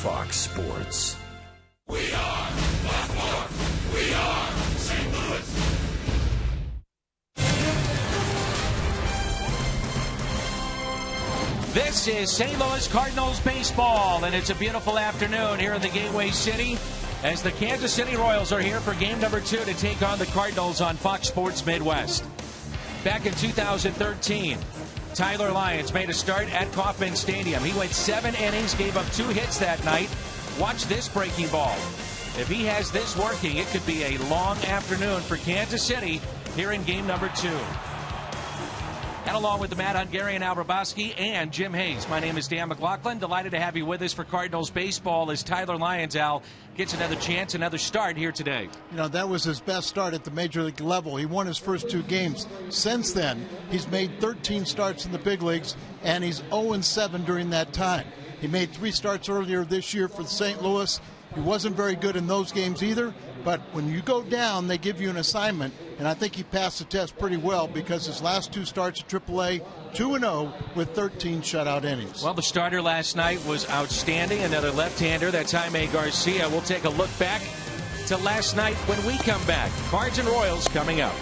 Fox Sports. We are Baltimore. We are St. Louis. This is St. Louis Cardinals baseball, and it's a beautiful afternoon here in the Gateway City as the Kansas City Royals are here for game number 2 to take on the Cardinals on Fox Sports Midwest. Back in 2013, Tyler Lyons made a start at Kauffman Stadium. He went 7 innings, gave up 2 hits that night. Watch this breaking ball. If he has this working, it could be a long afternoon for Kansas City here in game number 2. And along with the Matt Hungarian, Al Raboski, and Jim Hayes, my name is Dan McLaughlin. Delighted to have you with us for Cardinals baseball as Tyler Lyons, Al, gets another chance, another start here today. You know, that was his best start at the major league level. He won his first 2 games. Since then, he's made 13 starts in the big leagues, and he's 0-7 during that time. He made 3 starts earlier this year for St. Louis. He wasn't very good in those games either, but when you go down, they give you an assignment, and I think he passed the test pretty well because his last 2 starts at AAA, 2-0 with 13 shutout innings. Well, the starter last night was outstanding. Another left-hander, that's Jaime Garcia. We'll take a look back to last night when we come back. Cards and Royals coming up.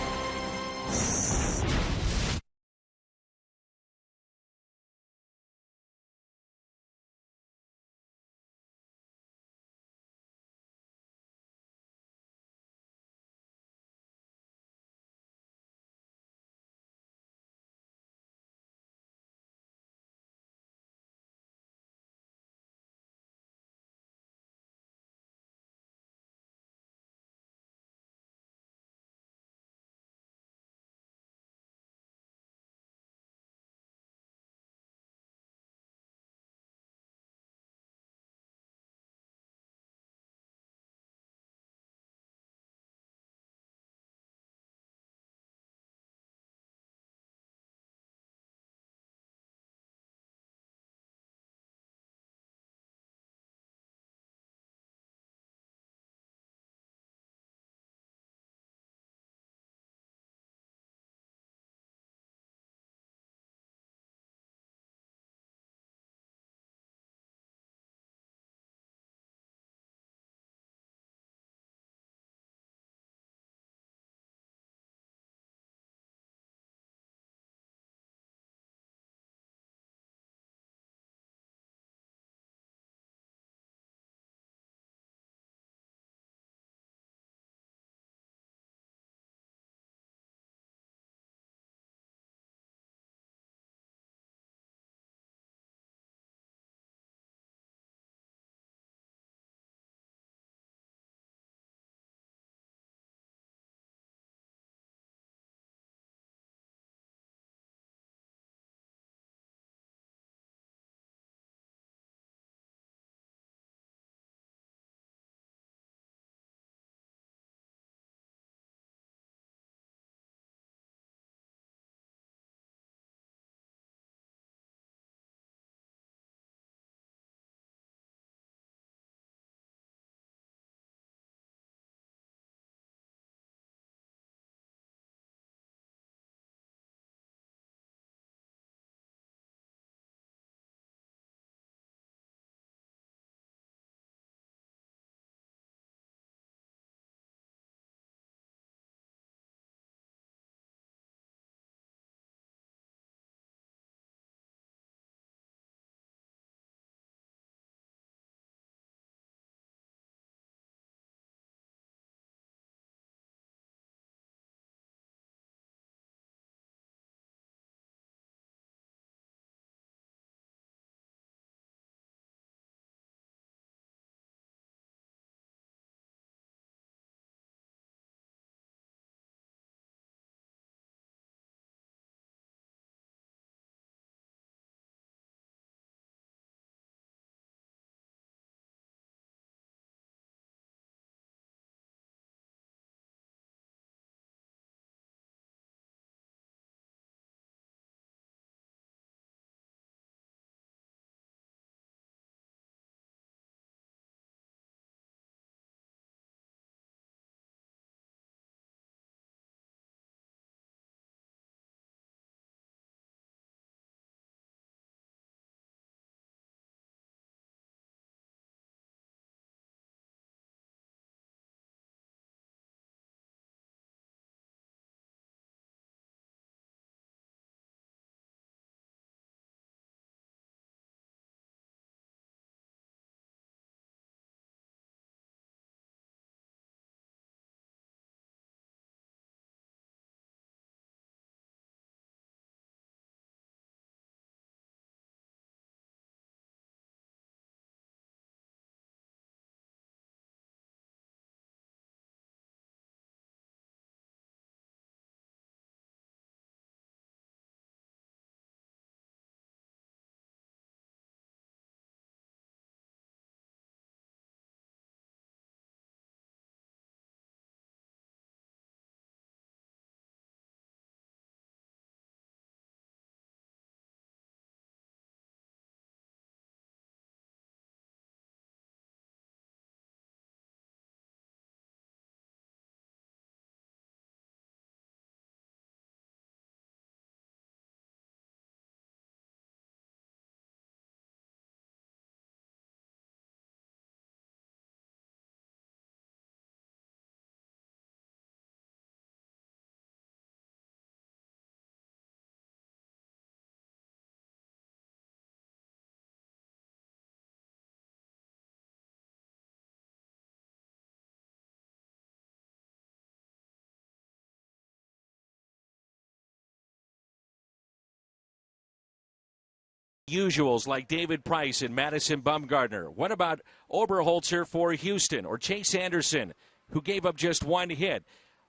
usuals like David Price and Madison Bumgarner? What about Oberholzer for Houston or Chase Anderson, who gave up just one hit?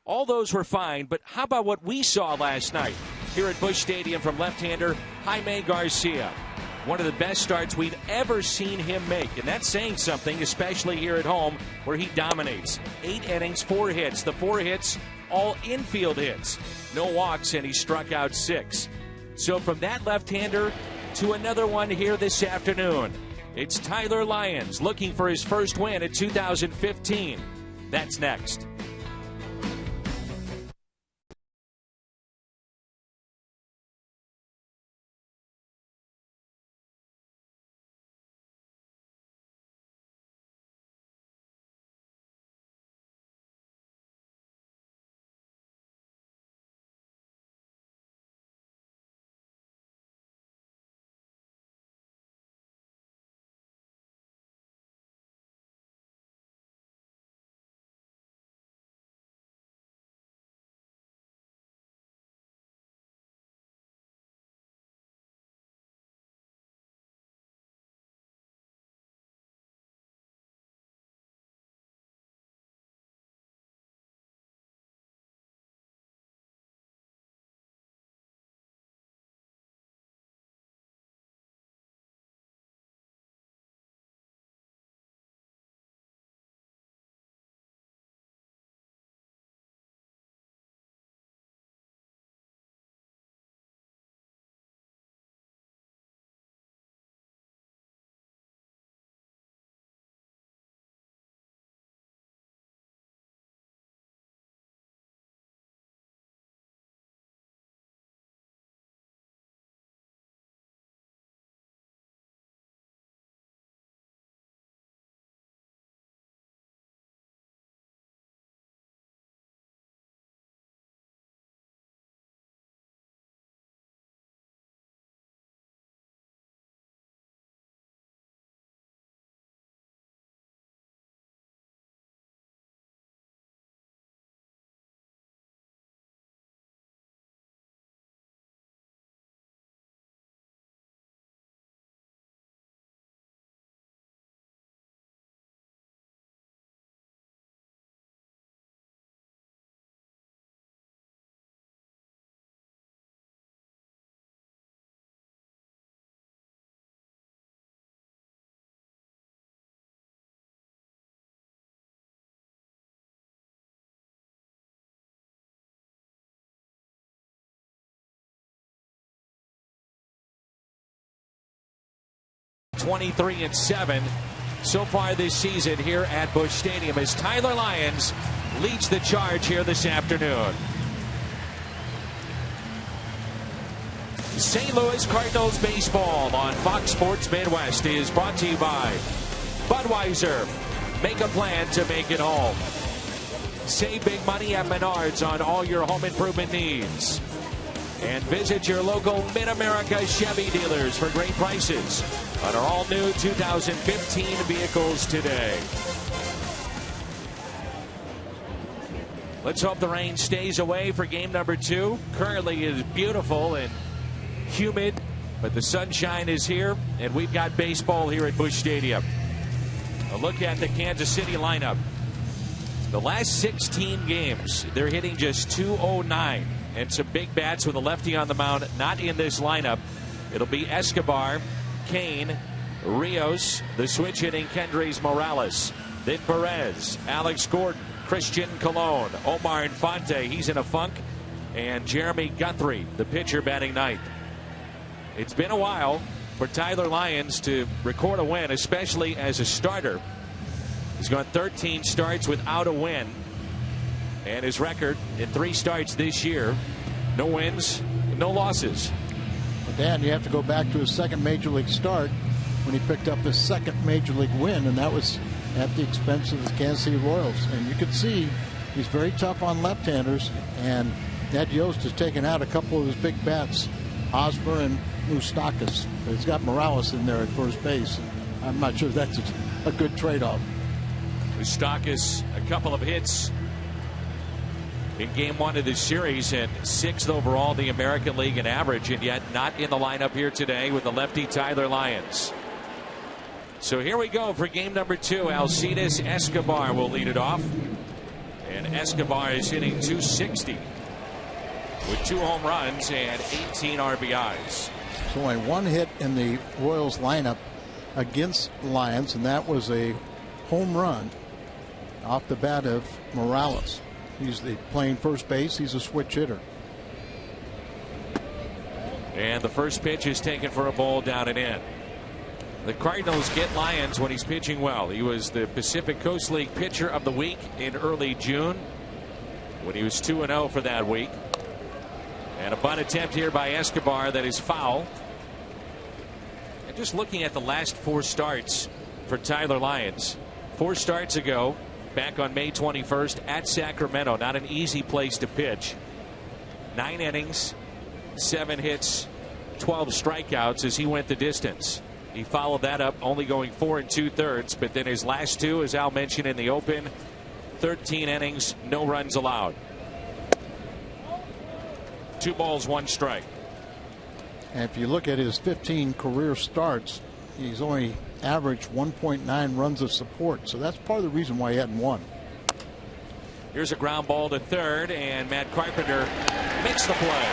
All those were fine, but how about what we saw last night here at Busch Stadium from left-hander Jaime Garcia? One of the best starts we've ever seen him make, and that's saying something, especially here at home where he dominates. 8 innings, 4 hits. The 4 hits, all infield hits. No walks, and he struck out 6. So from that left-hander to another one here this afternoon, it's Tyler Lyons looking for his first win in 2015. That's next. (23-7) so far this season here at Busch Stadium as Tyler Lyons leads the charge here this afternoon. St. Louis Cardinals baseball on Fox Sports Midwest is brought to you by Budweiser. Make a plan to make it home. Save big money at Menards on all your home improvement needs. And visit your local Mid-America Chevy dealers for great prices on our all-new 2015 vehicles today. Let's hope the rain stays away for game number 2. Currently it is beautiful and humid, but the sunshine is here, and we've got baseball here at Busch Stadium. A look at the Kansas City lineup. The last 16 games, they're hitting just .209. And some big bats with a lefty on the mound, not in this lineup. It'll be Escobar, Kane, Rios, the switch hitting Kendrys Morales, then Perez, Alex Gordon, Christian Colon, Omar Infante, he's in a funk, and Jeremy Guthrie, the pitcher, batting ninth. It's been a while for Tyler Lyons to record a win, especially as a starter. He's gone 13 starts without a win. And his record in 3 starts this year, no wins, no losses. Well, Dan, you have to go back to his second major league start when he picked up his second major league win, and that was at the expense of the Kansas City Royals. And you can see he's very tough on left-handers, and Ned Yost has taken out a couple of his big bats, Hosmer and Moustakas. But he's got Morales in there at first base. I'm not sure that's a good trade-off. Moustakas, a couple of hits in game one of this series and 6th overall in the American League in average, and yet not in the lineup here today with the lefty Tyler Lyons. So here we go for game number 2. Alcides Escobar will lead it off, and Escobar is hitting .260 with 2 home runs and 18 RBIs. There's only 1 hit in the Royals lineup against Lions, and that was a home run off the bat of Morales. He's playing first base. He's a switch hitter. And the first pitch is taken for a ball down and in. The Cardinals get Lyons when he's pitching well. He was the Pacific Coast League Pitcher of the Week in early June when he was 2-0 for that week. And a bunt attempt here by Escobar that is foul. And just looking at the last 4 starts for Tyler Lyons. 4 starts ago, back on May 21st at Sacramento. Not an easy place to pitch. 9 innings, 7 hits, 12 strikeouts as he went the distance. He followed that up only going 4 2/3, but then his last 2, as Al mentioned in the open, 13 innings, no runs allowed. 2 balls, 1 strike. And if you look at his 15 career starts, he's only averaged 1.9 runs of support. So that's part of the reason why he hadn't won. Here's a ground ball to third, and Matt Carpenter makes the play.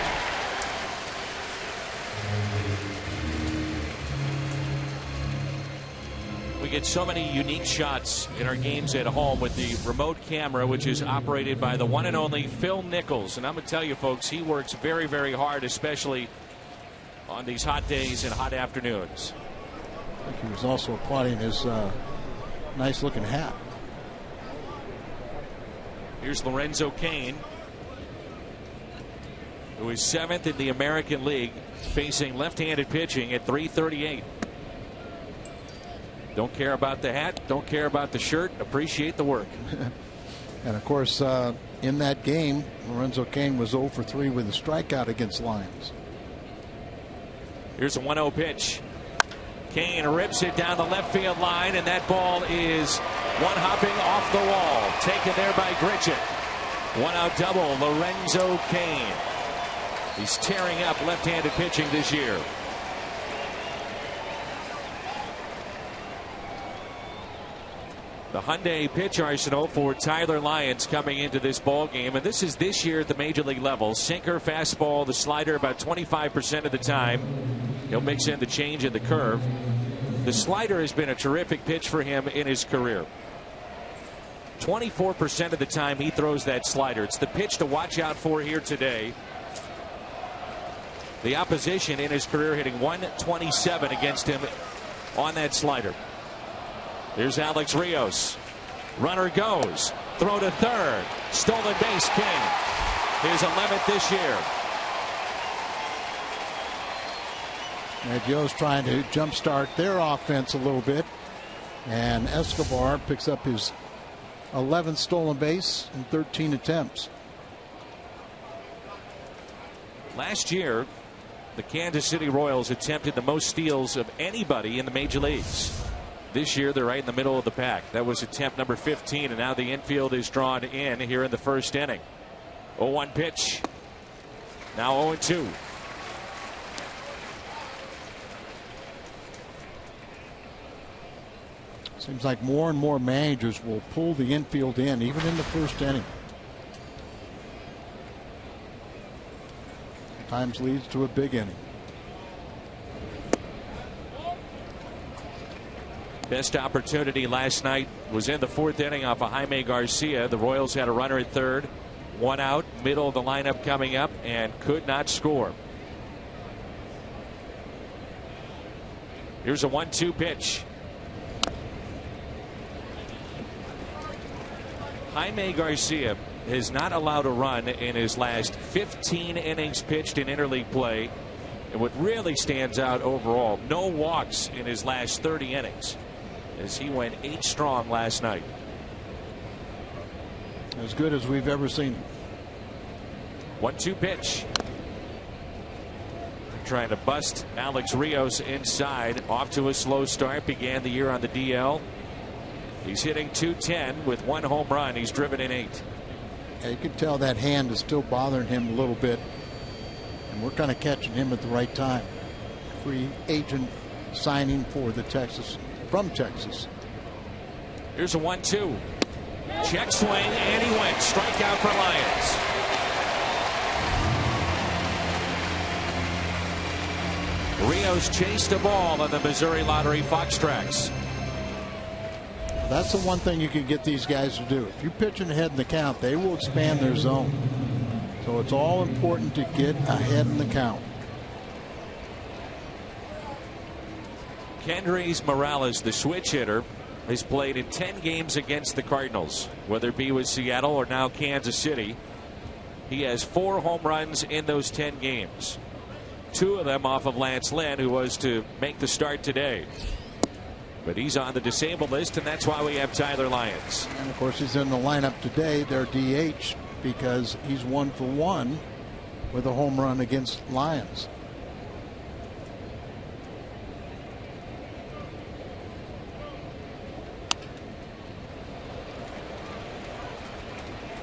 We get so many unique shots in our games at home with the remote camera, which is operated by the one and only Phil Nichols. And I'm going to tell you, folks, he works very, very hard, especially on these hot days and hot afternoons. I think he was also applauding his nice looking hat. Here's Lorenzo Cain, who is 7th in the American League, facing left-handed pitching at .338. Don't care about the hat, don't care about the shirt, appreciate the work. And of course, in that game, Lorenzo Cain was 0 for 3 with a strikeout against Lions. Here's a 1-0 pitch. Cain rips it down the left field line, and that ball is one hopping off the wall. Taken there by Gritchick. 1-out double, Lorenzo Cain. He's tearing up left-handed pitching this year. The Hyundai pitch arsenal for Tyler Lyons coming into this ball game, and this is this year at the major league level. Sinker, fastball, the slider about 25% of the time. He'll mix in the change and the curve. The slider has been a terrific pitch for him in his career. 24% of the time he throws that slider. It's the pitch to watch out for here today. The opposition in his career hitting .127 against him on that slider. Here's Alex Rios. Runner goes. Throw to third. Stolen base, King. His 11th this year. Joe's trying to jumpstart their offense a little bit. And Escobar picks up his 11th stolen base in 13 attempts. Last year, the Kansas City Royals attempted the most steals of anybody in the major leagues. This year, they're right in the middle of the pack. That was attempt number 15, and now the infield is drawn in here in the first inning. 0-1 pitch. Now 0-2. Seems like more and more managers will pull the infield in, even in the first inning. Sometimes leads to a big inning. Best opportunity last night was in the 4th inning off of Jaime Garcia. The Royals had a runner at third, 1 out, middle of the lineup coming up, and could not score. Here's a 1-2 pitch. Jaime Garcia has not allowed a run in his last 15 innings pitched in interleague play. And what really stands out overall, no walks in his last 30 innings, as he went 8 strong last night. As good as we've ever seen. 1-2 pitch. Trying to bust Alex Rios inside. Off to a slow start. Began the year on the DL. He's hitting .210 with 1 home run. He's driven in 8. You can tell that hand is still bothering him a little bit, and we're kind of catching him at the right time. Free agent signing for the Texas, from Texas. Here's a 1-2. Check swing, and he went. Strikeout for Lyons. Rios chased the ball on the Missouri Lottery Fox tracks. That's the one thing you can get these guys to do. If you're pitching ahead in the count, they will expand their zone. So it's all important to get ahead in the count. Kendrys Morales, the switch hitter, has played in 10 games against the Cardinals, whether it be with Seattle or now Kansas City. He has 4 home runs in those 10 games. 2 of them off of Lance Lynn, who was to make the start today. But he's on the disabled list, and that's why we have Tyler Lyons. And of course, he's in the lineup today, their DH, because he's 1 for 1 with a home run against Lions.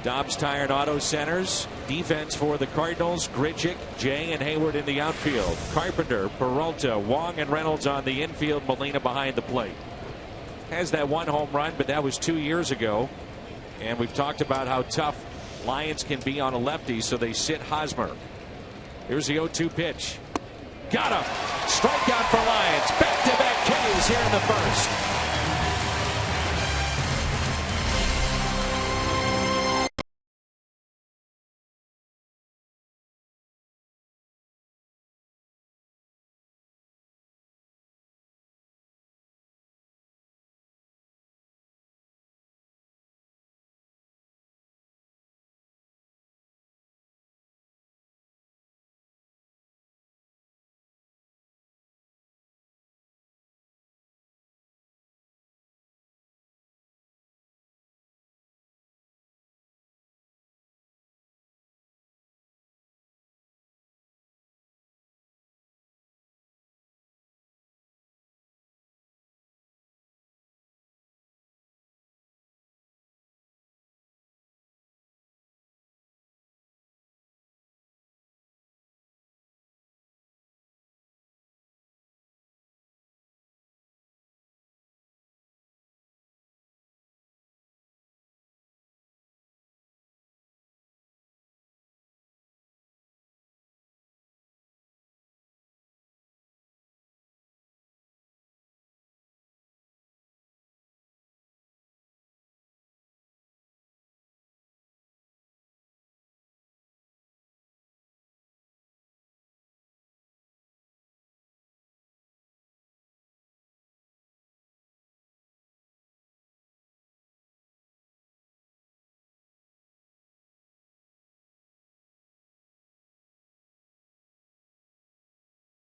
Dobbs Tire and Auto Centers. Defense for the Cardinals. Grichuk, Jay, and Hayward in the outfield. Carpenter, Peralta, Wong, and Reynolds on the infield. Molina behind the plate. Has that 1 home run, but that was 2 years ago. And we've talked about how tough Lions can be on a lefty, so they sit Hosmer. Here's the 0-2 pitch. Got him. Strikeout for Lions. Back-to-back Ks here in the first.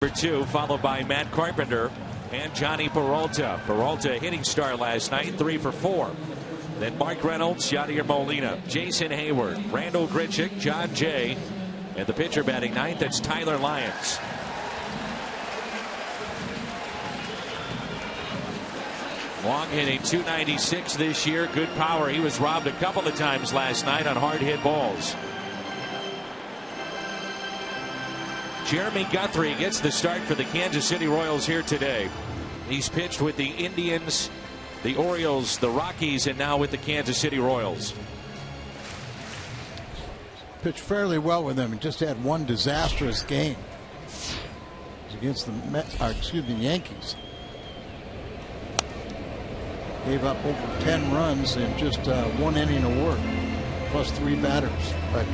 Number 2, followed by Matt Carpenter and Johnny Peralta. Peralta hitting star last night, 3 for 4. Then Mark Reynolds, Yadier Molina, Jason Hayward, Randall Grichuk, John Jay, and the pitcher batting ninth, that's Tyler Lyons. Wong hitting .296 this year. Good power. He was robbed a couple of times last night on hard hit balls. Jeremy Guthrie gets the start for the Kansas City Royals here today. He's pitched with the Indians, the Orioles, the Rockies, and now with the Kansas City Royals. Pitched fairly well with them and just had one disastrous game. It was against the Yankees. Gave up over 10 runs in just 1 inning of work, plus 3 batters. But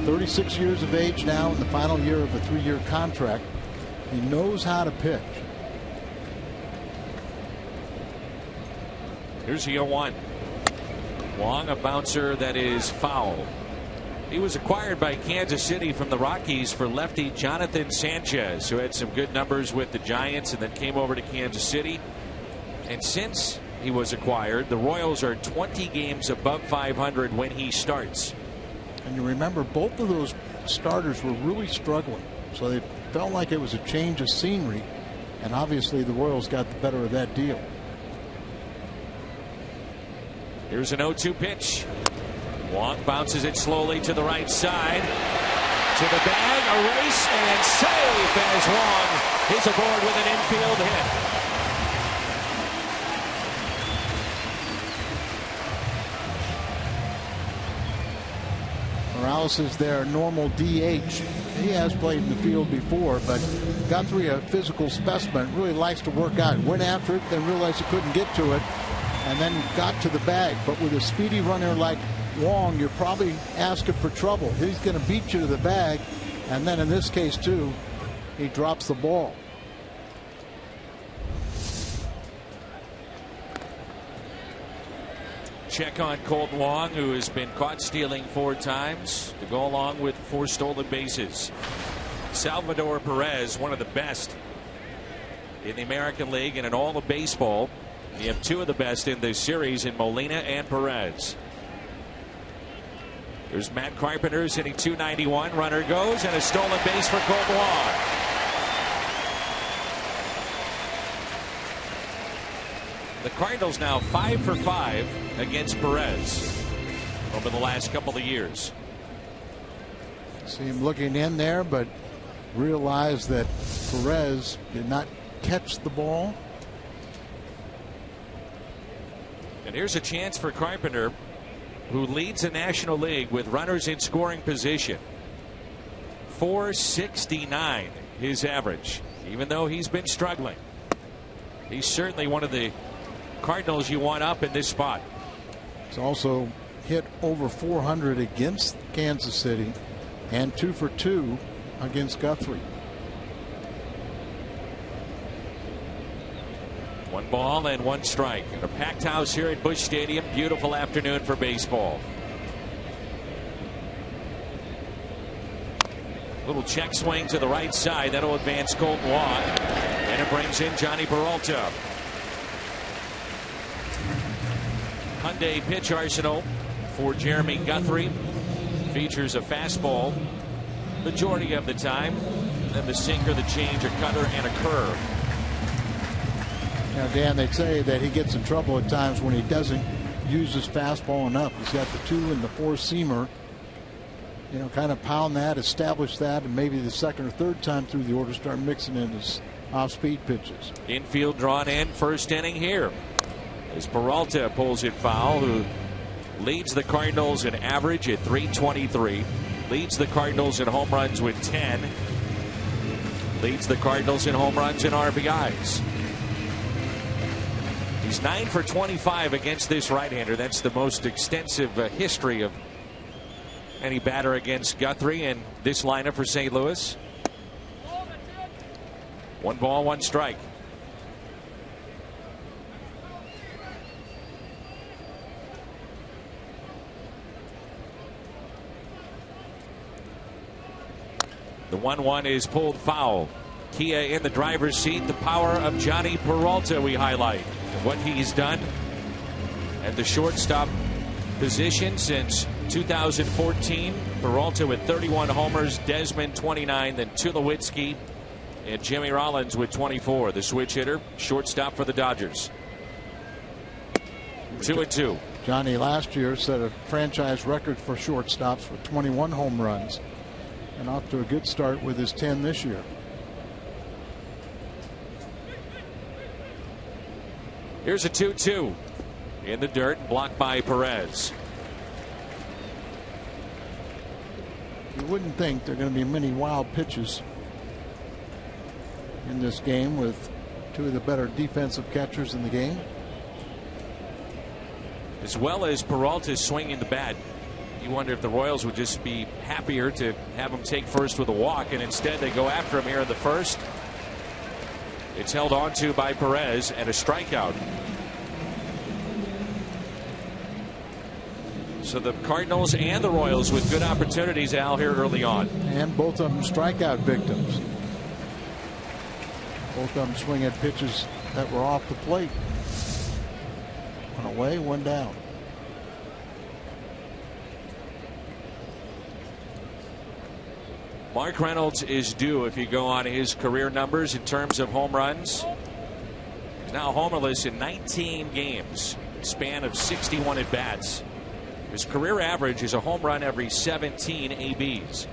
36 years of age now, in the final year of a 3-year contract. He knows how to pitch. Here's the 0-1. Wong, a bouncer that is foul. He was acquired by Kansas City from the Rockies for lefty Jonathan Sanchez, who had some good numbers with the Giants and then came over to Kansas City. And since he was acquired, the Royals are 20 games above 500 when he starts. And you remember, both of those starters were really struggling, so they felt like it was a change of scenery, and obviously the Royals got the better of that deal. Here's an 0-2 pitch. Wong bounces it slowly to the right side. To the bag, a race, and safe as Wong is aboard with an infield hit. Morales is their normal DH. He has played in the field before, but Guthrie, a physical specimen, really likes to work out. Went after it, then realized he couldn't get to it, and then got to the bag. But with a speedy runner like Wong, you're probably asking for trouble. He's going to beat you to the bag, and then in this case, too, he drops the ball. Check on Colton Wong, who has been caught stealing 4 times to go along with 4 stolen bases. Salvador Perez, one of the best in the American League and in all of baseball. You have 2 of the best in this series in Molina and Perez. There's Matt Carpenter hitting .291. Runner goes, and a stolen base for Colton Wong. The Cardinals now 5 for 5 against Perez over the last couple of years. See him looking in there, but realized that Perez did not catch the ball. And here's a chance for Carpenter, who leads the National League with runners in scoring position. 469 his average, even though he's been struggling. He's certainly one of the Cardinals you want up in this spot. He's also hit over 400 against Kansas City and 2 for 2 against Guthrie. 1 ball and 1 strike. In a packed house here at Busch Stadium. Beautiful afternoon for baseball. Little check swing to the right side. That'll advance Colton Wong. And it brings in Johnny Peralta. Hyundai pitch arsenal for Jeremy Guthrie features a fastball majority of the time, then the sinker, the change, a cutter, and a curve. Now, Dan, they say that he gets in trouble at times when he doesn't use his fastball enough. He's got the 2 and the 4-seamer. You know, kind of pound that, establish that, and maybe the 2nd or 3rd time through the order start mixing in his off-speed pitches. Infield drawn in, first inning here, as Peralta pulls it foul, who leads the Cardinals in average at .323, leads the Cardinals in home runs with 10, leads the Cardinals in home runs and RBIs. He's 9 for 25 against this right-hander. That's the most extensive history of any batter against Guthrie in this lineup for St. Louis. 1 ball, 1 strike. The 1-1 is pulled foul. Kia in the driver's seat. The power of Johnny Peralta we highlight. And what he's done at the shortstop position since 2014. Peralta with 31 homers, Desmond 29, then Tulowitzki and Jimmy Rollins with 24. The switch hitter, shortstop for the Dodgers. 2-2. Johnny last year set a franchise record for shortstops with 21 home runs, and off to a good start with his 10 this year. Here's a 2-2 in the dirt, blocked by Perez. You wouldn't think there are going to be many wild pitches in this game with 2 of the better defensive catchers in the game. As well as Peralta's swinging the bat, you wonder if the Royals would just be happier to have him take first with a walk, and instead they go after him here in the first. It's held on to by Perez, and a strikeout. So the Cardinals and the Royals with good opportunities, Al, here early on. And both of them strikeout victims. Both of them swing at pitches that were off the plate. 1 away, 1 down. Mark Reynolds is due if you go on his career numbers in terms of home runs. He's now homerless in 19 games, span of 61 at bats. His career average is a home run every 17 ABs.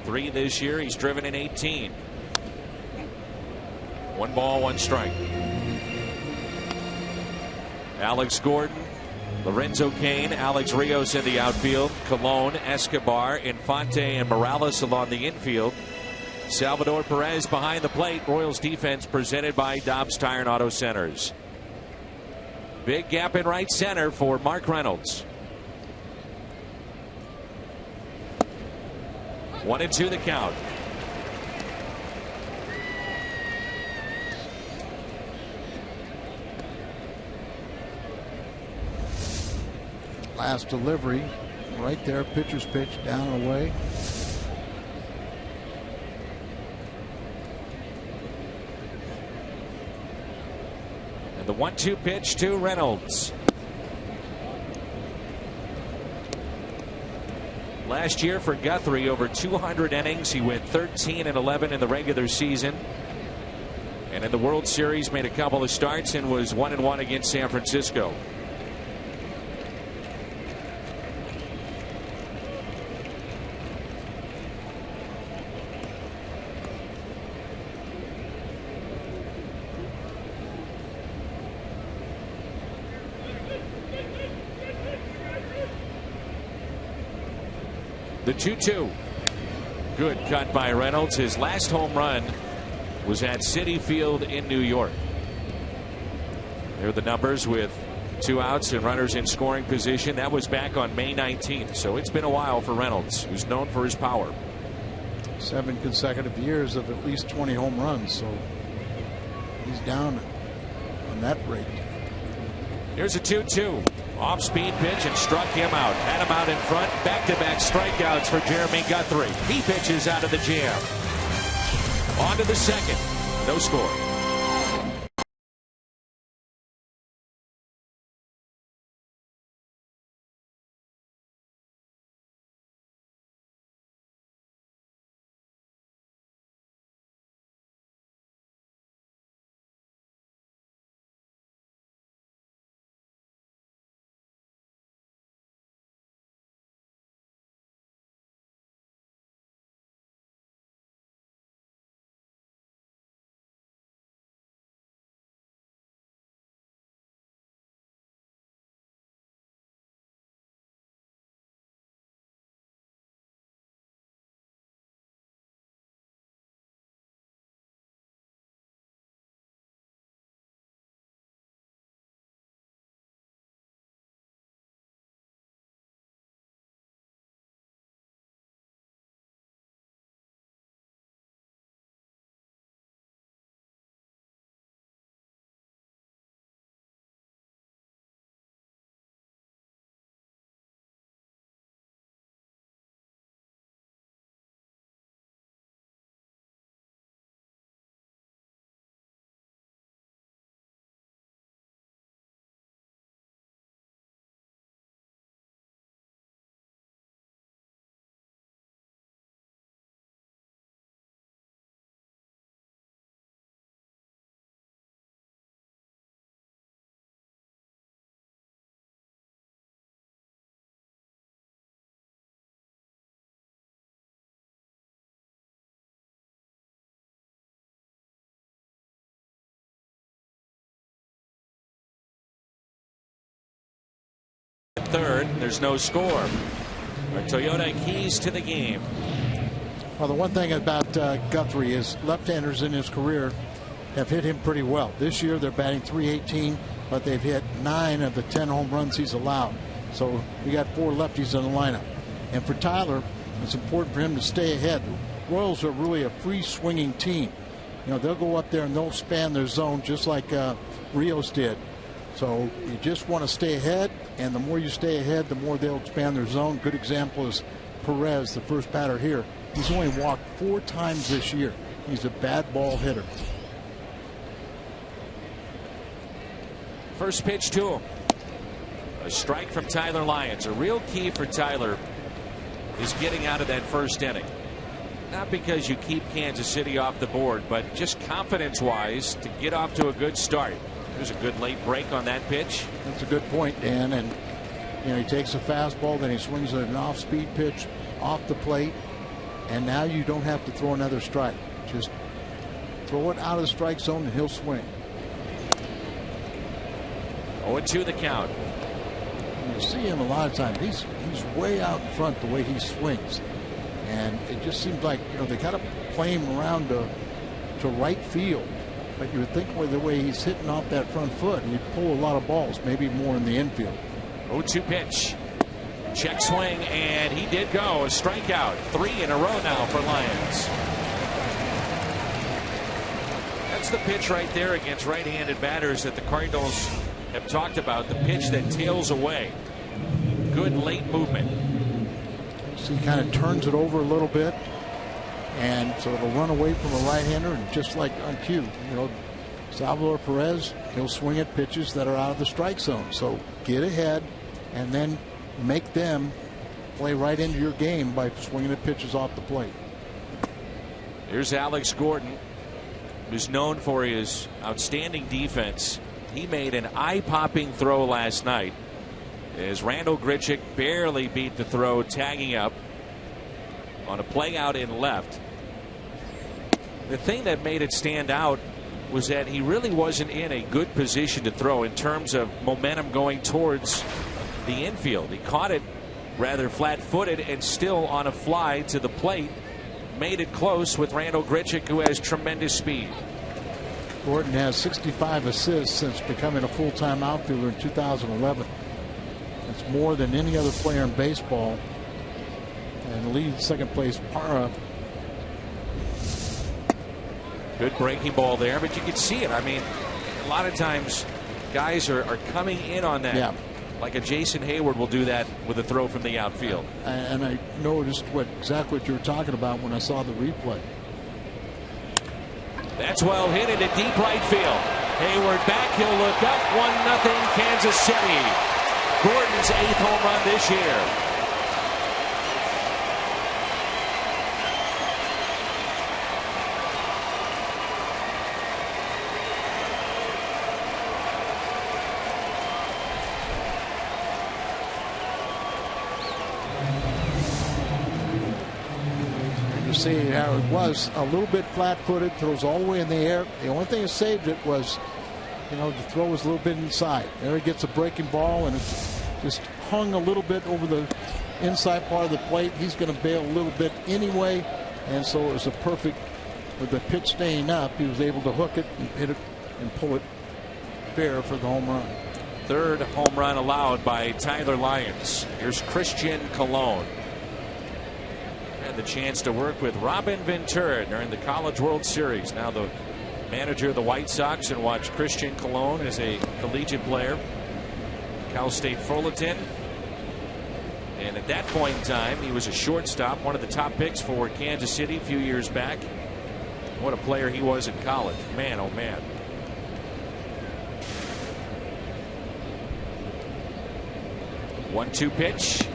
3 this year. He's driven in 18. 1 ball, 1 strike. Alex Gordon, Lorenzo Cain, Alex Rios in the outfield, Colon, Escobar, Infante, and Morales along the infield. Salvador Perez behind the plate. Royals defense presented by Dobbs Tire and Auto Centers. Big gap in right center for Mark Reynolds. 1-2 the count. Last delivery right there. Pitcher's pitch down and away. And the 1-2 pitch to Reynolds. Last year for Guthrie, over 200 innings. He went 13-11 in the regular season. And in the World Series made a couple of starts and was 1-1 against San Francisco. The 2-2. Good cut by Reynolds. His last home run was at Citi Field in New York. There are the numbers with 2 outs and runners in scoring position. That was back on May 19th. So it's been a while for Reynolds, who's known for his power. 7 consecutive years of at least 20 home runs. So he's down on that rate. Here's a 2-2. Off-speed pitch and struck him out. Had him out in front. Back-to-back strikeouts for Jeremy Guthrie. He pitches out of the jam. On to the second. No score. Third, there's no score. Our Toyota keys to the game. Well, the one thing about Guthrie is left-handers in his career have hit him pretty well. This year they're batting .318, but they've hit 9 of the 10 home runs he's allowed. So we got 4 lefties in the lineup. And for Tyler, it's important for him to stay ahead. The Royals are really a free-swinging team. You know, they'll go up there and they'll span their zone just like Rios did. So you just want to stay ahead, and the more you stay ahead, the more they'll expand their zone. Good example is Perez, the first batter here. He's only walked 4 times this year. He's a bad ball hitter. First pitch to him. A strike from Tyler Lyons. A real key for Tyler is getting out of that first inning. Not because you keep Kansas City off the board, but just confidence-wise to get off to a good start. There's a good late break on that pitch. That's a good point, Dan. And He takes a fastball, then he swings at an off-speed pitch off the plate, and now you don't have to throw another strike. Just throw it out of the strike zone and he'll swing. 0-2 the count. You see him a lot of times. He's way out in front the way he swings, and it just seems like they kind of play him around to right field. But you would think with the way he's hitting off that front foot, he'd pull a lot of balls, maybe more in the infield. 0-2 pitch. Check swing, and he did go. A strikeout. 3 in a row now for Lions. That's the pitch right there against right-handed batters that the Cardinals have talked about. The pitch that tails away. Good late movement. So he kind of turns it over a little bit, and so it'll run away from a right-hander, and just like on cue, Salvador Perez, he'll swing at pitches that are out of the strike zone. So get ahead and then make them play right into your game by swinging at pitches off the plate. Here's Alex Gordon, who's known for his outstanding defense. He made an eye-popping throw last night as Randall Grichuk barely beat the throw, tagging up on a play out in left. The thing that made it stand out was that he really wasn't in a good position to throw in terms of momentum going towards the infield. He caught it rather flat-footed and still on a fly to the plate made it close with Randall Grichuk, who has tremendous speed. Gordon has 65 assists since becoming a full-time outfielder in 2011. That's more than any other player in baseball. And leads second place Parra. Good breaking ball there, but you can see it. I mean, a lot of times guys are coming in on that. Yeah. Like a Jason Hayward will do that with a throw from the outfield. And I noticed exactly what you were talking about when I saw the replay. That's well hit into deep right field. Hayward back, he'll look up. 1-0 Kansas City. Gordon's 8th home run this year. See how it was a little bit flat-footed, throws all the way in the air. The only thing that saved it was, the throw was a little bit inside. There he gets a breaking ball, and it just hung a little bit over the inside part of the plate. He's going to bail a little bit anyway, and so it was a perfect, with the pitch staying up, he was able to hook it and hit it and pull it fair for the home run. 3rd home run allowed by Tyler Lyons. Here's Christian Colon. The chance to work with Robin Ventura during the College World Series. Now the manager of the White Sox, and watch Christian Colon as a collegiate player. Cal State Fullerton. And at that point in time, he was a shortstop, one of the top picks for Kansas City a few years back. What a player he was in college. Man, oh man. One-two pitch.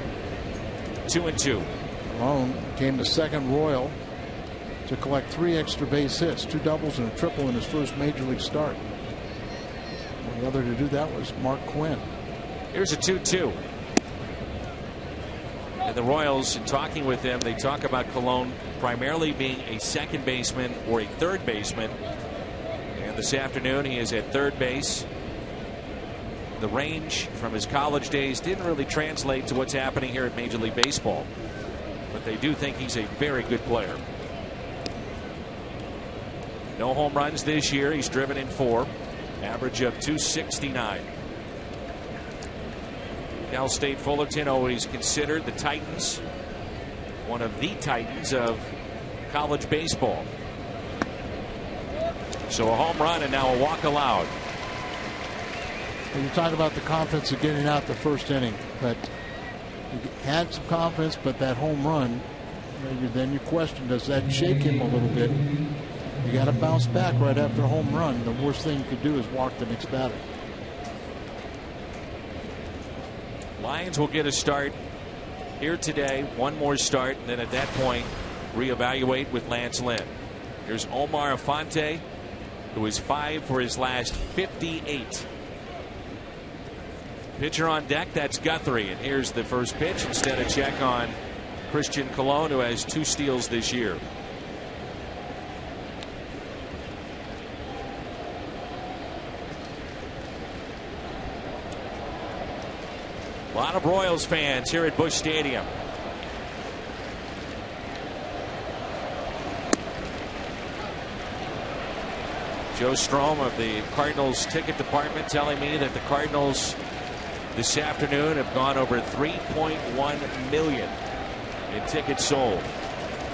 2-2. Colon came to second Royal to collect 3 extra base hits, 2 doubles and a triple in his first major league start. The other to do that was Mark Quinn. Here's a 2-2. And the Royals, in talking with them, they talk about Colon primarily being a second baseman or a third baseman. And this afternoon he is at third base. The range from his college days didn't really translate to what's happening here at Major League Baseball. But they do think he's a very good player. No home runs this year. He's driven in 4. Average of 269. Cal State Fullerton always considered the Titans one of the Titans of college baseball. So a home run and now a walk allowed. You talk about the confidence of getting out the first inning, but you had some confidence, but that home run, maybe then you question, does that shake him a little bit? You got to bounce back right after a home run. The worst thing you could do is walk the next batter. Lions will get a start here today. One more start, and then at that point reevaluate with Lance Lynn. Here's Omar Infante, who is 5 for his last 58. Pitcher on deck, that's Guthrie. And here's the first pitch. Instead, a check on Christian Colon, who has 2 steals this year. A lot of Royals fans here at Busch Stadium. Joe Strom of the Cardinals ticket department telling me that the Cardinals this afternoon have gone over 3.1 million in tickets sold,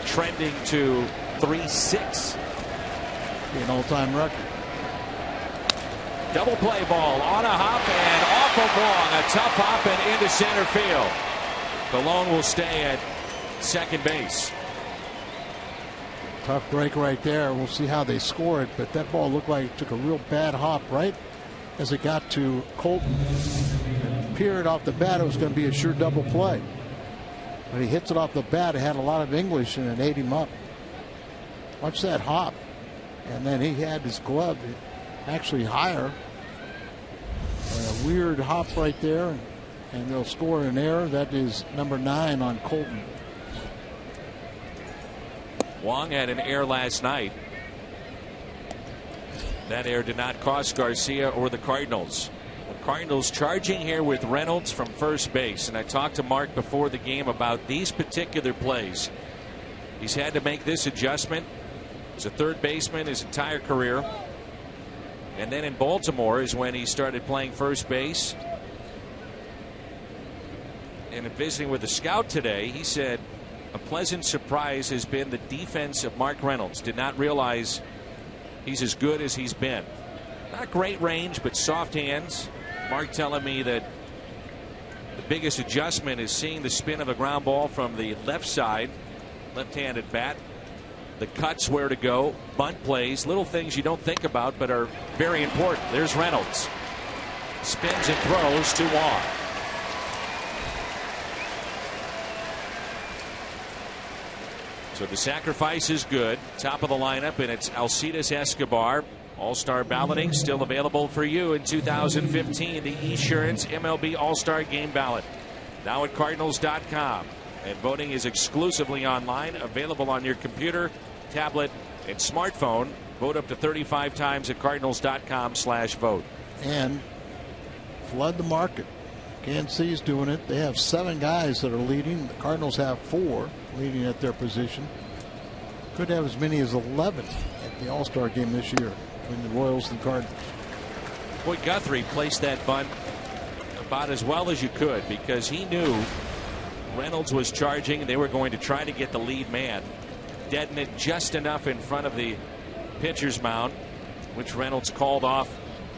trending to 3.6. An all-time record. Double play ball on a hop and off of Wong. A tough hop and into center field. Colon will stay at second base. Tough break right there. We'll see how they score it, but that ball looked like it took a real bad hop right as it got to Colton. And appeared off the bat it was going to be a sure double play. But he hits it off the bat. It had a lot of English and it ate him up. Watch that hop. And then he had his glove actually higher. And a weird hop right there. And they'll score an error. That is number 9 on Colton. Wong had an error last night. That error did not cost Garcia or the Cardinals. The Cardinals charging here with Reynolds from first base. And I talked to Mark before the game about these particular plays. He's had to make this adjustment. He's a third baseman his entire career. And then in Baltimore is when he started playing first base. And in visiting with the scout today, he said a pleasant surprise has been the defense of Mark Reynolds. Did not realize he's as good as he's been. Not great range, but soft hands. Mark telling me that the biggest adjustment is seeing the spin of a ground ball from the left side, left-handed bat. The cuts, where to go, bunt plays, little things you don't think about but are very important. There's Reynolds. Spins and throws to Wong. So the sacrifice is good. Top of the lineup, and it's Alcides Escobar. All-Star balloting still available for you in 2015. The Esurance MLB All-Star Game ballot. Now at Cardinals.com. And voting is exclusively online, available on your computer, tablet, and smartphone. Vote up to 35 times at Cardinals.com/vote. And flood the market. Kansas City's doing it. They have 7 guys that are leading. The Cardinals have 4 leading at their position. Could have as many as 11 at the All-Star game this year between the Royals and Cardinals. Boy, Guthrie placed that bunt about as well as you could because he knew Reynolds was charging and they were going to try to get the lead man. Deaden it just enough in front of the pitcher's mound, which Reynolds called off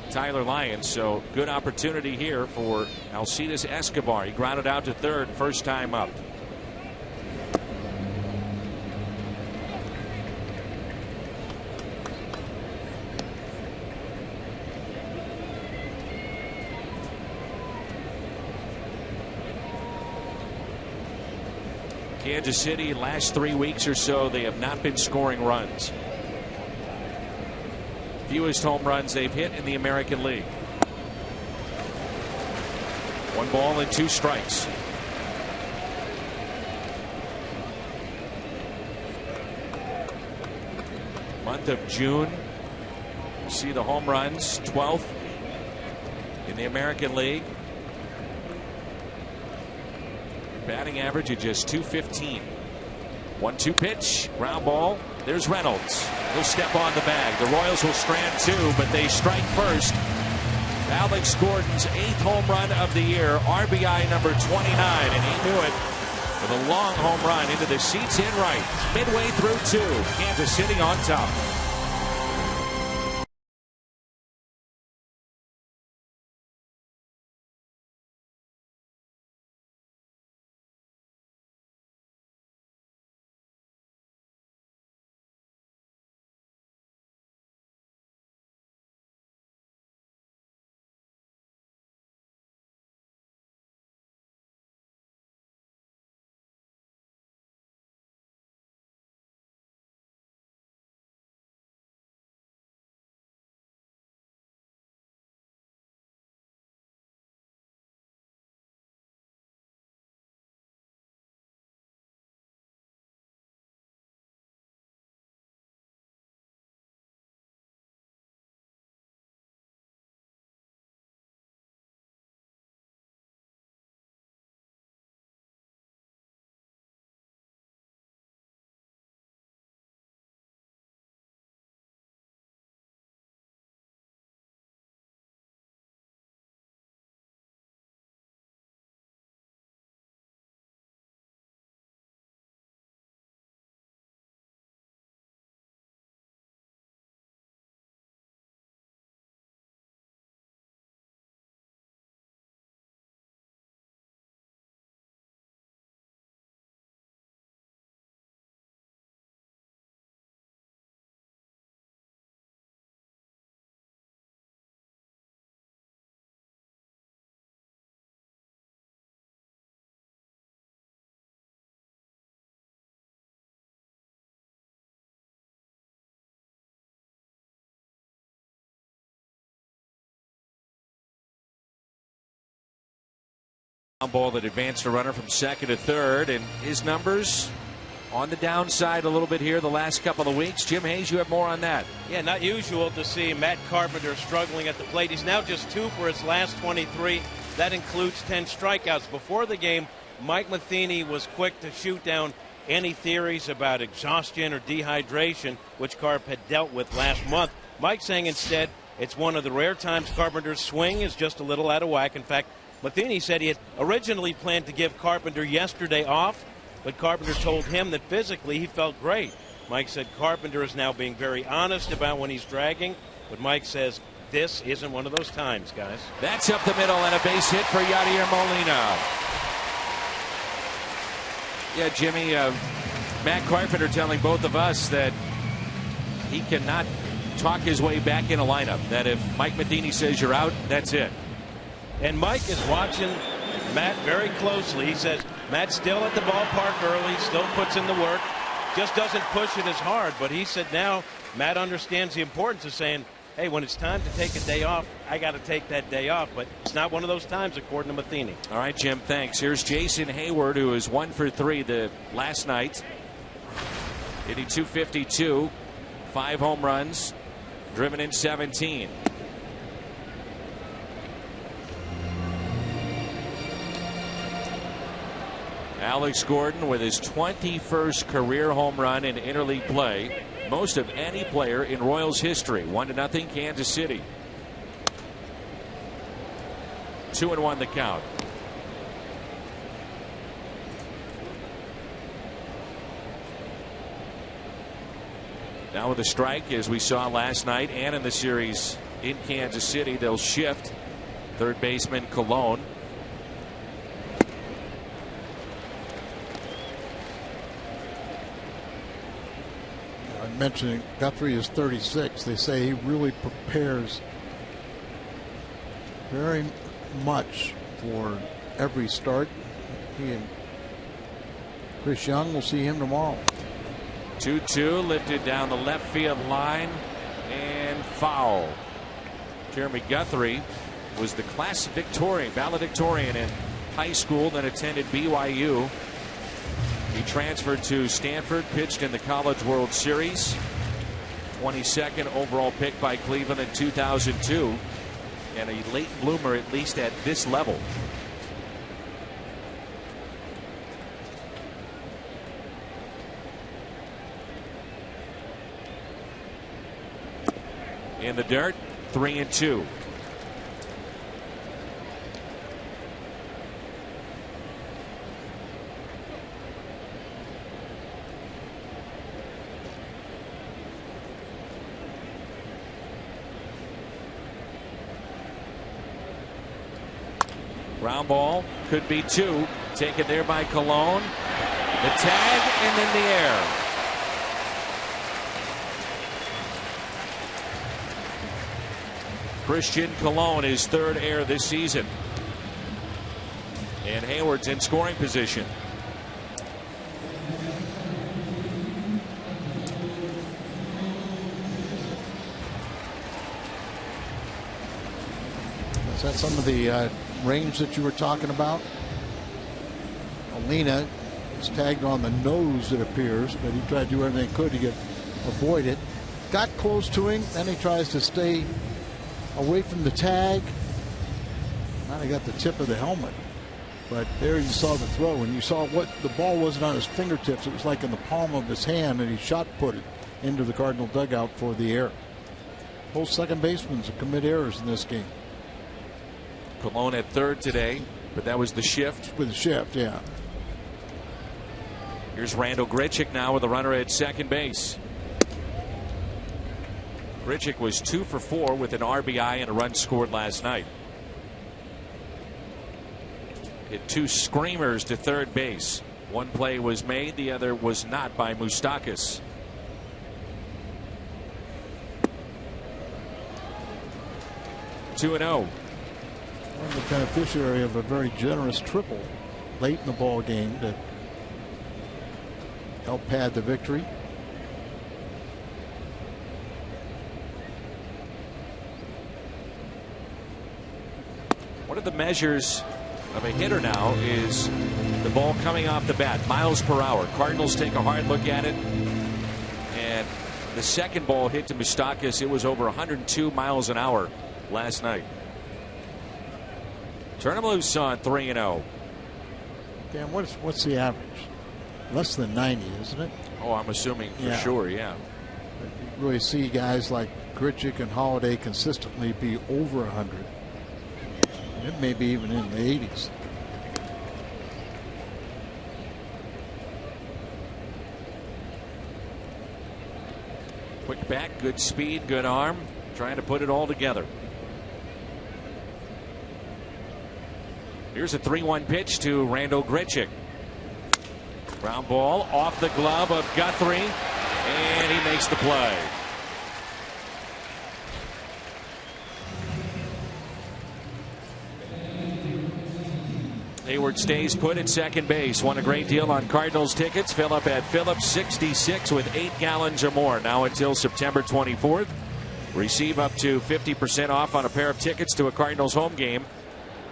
Tyler Lyons. So good opportunity here for Alcides Escobar. He grounded out to third first time up. Kansas City, last 3 weeks or so, they have not been scoring runs. Fewest home runs they've hit in the American League. 1 ball and 2 strikes. Month of June, you see the home runs, 12th in the American League. Batting average at just .215. 1-2 pitch, ground ball. There's Reynolds. He'll step on the bag. The Royals will strand 2, but they strike first. Alex Gordon's 8th home run of the year, RBI number 29, and he knew it with a long home run into the seats in right. Midway through 2, Kansas City on top. Ball that advanced a runner from second to third, and his numbers on the downside a little bit here the last couple of weeks. Jim Hayes, you have more on that. Yeah, not usual to see Matt Carpenter struggling at the plate. He's now just 2 for his last 23. That includes 10 strikeouts. Before the game, Mike Matheny was quick to shoot down any theories about exhaustion or dehydration, which Carp had dealt with last month. Mike saying instead it's one of the rare times Carpenter's swing is just a little out of whack. In fact, Matheny said he had originally planned to give Carpenter yesterday off, but Carpenter told him that physically he felt great. Mike said Carpenter is now being very honest about when he's dragging, but Mike says this isn't one of those times, guys. That's up the middle and a base hit for Yadier Molina. Yeah, Jimmy, Matt Carpenter telling both of us that he cannot talk his way back in a lineup, that if Mike Matheny says you're out, that's it. And Mike is watching Matt very closely. He says Matt's still at the ballpark early, still puts in the work, just doesn't push it as hard. But he said now Matt understands the importance of saying, hey, when it's time to take a day off, I got to take that day off. But it's not one of those times, according to Matheny. All right, Jim, thanks. Here's Jason Hayward, who is 1 for 3 the last night, hitting .252, 5 home runs, driven in 17. Alex Gordon with his 21st career home run in interleague play, most of any player in Royals history. 1-0 Kansas City. 2-1 the count. Now with a strike, as we saw last night and in the series in Kansas City, they'll shift third baseman Colon. Mentioning Guthrie is 36. They say he really prepares very much for every start. He and Chris Young, will see him tomorrow. 2-2 lifted down the left field line and foul. Jeremy Guthrie was the class valedictorian in high school, then attended BYU. He transferred to Stanford, pitched in the College World Series. 22nd overall pick by Cleveland in 2002. And a late bloomer, at least at this level. In the dirt, 3-2. Ground ball, could be 2. Taken there by Colon. The tag and then the air. Christian Colon, his 3rd air this season. And Hayward's in scoring position. Is that some of the range that you were talking about? Molina is tagged on the nose, it appears, but he tried to do everything he could to avoid it. Got close to him, then he tries to stay away from the tag. Now he got the tip of the helmet, but there you saw the throw, and you saw what the ball wasn't on his fingertips. It was like in the palm of his hand, and he shot put it into the Cardinal dugout for the error. Both second basemen commit errors in this game. Colon at 3rd today, but that was the shift. With the shift, yeah. Here's Randall Grichuk now with a runner at second base. Grichuk was 2 for 4 with an RBI and a run scored last night. Hit 2 screamers to third base. One play was made, the other was not by Moustakas. (2-0). The beneficiary of a very generous triple late in the ball game to help pad the victory. What are the measures of a hitter now is the ball coming off the bat, miles per hour. Cardinals take a hard look at it, and the second ball hit to Moustakas. It was over 102 miles an hour last night. Turn him loose on 3-0. Dan, what's the average? Less than 90, isn't it? Oh, I'm assuming for sure, yeah. You really see guys like Grichuk and Holiday consistently be over 100. It may be even in the 80s. Quick back, good speed, good arm, trying to put it all together. Here's a 3-1 pitch to Randall Grichuk. Ground ball off the glove of Guthrie, and he makes the play. Hayward stays put at second base. Won a great deal on Cardinals tickets. Fill up at Phillips 66 with 8 gallons or more. Now until September 24th. Receive up to 50% off on a pair of tickets to a Cardinals home game.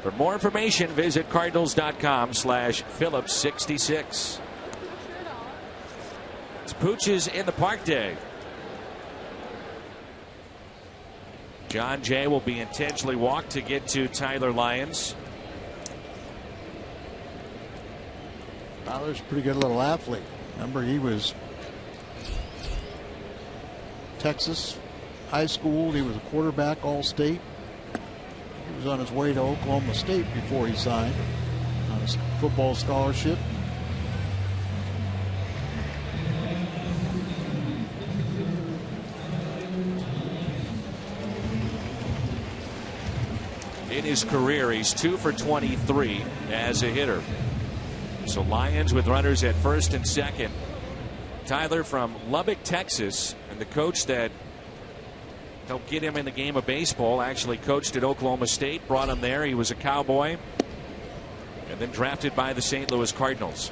For more information, visit cardinals.com/Phillips66. It's Pooch's in the Park Day. John Jay will be intentionally walked to get to Tyler Lyons. Tyler's a pretty good little athlete. Remember, he was Texas high school. He was a quarterback, all-state. He was on his way to Oklahoma State before he signed on his football scholarship. In his career, he's 2 for 23 as a hitter. So Lions with runners at first and second. Tyler from Lubbock, Texas, and the coach that helped get him in the game of baseball actually coached at Oklahoma State, brought him there. He was a Cowboy and then drafted by the St. Louis Cardinals.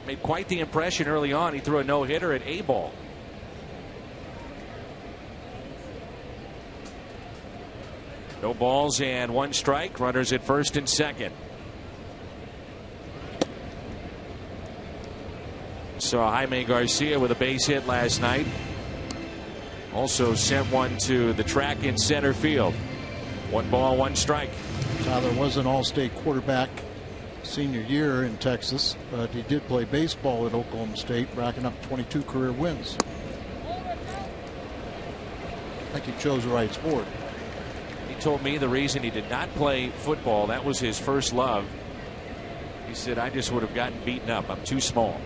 Made quite the impression early on. He threw a no-hitter at A-ball. No balls and 1 strike. Runners at first and second. Saw Jaime Garcia with a base hit last night. Also sent one to the track in center field. 1 ball, 1 strike. Tyler was an all-state quarterback senior year in Texas, but he did play baseball at Oklahoma State, racking up 22 career wins. I think he chose the right sport. He told me the reason he did not play football, that was his first love. He said, I just would have gotten beaten up. I'm too small.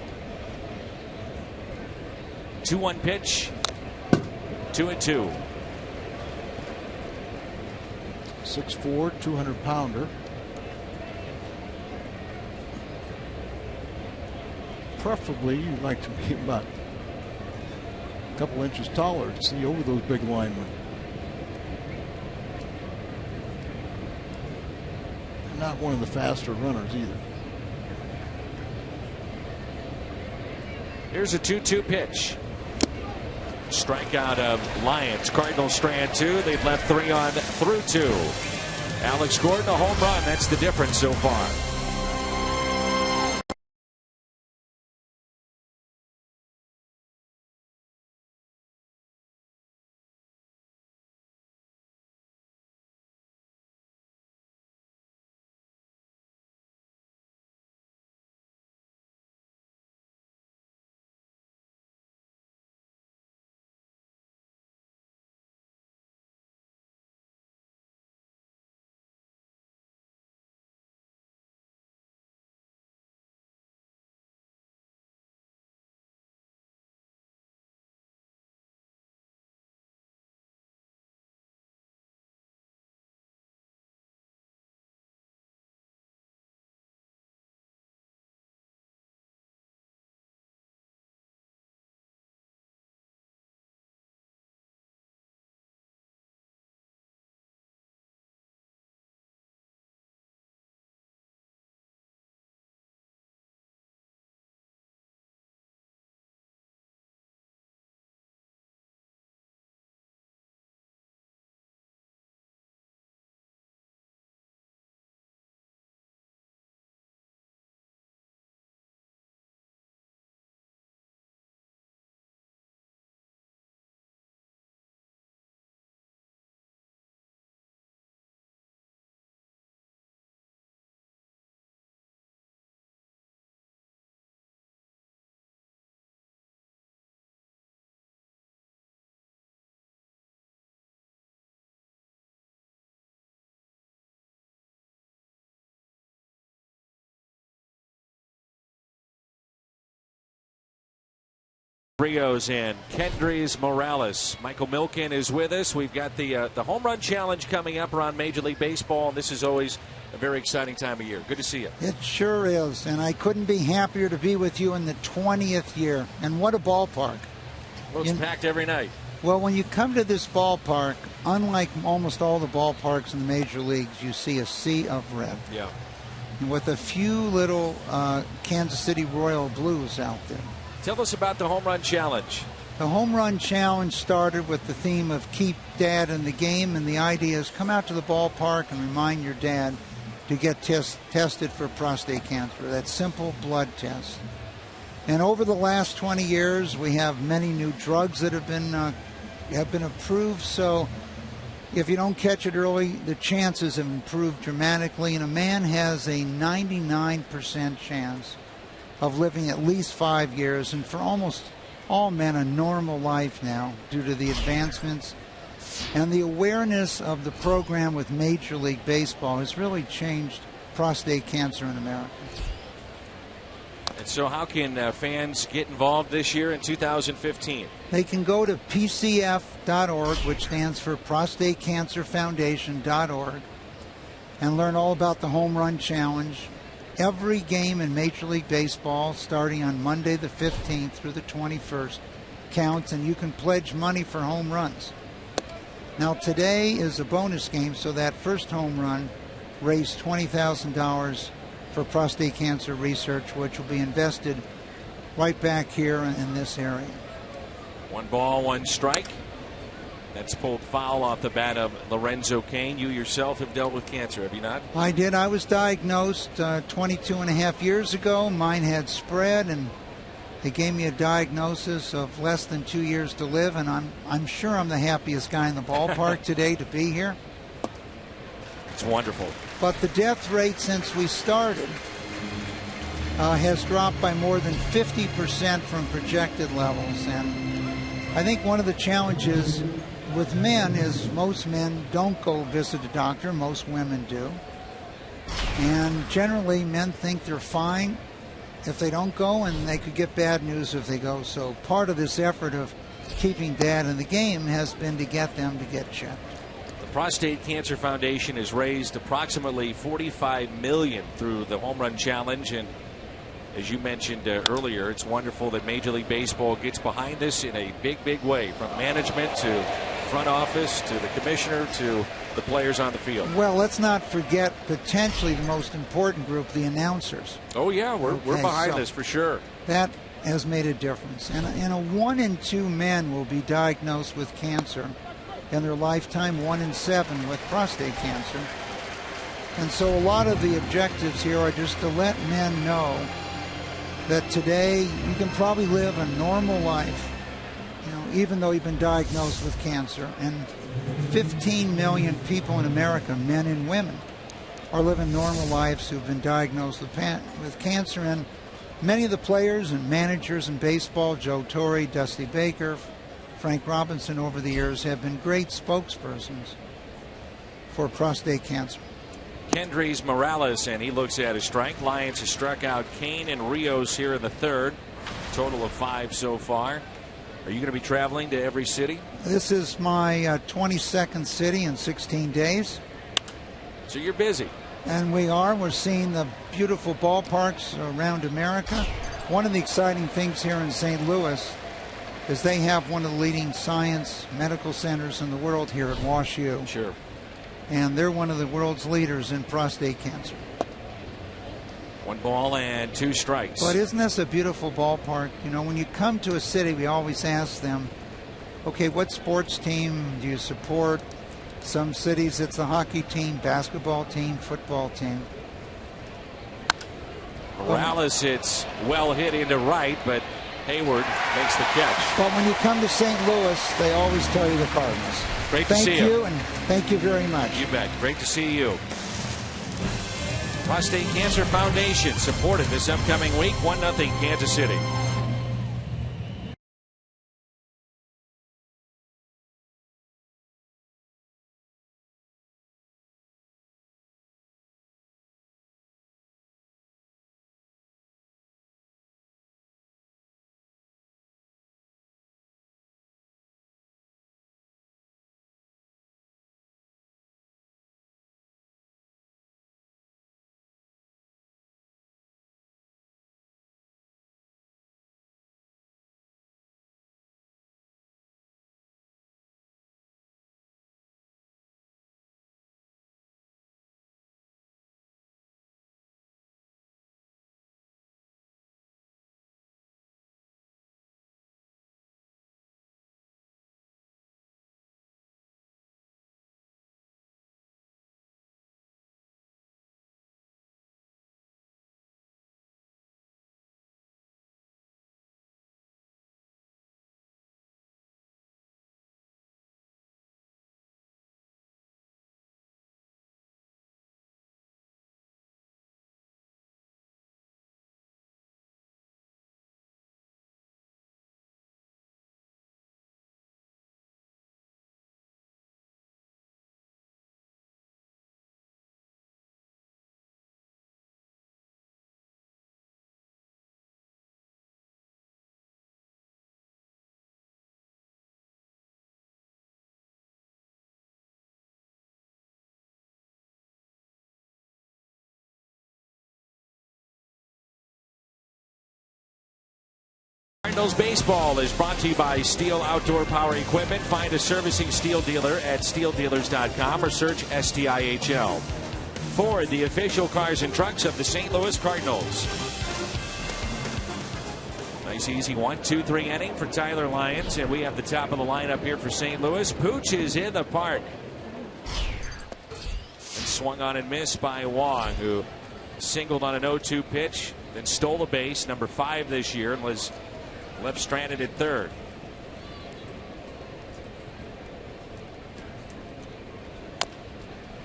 2-1 pitch. 2-2. 6'4", 200-pounder. Preferably, you'd like to be about a couple inches taller to see over those big linemen. Not one of the faster runners either. Here's a 2-2 pitch. Strikeout of Lions. Cardinals strand 2. They've left 3 on through 2. Alex Gordon, a home run. That's the difference so far. Rios and Kendrys Morales. Michael Milken is with us. We've got the home run challenge coming up around Major League Baseball, and this is always a very exciting time of year. Good to see you. It sure is, and I couldn't be happier to be with you in the 20th year. And what a ballpark. Well, it's packed every night. Well, when you come to this ballpark, unlike almost all the ballparks in the major leagues, you see a sea of red. Yeah. And with a few little Kansas City Royal Blues out there. Tell us about the home run challenge. The home run challenge started with the theme of keep dad in the game, and the idea is come out to the ballpark and remind your dad to get tested for prostate cancer. That simple blood test. And over the last 20 years, we have many new drugs that have been approved. So if you don't catch it early, the chances have improved dramatically, and a man has a 99% chance of living at least 5 years, and for almost all men a normal life now due to the advancements and the awareness of the program with Major League Baseball has really changed prostate cancer in America. And so how can fans get involved this year in 2015? They can go to PCF.org, which stands for ProstateCancerFoundation.org, and learn all about the Home Run Challenge. Every game in Major League Baseball, starting on Monday the 15th through the 21st, counts, and you can pledge money for home runs. Now, today is a bonus game, so that first home run raised $20,000 for prostate cancer research, which will be invested right back here in this area. 1 ball, 1 strike. That's pulled foul off the bat of Lorenzo Cain. You yourself have dealt with cancer, have you not? I did. I was diagnosed 22 and a half years ago. Mine had spread, and they gave me a diagnosis of less than 2 years to live, and I'm sure I'm the happiest guy in the ballpark today to be here. It's wonderful. But the death rate since we started has dropped by more than 50% from projected levels, and I think one of the challenges with men is most men don't go visit a doctor. Most women do. And generally, men think they're fine if they don't go, and they could get bad news if they go. So part of this effort of keeping dad in the game has been to get them to get checked. The Prostate Cancer Foundation has raised approximately $45 million through the Home Run Challenge, and as you mentioned earlier, it's wonderful that Major League Baseball gets behind this in a big, big way, from management to front office to the commissioner to the players on the field. Well, let's not forget potentially the most important group, the announcers. Oh, yeah, we're behind this for sure. That has made a difference. And a 1 in 2 men will be diagnosed with cancer in their lifetime, 1 in 7 with prostate cancer. And so a lot of the objectives here are just to let men know that today you can probably live a normal life, even though you've been diagnosed with cancer. And 15 million people in America, men and women, are living normal lives who've been diagnosed with cancer. And many of the players and managers in baseball, Joe Torre, Dusty Baker, Frank Robinson, over the years have been great spokespersons for prostate cancer. Kendrys Morales, and he looks at his strike. Lions have struck out Cain and Rios here in the third. Total of 5 so far. Are you going to be traveling to every city? This is my 22nd city in 16 days. So you're busy. And we're seeing the beautiful ballparks around America. One of the exciting things here in St. Louis is they have one of the leading science medical centers in the world here at WashU. Sure. And they're one of the world's leaders in prostate cancer. 1 ball and 2 strikes. But isn't this a beautiful ballpark? When you come to a city, we always ask them, okay, what sports team do you support? Some cities, it's the hockey team, basketball team, football team. Morales hits well hit into right, but Hayward makes the catch. But when you come to St. Louis, they always tell you the Cardinals. Great to see you. Thank you, and thank you very much. You bet. Great to see you. Prostate Cancer Foundation supported this upcoming week, 1-0 Kansas City. Cardinals baseball is brought to you by Steel Outdoor Power Equipment. Find a servicing Steel dealer at steeldealers.com or search STIHL. Ford, the official cars and trucks of the St. Louis Cardinals. Nice easy 1-2-3 inning for Tyler Lyons, and we have the top of the lineup here for St. Louis. Pooch is in the park. And swung on and missed by Wong, who singled on an 0-2 pitch, then stole a base, number 5 this year, and was left stranded at third.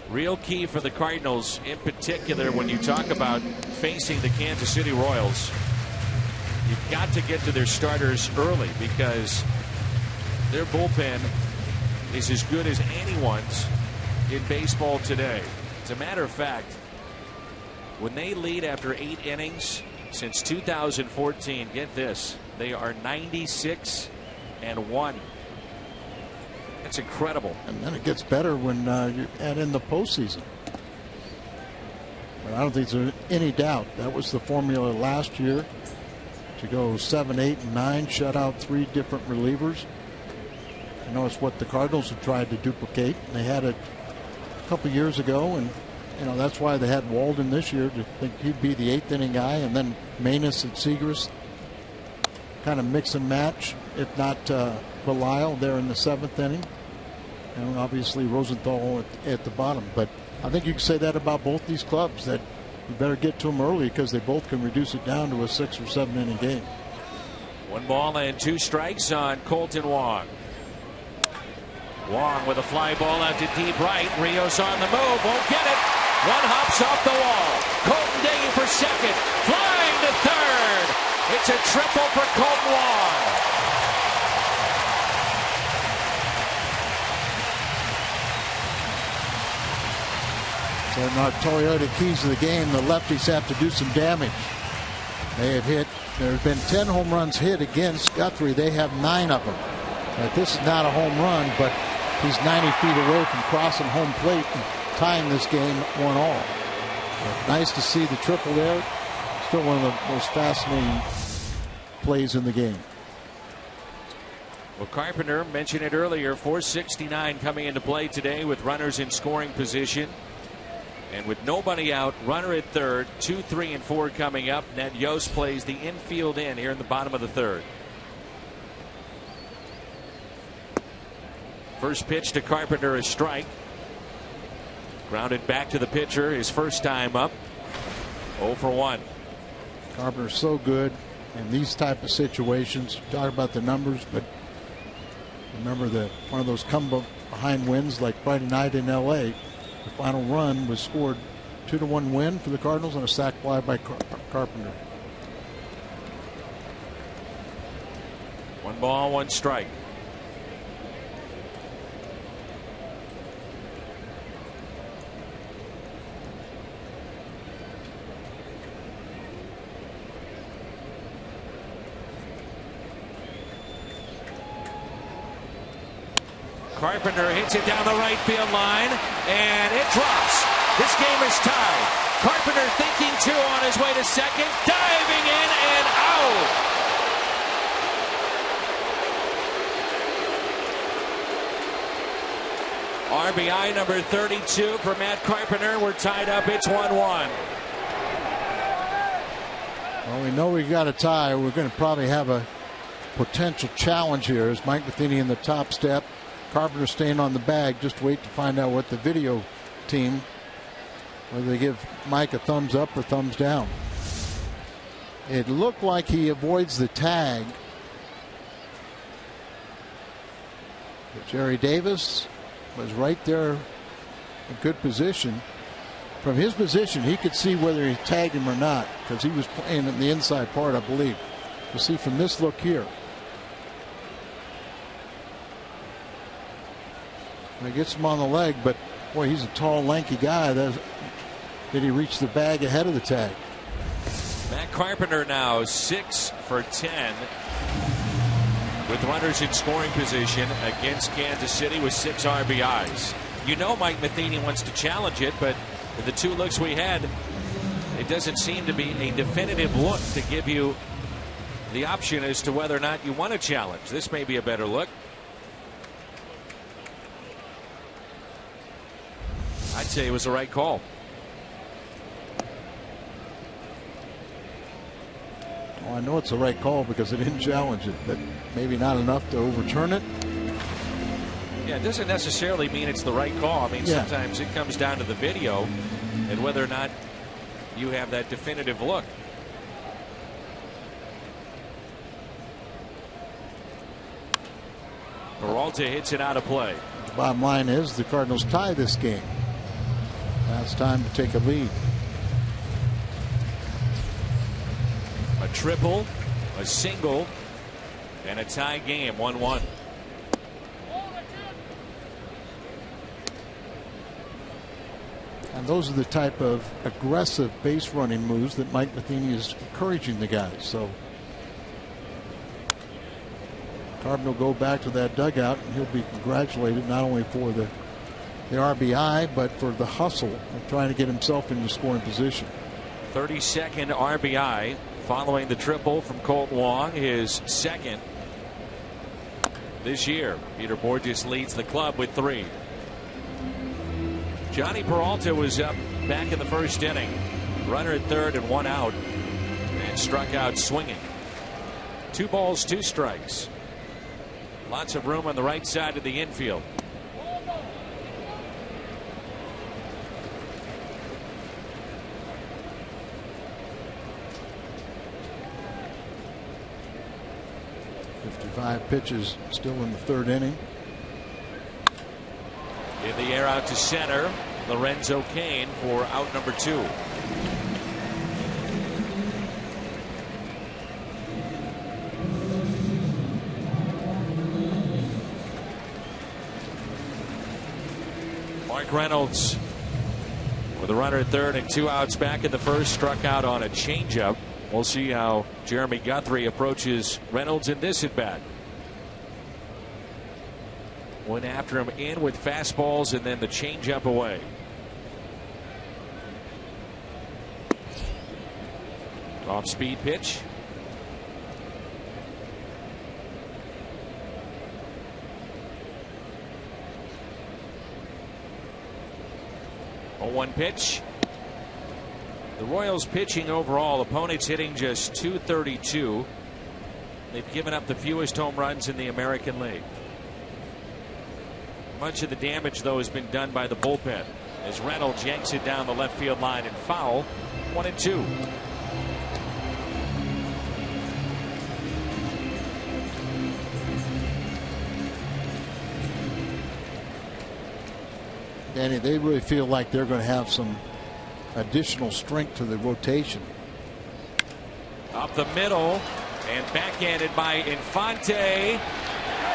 Real key for the Cardinals, in particular, when you talk about facing the Kansas City Royals. You've got to get to their starters early because their bullpen is as good as anyone's in baseball today. As a matter of fact, when they lead after 8 innings since 2014, get this, they are 96-1. That's incredible. And then it gets better when you add in the postseason. But I don't think there's any doubt that was the formula last year, to go 7, 8, and 9, shut out 3 different relievers. I know it's what the Cardinals have tried to duplicate. They had it a couple years ago, and that's why they had Walden this year, to think he'd be the 8th inning guy, and then Manus and Segras kind of mix and match, if not Belial there in the 7th inning, and obviously Rosenthal at the bottom. But I think you can say that about both these clubs, that you better get to them early because they both can reduce it down to a 6 or 7 inning game. 1 ball and 2 strikes on Colton Wong. Wong with a fly ball out to deep right. Rios on the move, won't get it. 1 hops off the wall. Colton digging for second, flying to third. It's a triple for Colton Wong. So in our Toyota keys of the game, the lefties have to do some damage. They have hit, there have been 10 home runs hit against Guthrie. They have 9 of them. Now, this is not a home run, but he's 90 feet away from crossing home plate and tying this game 1-1. But nice to see the triple there. Still one of the most fascinating plays in the game. Well, Carpenter mentioned it earlier, 469 coming into play today with runners in scoring position. And with nobody out, runner at third, 2, 3, and 4 coming up. Ned Yost plays the infield in here in the bottom of the third. First pitch to Carpenter, a strike. Grounded back to the pitcher, his first time up. 0 for 1. Carpenter's so good in these type of situations. Talk about the numbers, but remember that one of those come behind wins like Friday night in LA. The final run was scored 2-1 win for the Cardinals on a sac fly by Carpenter. 1 ball, 1 strike. Carpenter hits it down the right field line, and it drops. This game is tied. Carpenter thinking 2 on his way to second, diving in and out. RBI number 32 for Matt Carpenter. We're tied up. It's 1-1. Well, we know we got a tie. We're going to probably have a potential challenge here. Is Mike Matheny in the top step? Carpenter staying on the bag. Just wait to find out what the video team, whether they give Mike a thumbs up or thumbs down. It looked like he avoids the tag. But Jerry Davis was right there in good position. From his position, he could see whether he tagged him or not because he was playing in the inside part, I believe. You see from this look here. He gets him on the leg, but boy, he's a tall, lanky guy. Did he reach the bag ahead of the tag? Matt Carpenter now 6 for 10 with runners in scoring position against Kansas City with 6 RBIs. You know Mike Matheny wants to challenge it, but with the 2 looks we had, it doesn't seem to be a definitive look to give you the option as to whether or not you want to challenge. This may be a better look. I'd say it was the right call. Well, I know it's the right call because they didn't challenge it, but maybe not enough to overturn it. Yeah, it doesn't necessarily mean it's the right call. I mean, sometimes it comes down to the video and whether or not you have that definitive look. Peralta hits it out of play. The bottom line is the Cardinals tie this game. Now it's time to take a lead. A triple, a single, and a tie game, 1-1. And those are the type of aggressive base running moves that Mike Matheny is encouraging the guys. So Carbon will go back to that dugout and he'll be congratulated not only for the RBI but for the hustle of trying to get himself into scoring position. 32nd RBI following the triple from Colt Wong, his second this year. Peter Borges leads the club with 3. Johnny Peralta was up back in the first inning. Runner at third and 1 out, and struck out swinging. 2 balls, 2 strikes. Lots of room on the right side of the infield. Five pitches still in the 3rd inning. In the air out to center, Lorenzo Cain for out number 2. Mark Reynolds with a runner at third and 2 outs back in the first, struck out on a changeup. We'll see how Jeremy Guthrie approaches Reynolds in this at bat. Went after him in with fastballs and then the changeup away. Off speed pitch. A 1 pitch. The Royals pitching overall, opponents hitting just .232. They've given up the fewest home runs in the American League. Much of the damage, though, has been done by the bullpen as Reynolds yanks it down the left field line and foul. 1-2. Danny, they really feel like they're going to have some additional strength to the rotation. Up the middle and backhanded by Infante.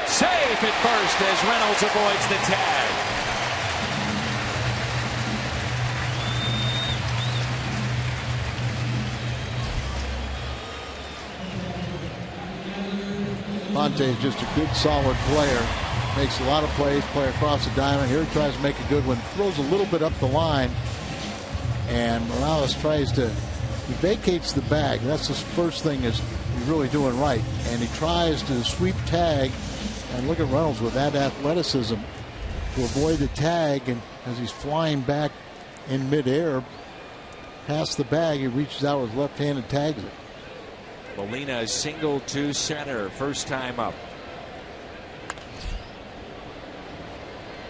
Safe at first as Reynolds avoids the tag. Infante is just a good, solid player. Makes a lot of plays, play across the diamond. Here he tries to make a good one. Throws a little bit up the line. And Morales tries to, he vacates the bag. That's the first thing is he's really doing right. And he tries to sweep tag. And look at Reynolds with that athleticism to avoid the tag. And as he's flying back in midair past the bag, he reaches out with left hand and tags it. Molina single to center, first time up.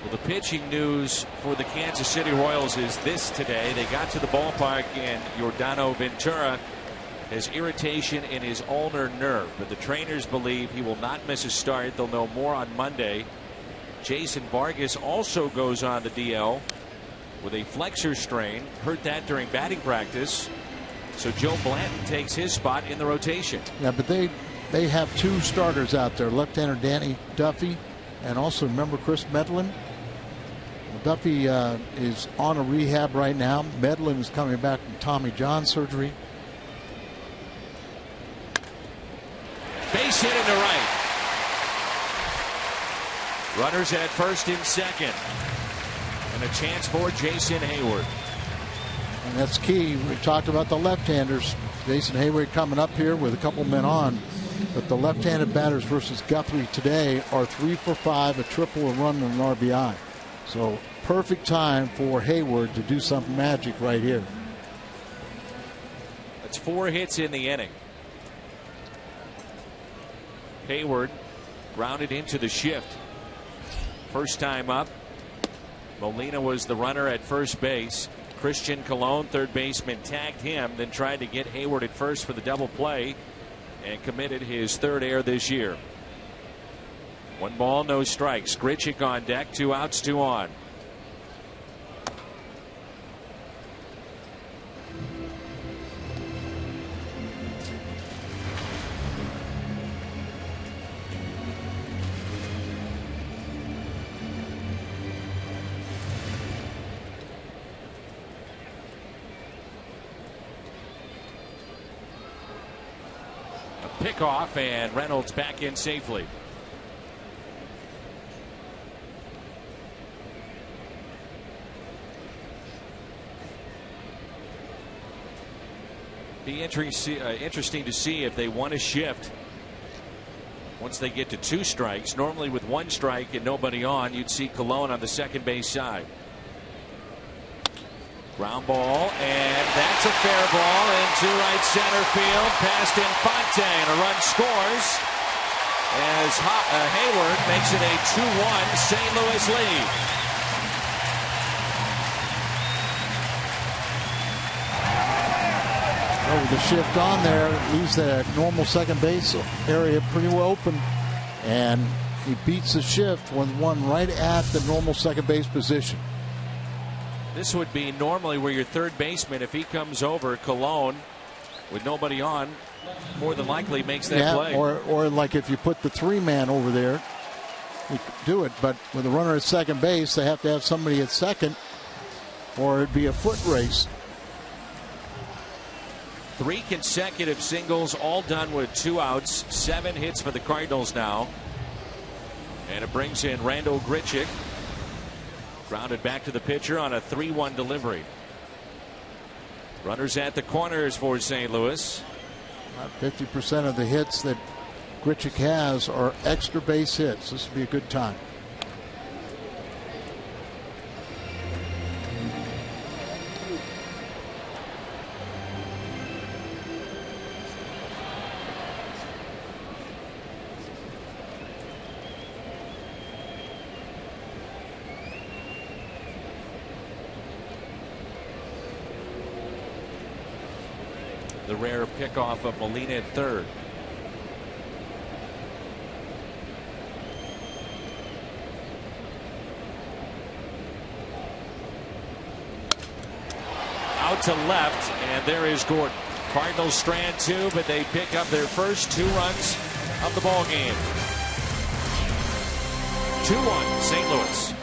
Well, the pitching news for the Kansas City Royals is this today. They got to the ballpark and Yordano Ventura has irritation in his ulnar nerve, but the trainers believe he will not miss a start. They'll know more on Monday. Jason Vargas also goes on the DL with a flexor strain. Hurt that during batting practice. So Joe Blanton takes his spot in the rotation. Yeah, but they have 2 starters out there. Left-hander Danny Duffy and also remember Chris Medlin. Duffy is on a rehab right now. Medlin is coming back from Tommy John surgery. Base hit into right. Runners at first and second. And a chance for Jason Hayward. And that's key. We talked about the left-handers. Jason Hayward coming up here with a couple men on. But the left-handed batters versus Guthrie today are 3 for 5, a triple, a run, and an RBI. So perfect time for Hayward to do some magic right here. That's 4 hits in the inning. Hayward grounded into the shift. First time up. Molina was the runner at first base. Christian Colon, third baseman, tagged him, then tried to get Hayward at first for the double play and committed his 3rd error this year. 1 ball, no strikes. Grichuk on deck, 2 outs, 2 on. Pickoff, and Reynolds back in safely. Be interesting to see if they want to shift once they get to 2 strikes. Normally with 1 strike and nobody on, you'd see Colon on the second base side. Ground ball, and that's a fair ball into right center field, past Infante, and a run scores as Hayward makes it a 2-1 St. Louis lead. With the shift on there, leaves the normal second base area pretty well open, and he beats the shift with one right at the normal second base position. This would be normally where your third baseman, if he comes over, Colon, with nobody on, more than likely makes that play. Or like if you put the 3-man over there, you could do it. But with a runner at second base, they have to have somebody at second, or it'd be a foot race. 3 consecutive singles, all done with 2 outs. 7 hits for the Cardinals now. And it brings in Randal Grichuk. Grounded back to the pitcher on a 3-1 delivery. Runners at the corners for St. Louis. About 50% of the hits that Grichuk has are extra base hits. This would be a good time. The rare pickoff of Molina at third. Out to left, and there is Gordon. Cardinals strand 2, but they pick up their first 2 runs of the ball game. 2-1 St. Louis.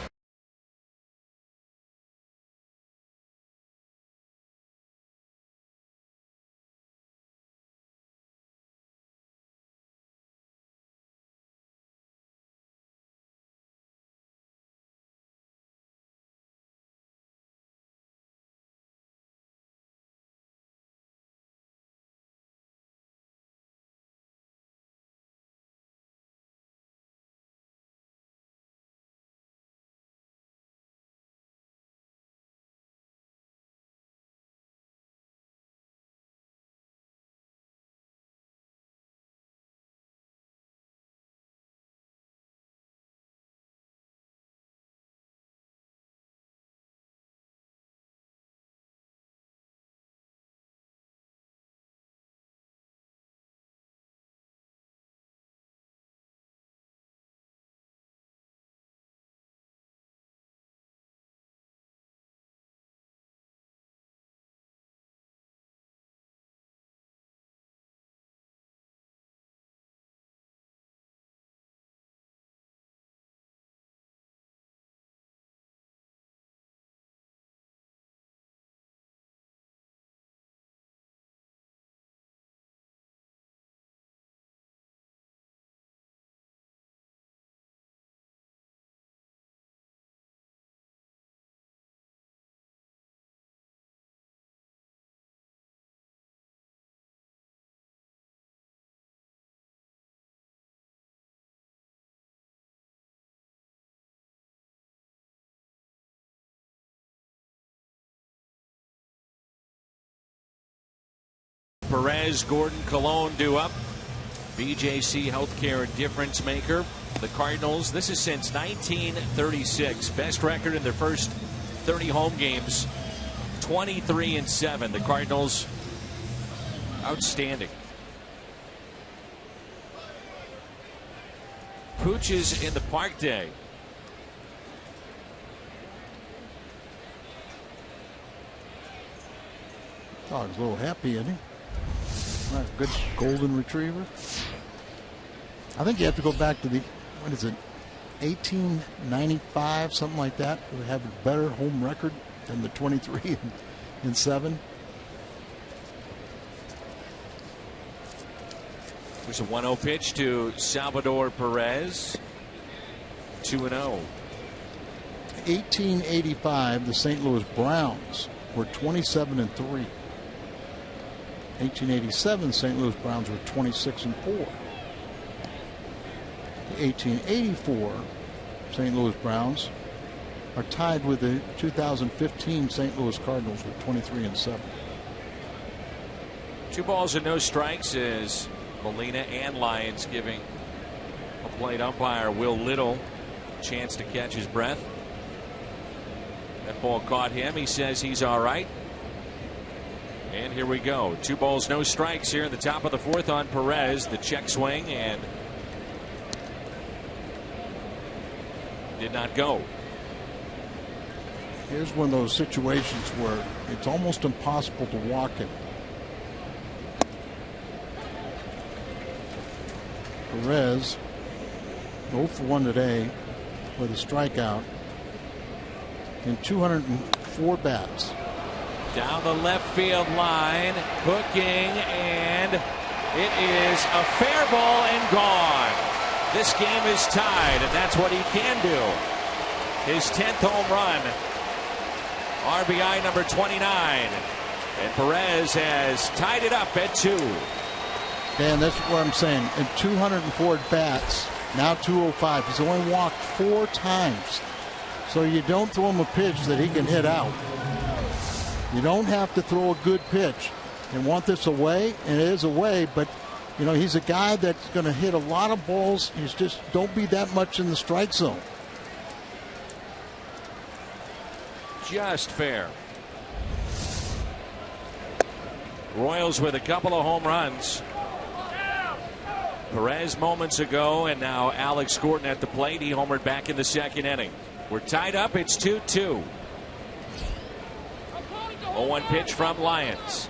Perez, Gordon, Colon due up. BJC Healthcare difference maker. The Cardinals, this is since 1936. Best record in their first 30 home games. 23-7. The Cardinals, outstanding. Pooches in the park day. Dog's a little happy, isn't he? Right, good golden retriever. I think you have to go back to the, what is it, 1895, something like that. We have a better home record than the 23-7. There's a 1-0 pitch to Salvador Perez. 2-0. 1885, the St. Louis Browns were 27-3. 1887, St. Louis Browns were 26-4. The 1884 St. Louis Browns are tied with the 2015 St. Louis Cardinals with 23-7. 2 balls and no strikes as Molina and Lyons giving a plate umpire Will Little a chance to catch his breath. That ball caught him. He says he's all right. And here we go. 2 balls, no strikes here in the top of the 4th on Perez. The check swing and did not go. Here's one of those situations where it's almost impossible to walk it. Perez 0 for 1 today with a strikeout in 204 bats. Down the left field line, hooking, and it is a fair ball and gone. This game is tied, and that's what he can do. His 10th home run, RBI number 29, and Perez has tied it up at 2. Dan, that's what I'm saying. In 204 bats, now 205. He's only walked 4 times. So you don't throw him a pitch that he can hit out. You don't have to throw a good pitch and want this away, and it is away, but you know, he's a guy that's going to hit a lot of balls. He's just don't be that much in the strike zone. Just fair. Royals with a couple of home runs. Perez moments ago, and now Alex Gordon at the plate. He homered back in the 2nd inning. We're tied up. It's 2-2. 0-1 pitch from Lyons.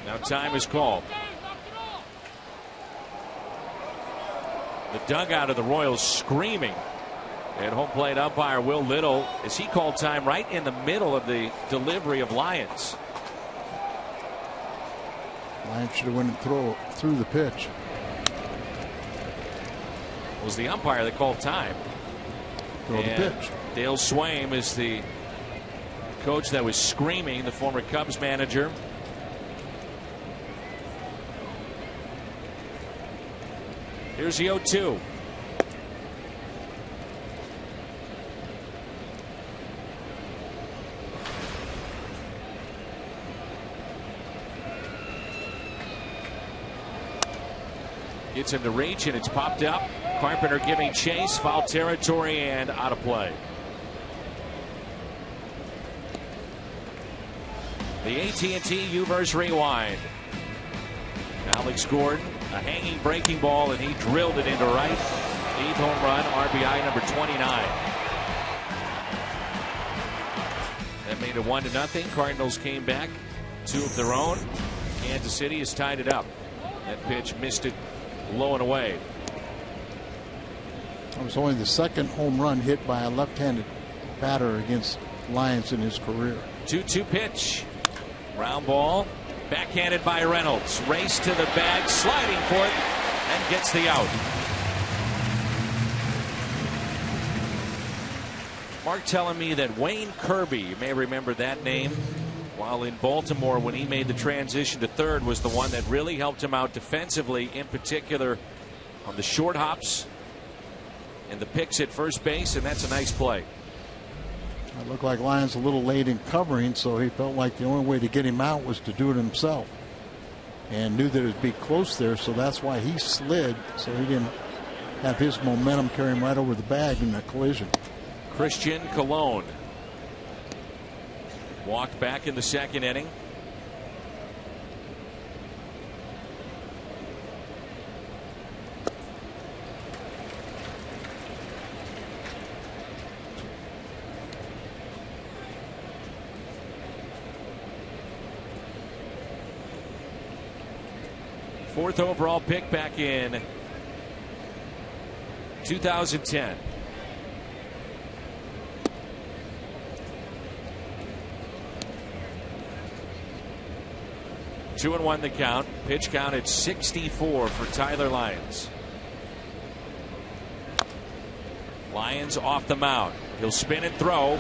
Now time is called. The dugout of the Royals screaming. And home plate umpire Will Little, as he called time right in the middle of the delivery of Lyons. Lyons should have went and threw the pitch. It was the umpire that called time. Throw the pitch. Dale Swaim is the coach that was screaming, the former Cubs manager. Here's the 0-2. Gets him to reach, and it's popped up. Carpenter giving chase, foul territory, and out of play. The AT&T U-verse rewind. Alex Gordon, a hanging breaking ball, and he drilled it into right. 8th home run, RBI number 29. That made it 1-0. Cardinals came back, 2 of their own. Kansas City has tied it up. That pitch missed it low and away. It was only the 2nd home run hit by a left-handed batter against Lyons in his career. 2-2 pitch. Ground ball. Backhanded by Reynolds. Race to the bag. Sliding for it. And gets the out. Mark telling me that Wayne Kirby, you may remember that name, while in Baltimore when he made the transition to third, was the one that really helped him out defensively, in particular on the short hops and the picks at first base, and that's a nice play. It looked like Lyons a little late in covering, so he felt like the only way to get him out was to do it himself. and knew that it would be close there, so that's why he slid, so he didn't have his momentum carry him right over the bag in that collision. Christian Colon walked back in the second inning. Fourth overall pick back in 2010. Two and one the count. Pitch count at 64 for Tyler Lyons. Lyons off the mound. He'll spin and throw.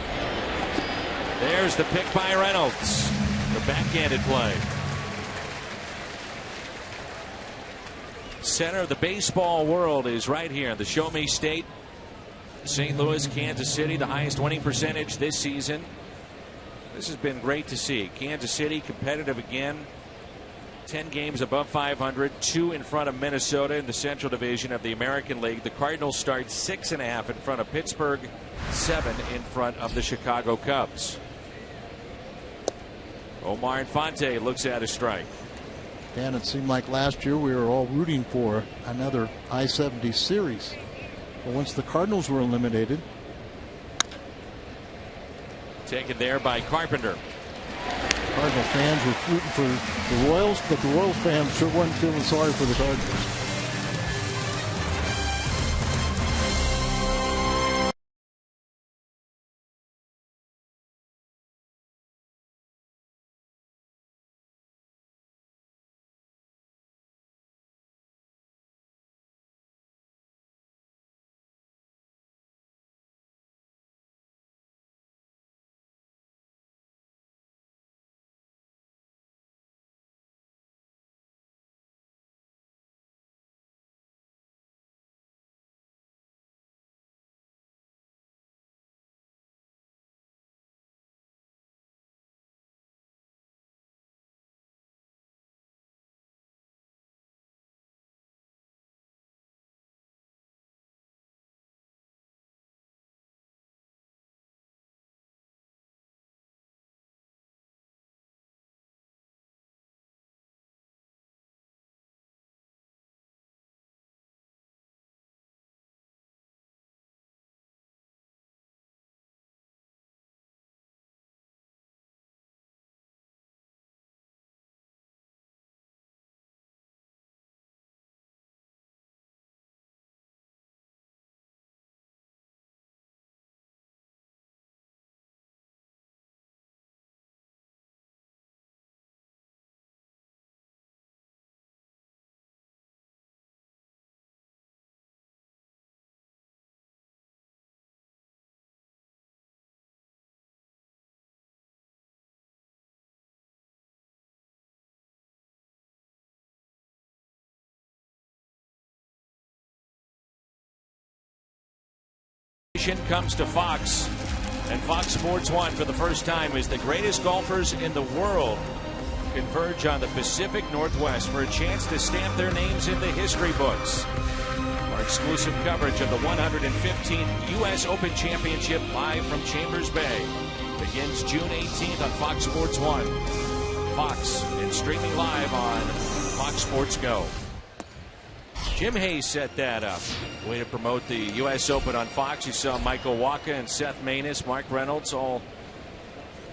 There's the pick by Reynolds. The backhanded play. Center of the baseball world is right here in the Show Me State. St. Louis, Kansas City, the highest winning percentage this season. This has been great to see. Kansas City competitive again. 10 games above 500, 2 in front of Minnesota in the Central Division of the American League. The Cardinals start 6.5 in front of Pittsburgh, 7 in front of the Chicago Cubs. Omar Infante looks at a strike. And it seemed like last year we were all rooting for another I-70 series. But once the Cardinals were eliminated. Taken there by Carpenter. Cardinal fans were rooting for the Royals, but the Royals fans sure weren't feeling sorry for the Cardinals. Comes to Fox, and Fox Sports 1 for the first time is the greatest golfers in the world converge on the Pacific Northwest for a chance to stamp their names in the history books. Our exclusive coverage of the 115th U.S. Open Championship live from Chambers Bay begins June 18th on Fox Sports 1. Fox and streaming live on Fox Sports Go. Jim Hayes set that up. Way to promote the U.S. Open on Fox. You saw Michael Wacha and Seth Maness, Mark Reynolds all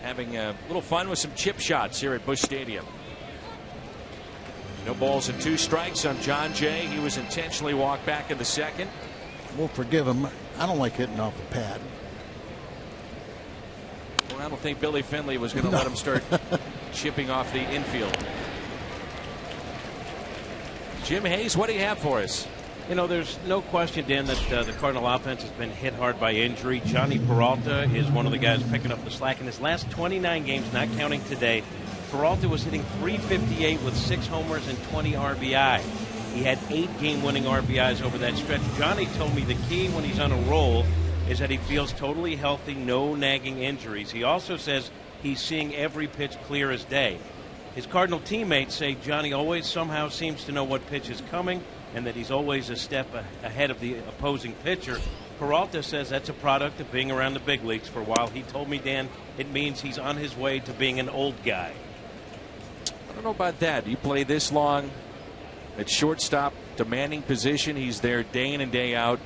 having a little fun with some chip shots here at Busch Stadium. No balls and 2 strikes on John Jay. He was intentionally walked back in the second. We'll forgive him. I don't like hitting off the pad. Well, I don't think Billy Finley was going to let him start chipping off the infield. Jim Hayes, what do you have for us? You know, there's no question, Dan, that the Cardinal offense has been hit hard by injury. Johnny Peralta is one of the guys picking up the slack. In his last 29 games, not counting today, Peralta was hitting .358 with 6 homers and 20 RBI. He had 8 game-winning RBIs over that stretch. Johnny told me the key when he's on a roll is that he feels totally healthy, no nagging injuries. He also says he's seeing every pitch clear as day. His Cardinal teammates say Johnny always somehow seems to know what pitch is coming and that he's always a step ahead of the opposing pitcher. Peralta says that's a product of being around the big leagues for a while. He told me, Dan, it means he's on his way to being an old guy. I don't know about that. You play this long at shortstop, demanding position. He's there day in and day out.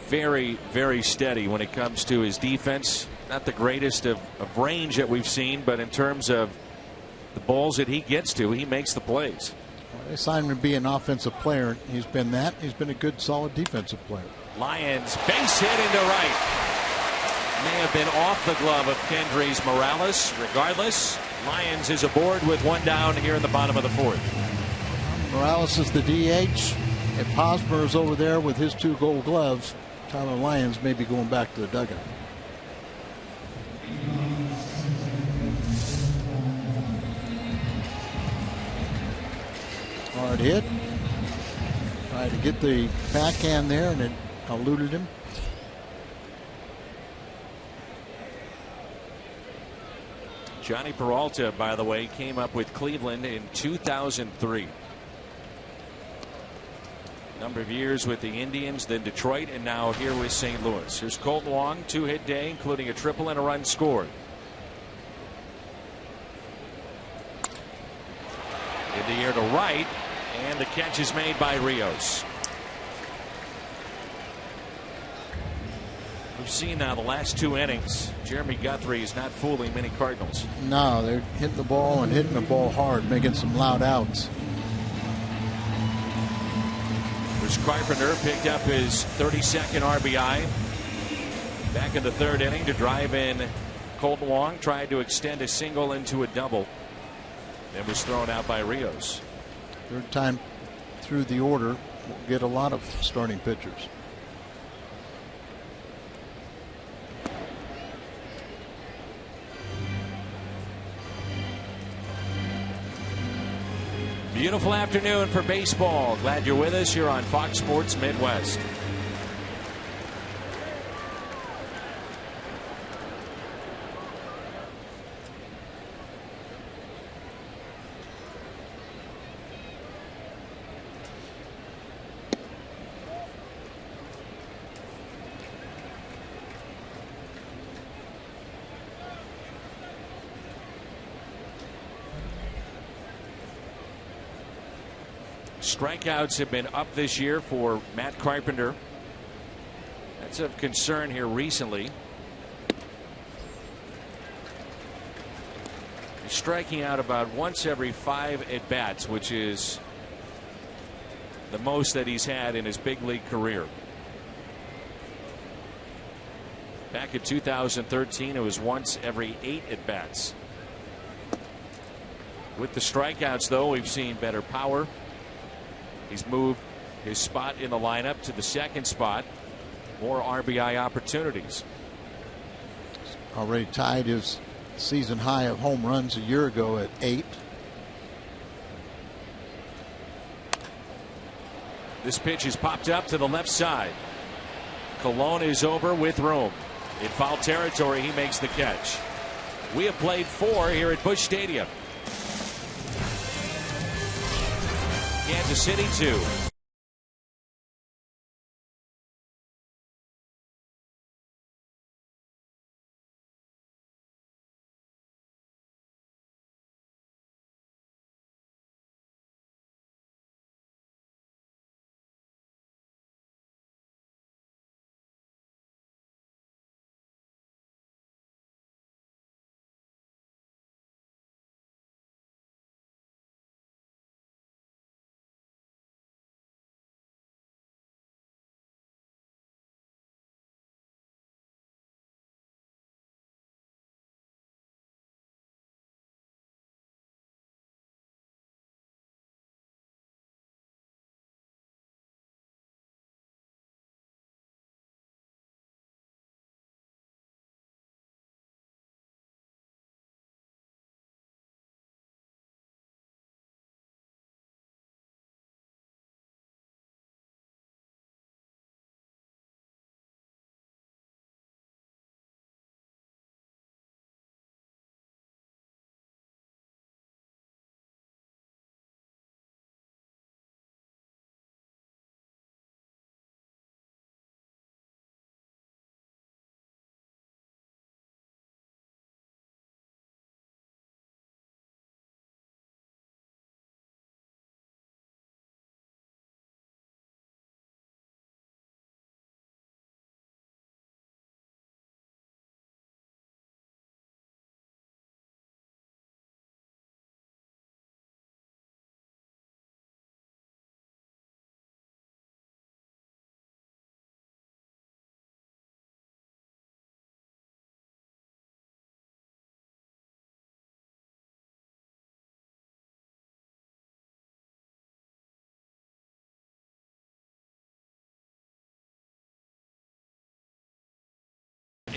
Very, very steady when it comes to his defense. Not the greatest of range that we've seen, but in terms of the balls that he gets to, he makes the plays. Well, they signed him to be an offensive player. He's been that. He's been a good, solid defensive player. Lions base hit into right. May have been off the glove of Kendrys Morales. Regardless, Lions is aboard with one down here in the bottom of the fourth. Morales is the DH. If Hosmer is over there with his 2 gold gloves, Tyler Lyons may be going back to the dugout. Hard hit. Tried to get the backhand there, and it eluded him. Johnny Peralta, by the way, came up with Cleveland in 2003. Number of years with the Indians, then Detroit, and now here with St. Louis. Here's Colt Long, 2-hit day, including a triple and a run scored. In the air to right, and the catch is made by Rios. We've seen now the last 2 innings, Jeremy Guthrie is not fooling many Cardinals. No, they're hitting the ball and hitting the ball hard, making some loud outs. Carpenter picked up his 32nd RBI back in the 3rd inning to drive in Colton Wong. Tried to extend a single into a double and was thrown out by Rios. 3rd time through the order. We'll get a lot of starting pitchers. Beautiful afternoon for baseball. Glad you're with us here on Fox Sports Midwest. Strikeouts have been up this year for Matt Carpenter. That's of concern here recently. He's striking out about once every 5 at-bats, which is the most that he's had in his big league career. Back in 2013, it was once every 8 at-bats. With the strikeouts, though, we've seen better power. He's moved his spot in the lineup to the 2nd spot. More RBI opportunities. Already tied his season high of home runs a year ago at 8. This pitch is popped up to the left side. Colon is over with room. In foul territory, he makes the catch. We have played 4 here at Busch Stadium. Kansas City 2.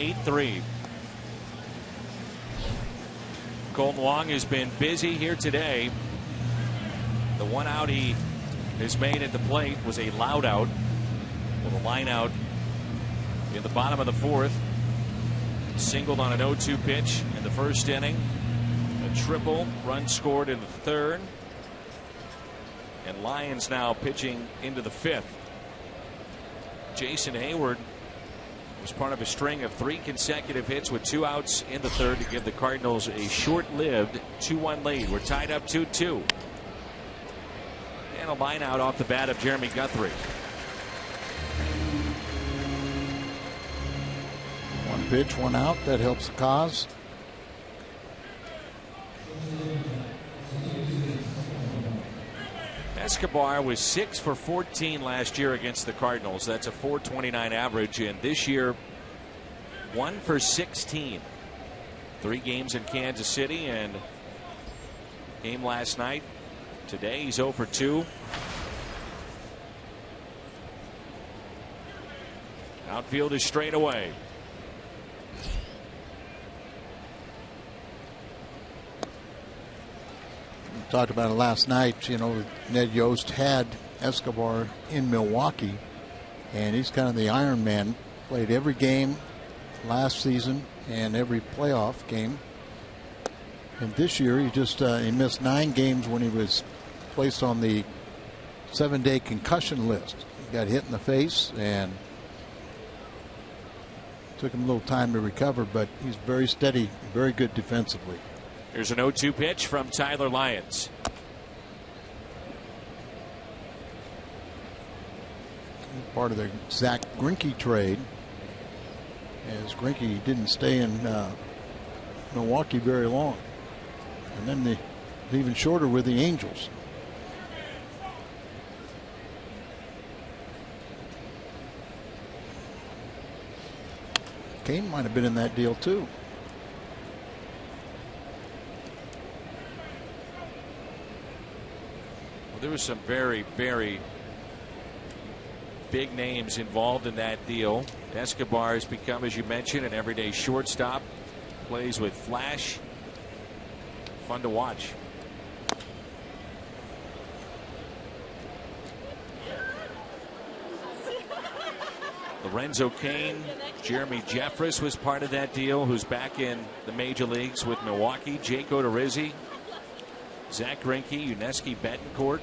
8-3. Colton Wong has been busy here today. The one out he has made at the plate was a loud out, with a line out in the bottom of the fourth. Singled on an 0-2 pitch in the first inning. A triple, run scored in the third. And Lyons now pitching into the fifth. Jason Hayward was part of a string of 3 consecutive hits with 2 outs in the third to give the Cardinals a short-lived 2-1 lead. We're tied up 2-2. And a line out off the bat of Jeremy Guthrie. 1 pitch, 1 out. That helps the cause. Escobar was 6 for 14 last year against the Cardinals. That's a .429 average, and this year 1 for 16. 3 games in Kansas City and game last night. Today he's 0 for 2. Outfield is straight away. Talked about it last night. You know, Ned Yost had Escobar in Milwaukee, and he's kind of the Iron Man. Played every game last season and every playoff game. And this year he just he missed 9 games when he was placed on the 7-day concussion list. He got hit in the face and took him a little time to recover, but he's very steady, very good defensively. Here's an 0-2 pitch from Tyler Lyons. Part of the Zach Greinke trade, as Greinke didn't stay in Milwaukee very long, and then even shorter with the Angels. Kane might have been in that deal too. There was some very, very big names involved in that deal. Escobar has become, as you mentioned, an everyday shortstop. Plays with flash. Fun to watch. Lorenzo Cain, Jeremy Jeffress was part of that deal, who's back in the major leagues with Milwaukee. Jake Odorizzi, Zach Greinke, Yuniesky Betancourt.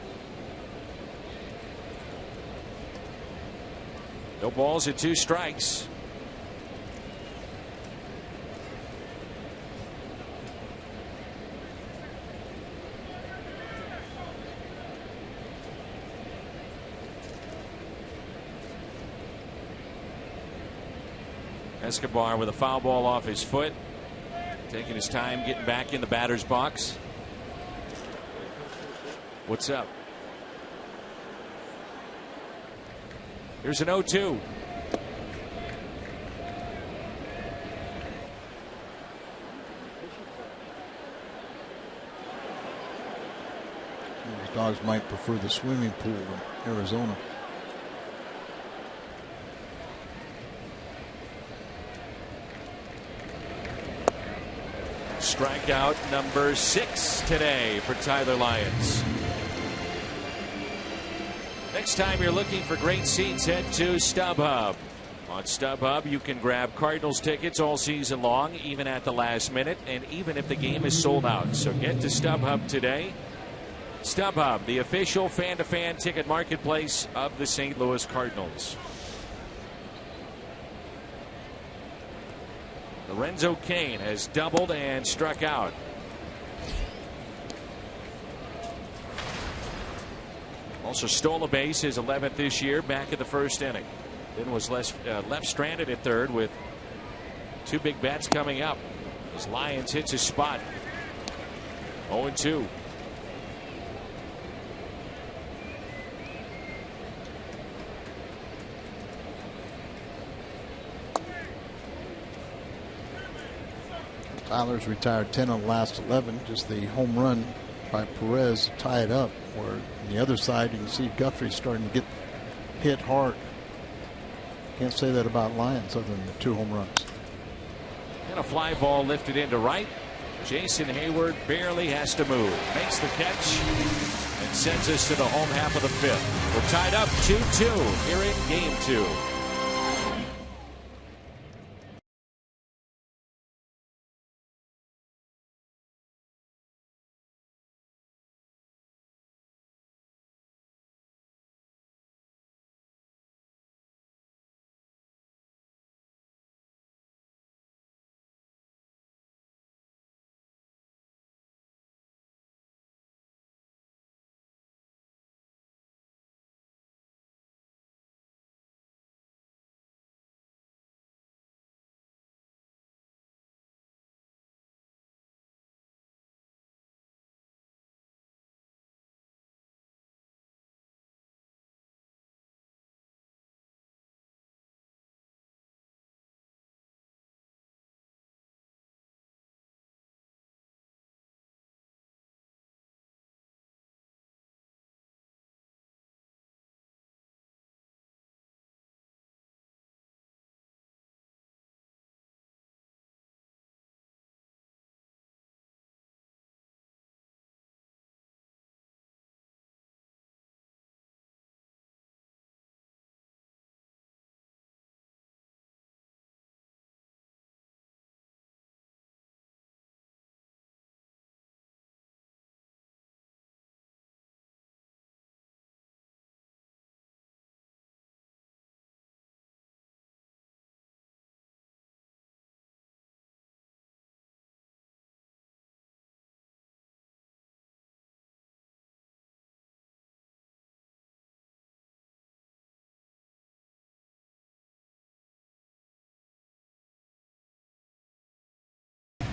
No balls and 2 strikes. Escobar with a foul ball off his foot. Taking his time getting back in the batter's box. What's up? Here's an 0-2. These dogs might prefer the swimming pool in Arizona. Strikeout number 6 today for Tyler Lyons. Next time you're looking for great seats, head to StubHub. On StubHub, you can grab Cardinals tickets all season long, even at the last minute, and even if the game is sold out. So get to StubHub today. StubHub, the official fan-to-fan ticket marketplace of the St. Louis Cardinals. Lorenzo Cain has doubled and struck out. Also stole a base, his 11th this year, back in the first inning. Then was left stranded at third with 2 big bats coming up as Lyons hits his spot. 0-2. Tyler's retired 10 on the last 11. Just the home run by Perez to tie it up. Where on the other side, you can see Guthrie starting to get hit hard. Can't say that about Lyons other than the 2 home runs. And a fly ball lifted into right. Jason Hayward barely has to move. Makes the catch and sends us to the home half of the fifth. We're tied up 2-2 here in game 2.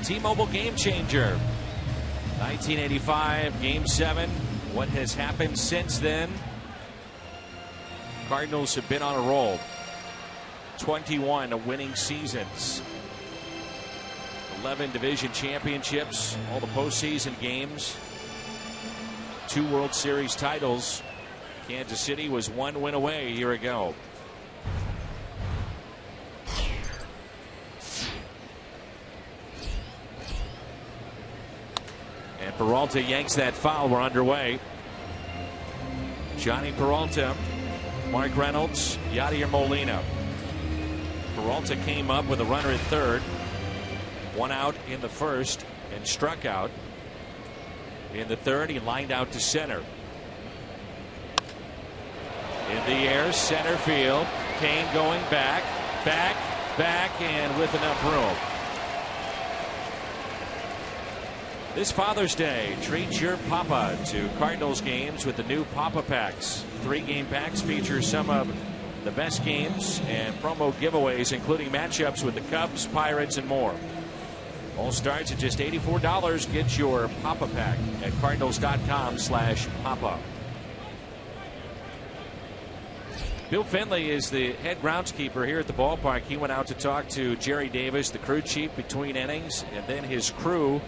T-Mobile Game Changer. 1985, Game 7. What has happened since then? Cardinals have been on a roll. 21 winning seasons. 11 division championships. All the postseason games. 2 World Series titles. Kansas City was 1 win away a year ago. And Peralta yanks that foul. We're underway. Johnny Peralta, Mark Reynolds, Yadier Molina. Peralta came up with a runner at third. 1 out in the first and struck out. In the third, he lined out to center. In the air, center field. Kane going back, and with enough room. This Father's Day, treat your papa to Cardinals games with the new Papa Packs. 3-game packs feature some of the best games and promo giveaways, including matchups with the Cubs, Pirates, and more. All starts at just $84. Get your Papa Pack at Cardinals.com/Papa. Bill Finley is the head groundskeeper here at the ballpark. He went out to talk to Jerry Davis, the crew chief, between innings, and then his crew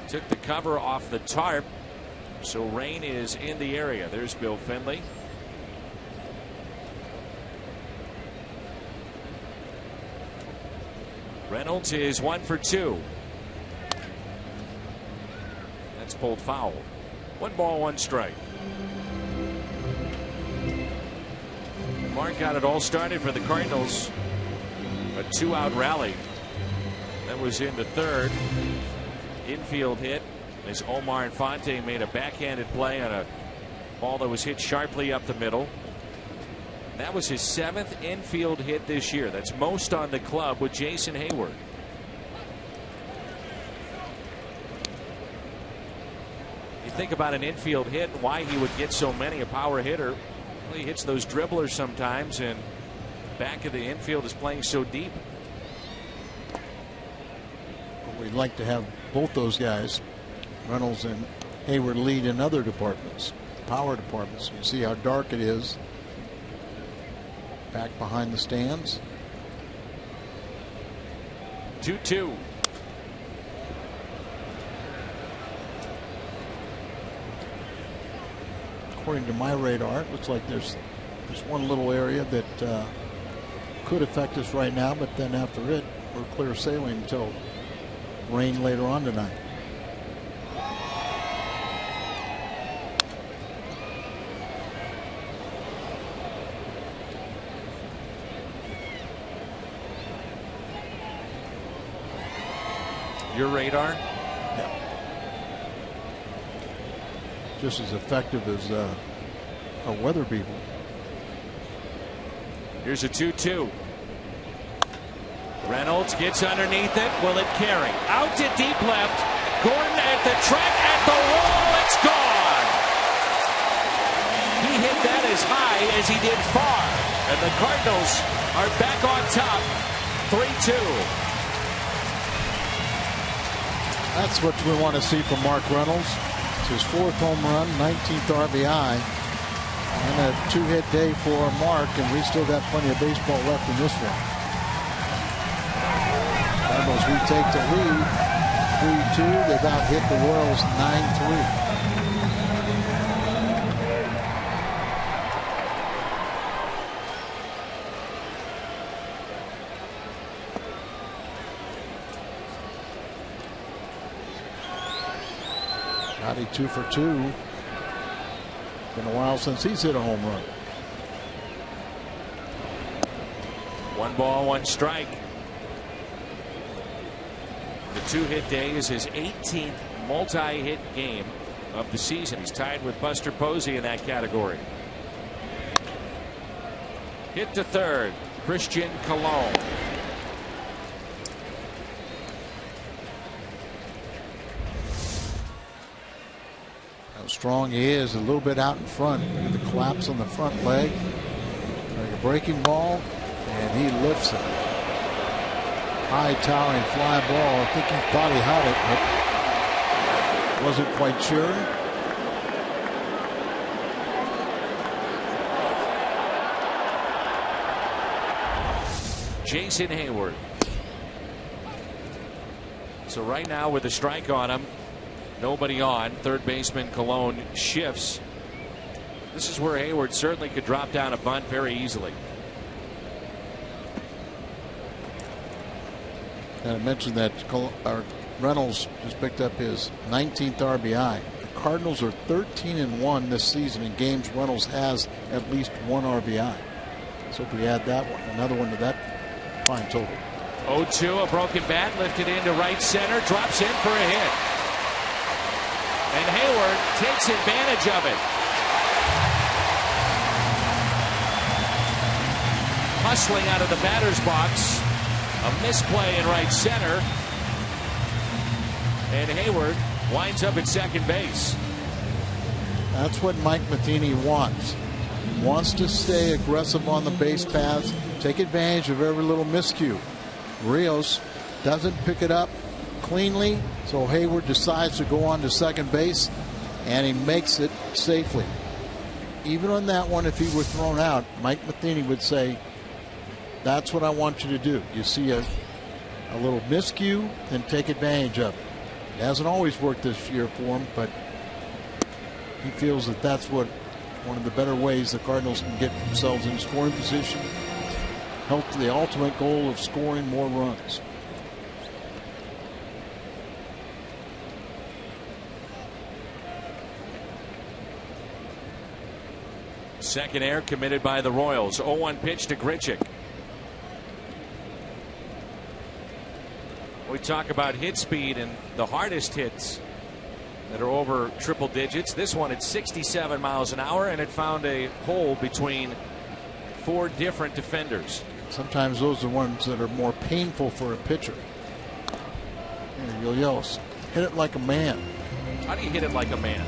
took the cover off the tarp, so rain is in the area. There's Bill Finley. Reynolds is 1 for 2. That's pulled foul. 1 ball, 1 strike. Mark got it all started for the Cardinals. A 2-out rally. That was in the third. Infield hit as Omar Infante made a backhanded play on a ball that was hit sharply up the middle. That was his 7th infield hit this year. That's most on the club with Jason Hayward. You think about an infield hit, why he would get so many. A power hitter, well, he hits those dribblers sometimes, and back of the infield is playing so deep. We'd like to have both those guys, Reynolds and Hayward, lead in other departments, power departments. You see how dark it is back behind the stands. 2-2. According to my radar, it looks like there's one little area that could affect us right now, but then after it, we're clear sailing until rain later on tonight. Your radar? Yeah. Just as effective as our weather people. Here's a 2-2. Reynolds gets underneath it. Will it carry? Out to deep left. Gordon at the track, at the wall. It's gone. He hit that as high as he did far. And the Cardinals are back on top. 3-2. That's what we want to see from Mark Reynolds. It's his 4th home run, 19th RBI, and a 2-hit day for Mark, and we still got plenty of baseball left in this one. Cardinals retake the lead, 3-2. They about hit the Royals 9-3. Gotti 2 for 2. Been a while since he's hit a home run. 1 ball, 1 strike. The 2-hit day is his 18th multi-hit game of the season. He's tied with Buster Posey in that category. Hit to third, Christian Colon. How strong he is, a little bit out in front. Look at the collapse on the front leg. Like a breaking ball, and he lifts it. High towering fly ball. I think he thought he had it, but wasn't quite sure. Jason Hayward. So right now with a strike on him, nobody on, third baseman Colon shifts. This is where Hayward certainly could drop down a bunt very easily. And I mentioned that Reynolds just picked up his 19th RBI. The Cardinals are 13-1 this season in games Reynolds has at least 1 RBI. So if we add that one, another one to that fine total. 0-2, a broken bat lifted into right center, drops in for a hit. And Hayward takes advantage of it. Hustling out of the batter's box. A misplay in right center. And Hayward winds up at second base. That's what Mike Matheny wants. He wants to stay aggressive on the base paths, take advantage of every little miscue. Rios doesn't pick it up cleanly, so Hayward decides to go on to second base, and he makes it safely. Even on that one, if he were thrown out, Mike Matheny would say, that's what I want you to do. You see a little miscue, then take advantage of it. It hasn't always worked this year for him, but he feels that that's one of the better ways the Cardinals can get themselves in scoring position, help to the ultimate goal of scoring more runs. Second error committed by the Royals. 0-1 pitch to Grichuk. We talk about hit speed and the hardest hits that are over triple digits. This one at 67 miles an hour, and it found a hole between 4 different defenders. Sometimes those are ones that are more painful for a pitcher. You'll hit it like a man. How do you hit it like a man?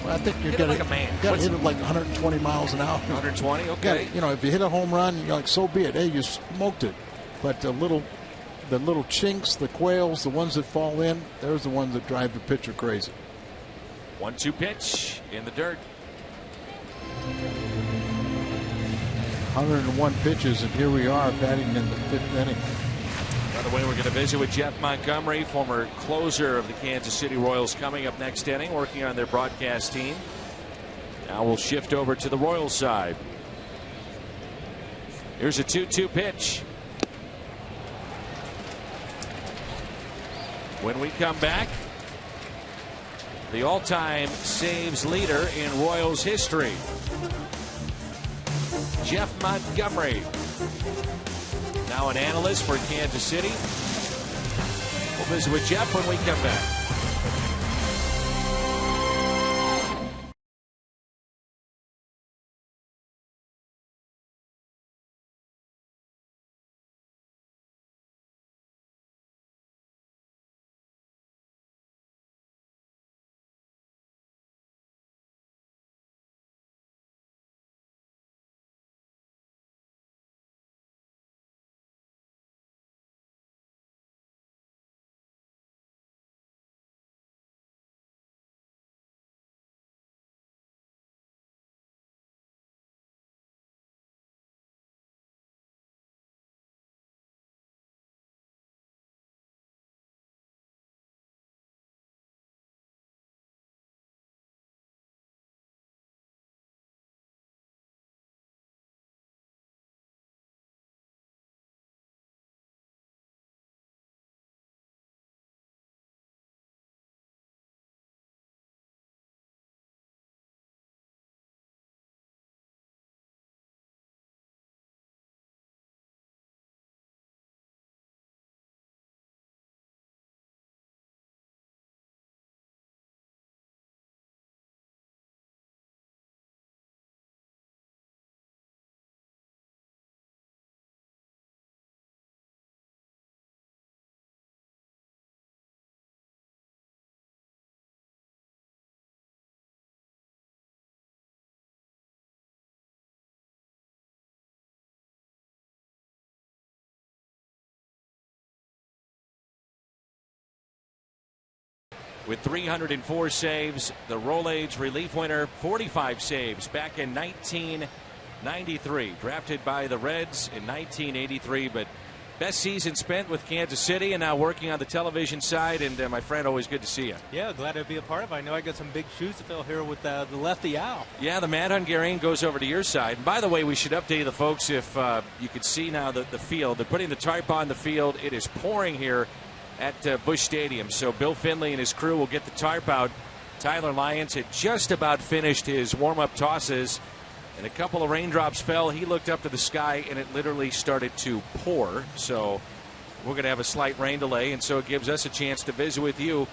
I think you're like a man. Got to hit it like 120 miles an hour. 120, okay. If you hit a home run, you're like, so be it. Hey, you smoked it. But the little chinks, the quails, the ones that fall in, there's the ones that drive the pitcher crazy. 1-2 pitch in the dirt. 101 pitches, and here we are batting in the 5th inning. By the way, we're going to visit with Jeff Montgomery, former closer of the Kansas City Royals, coming up next inning, working on their broadcast team. Now we'll shift over to the Royals side. Here's a 2-2 pitch. When we come back, the all-time saves leader in Royals history, Jeff Montgomery, now an analyst for Kansas City. We'll visit with Jeff when we come back. With 304 saves, the Roll Age relief winner, 45 saves back in 1993. Drafted by the Reds in 1983, but best season spent with Kansas City and now working on the television side. And my friend, always good to see you. Yeah, glad to be a part of it. I know I got some big shoes to fill here with the lefty Al. Yeah, the Mad Hungarian goes over to your side. And by the way, we should update the folks if you could see now the field. They're putting the tarp on the field. It is pouring here at Busch Stadium. So Bill Finley and his crew will get the tarp out. Tyler Lyons had just about finished his warm-up tosses, and a couple of raindrops fell. He looked up to the sky, and it literally started to pour. So we're going to have a slight rain delay, and so it gives us a chance to visit with you.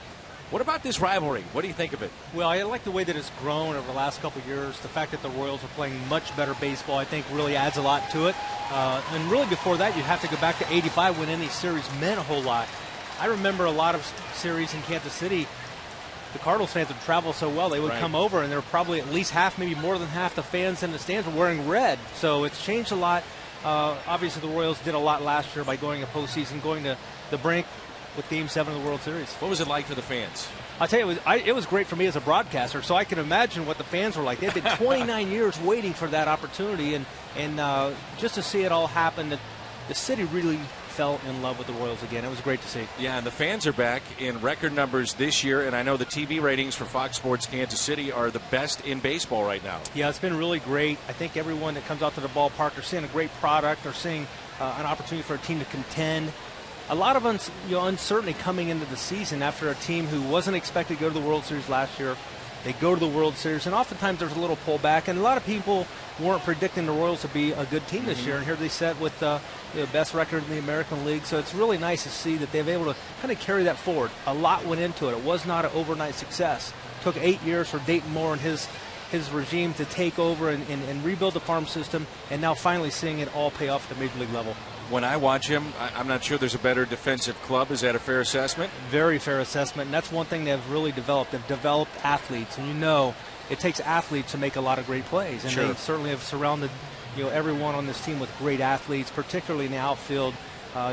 What about this rivalry? What do you think of it? Well, I like the way that it's grown over the last couple of years. The fact that the Royals are playing much better baseball, I think, really adds a lot to it. And really before that, you have to go back to '85 when any series meant a whole lot. I remember a lot of series in Kansas City. The Cardinals fans would travel so well, they would come over, and there were probably at least half, maybe more than half the fans in the stands were wearing red. So it's changed a lot. Obviously, the Royals did a lot last year by going to postseason, going to the brink with Game 7 of the World Series. What was it like for the fans? I'll tell you, it was great for me as a broadcaster, so I can imagine what the fans were like. They've been 29 years waiting for that opportunity, and just to see it all happen, the city really fell in love with the Royals again. It was great to see. Yeah, and the fans are back in record numbers this year, and I know the TV ratings for Fox Sports Kansas City are the best in baseball right now. Yeah, it's been really great. I think everyone that comes out to the ballpark, they're seeing a great product. They're seeing an opportunity for a team to contend. A lot of uncertainty coming into the season after a team who wasn't expected to go to the World Series last year. They go to the World Series, and oftentimes there's a little pullback, and a lot of people weren't predicting the Royals to be a good team this year, and here they sit with the best record in the American League. So it's really nice to see that they've been able to kind of carry that forward. A lot went into it. It was not an overnight success. It took 8 years for Dayton Moore and his regime to take over and rebuild the farm system, and now finally seeing it all pay off at the Major League level. When I watch him, I'm not sure there's a better defensive club. Is that a fair assessment? Very fair assessment, and that's one thing they've really developed. They've developed athletes, and it takes athletes to make a lot of great plays, and they certainly have surrounded everyone on this team with great athletes, particularly in the outfield.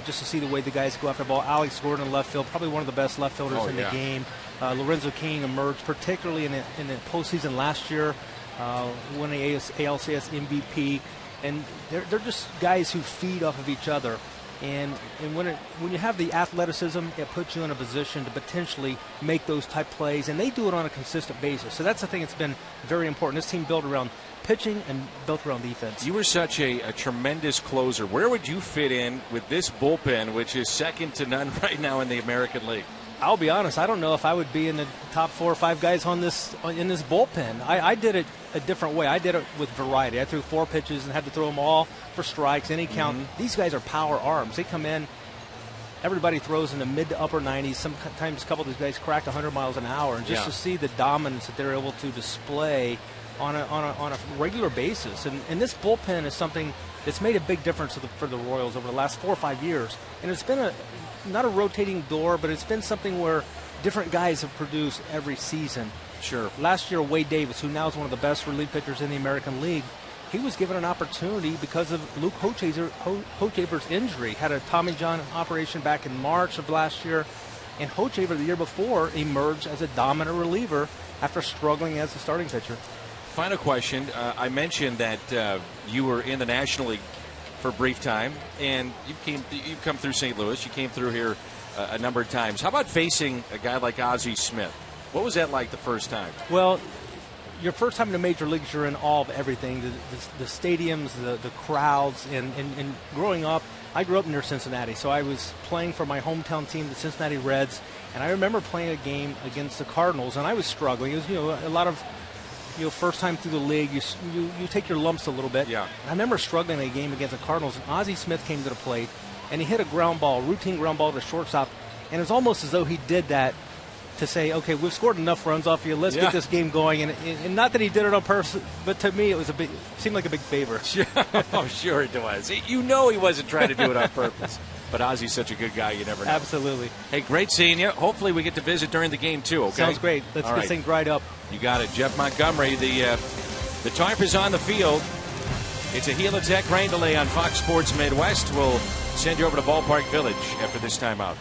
Just to see the way the guys go after the ball. Alex Gordon in left field, probably one of the best left fielders in the game. Lorenzo King emerged, particularly in the postseason last year, winning ALCS MVP. And they're just guys who feed off of each other. And when you have the athleticism, it puts you in a position to potentially make those type plays. And they do it on a consistent basis. So that's the thing that's been very important. This team built around pitching and built around defense. You were such a tremendous closer. Where would you fit in with this bullpen, which is second to none right now in the American League? I'll be honest, I don't know if I would be in the top 4 or 5 guys in this bullpen. I did it a different way. I did it with variety. I threw 4 pitches and had to throw them all for strikes, any count. These guys are power arms. They come in, everybody throws in the mid to upper 90s. Sometimes a couple of these guys crack 100 miles an hour. And just to see the dominance that they're able to display on a regular basis. And this bullpen is something that's made a big difference for the Royals over the last 4 or 5 years. And it's been not a rotating door, but it's been something where different guys have produced every season. Sure. Last year, Wade Davis, who now is one of the best relief pitchers in the American League, he was given an opportunity because of Luke Hochevar's injury. Had a Tommy John operation back in March of last year. And Hochevar, the year before, emerged as a dominant reliever after struggling as a starting pitcher. Final question. I mentioned that you were in the National League for a brief time, and you've come through St. Louis. You came through here a number of times. How about facing a guy like Ozzie Smith? What was that like the first time? Well, your first time in the major leagues, you're in awe of everything, the stadiums, the crowds, and growing up, I grew up near Cincinnati, so I was playing for my hometown team, the Cincinnati Reds, and I remember playing a game against the Cardinals, and I was struggling. It was, a lot of, first time through the league, you take your lumps a little bit. Yeah. And I remember struggling in a game against the Cardinals, and Ozzie Smith came to the plate, and he hit a routine ground ball to shortstop, and it was almost as though he did that to say, okay, we've scored enough runs off you. Let's get this game going. And not that he did it on purpose, but to me, it seemed like a big favor. Sure it was. He wasn't trying to do it on purpose. But Ozzie's such a good guy, you never know. Absolutely. Hey, great seeing you. Hopefully we get to visit during the game, too, okay? Sounds great. Let's get things right up. You got it. Jeff Montgomery, the tarp is on the field. It's a Helitech rain delay on Fox Sports Midwest. We'll send you over to Ballpark Village after this timeout.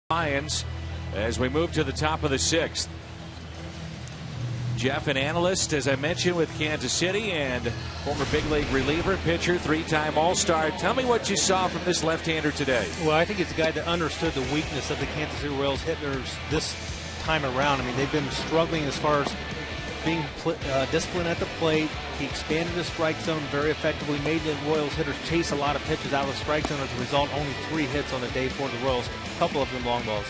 Lions as we move to the top of the 6th. Jeff, an analyst, as I mentioned, with Kansas City, and former big league reliever, pitcher, 3-time All-Star. Tell me what you saw from this left-hander today. Well, I think it's a guy that understood the weakness of the Kansas City Royals hitters this time around. I mean, they've been struggling as far as being disciplined at the plate. He expanded the strike zone very effectively, made the Royals hitters chase a lot of pitches out of the strike zone. As a result, only 3 hits on the day for the Royals, a couple of them long balls.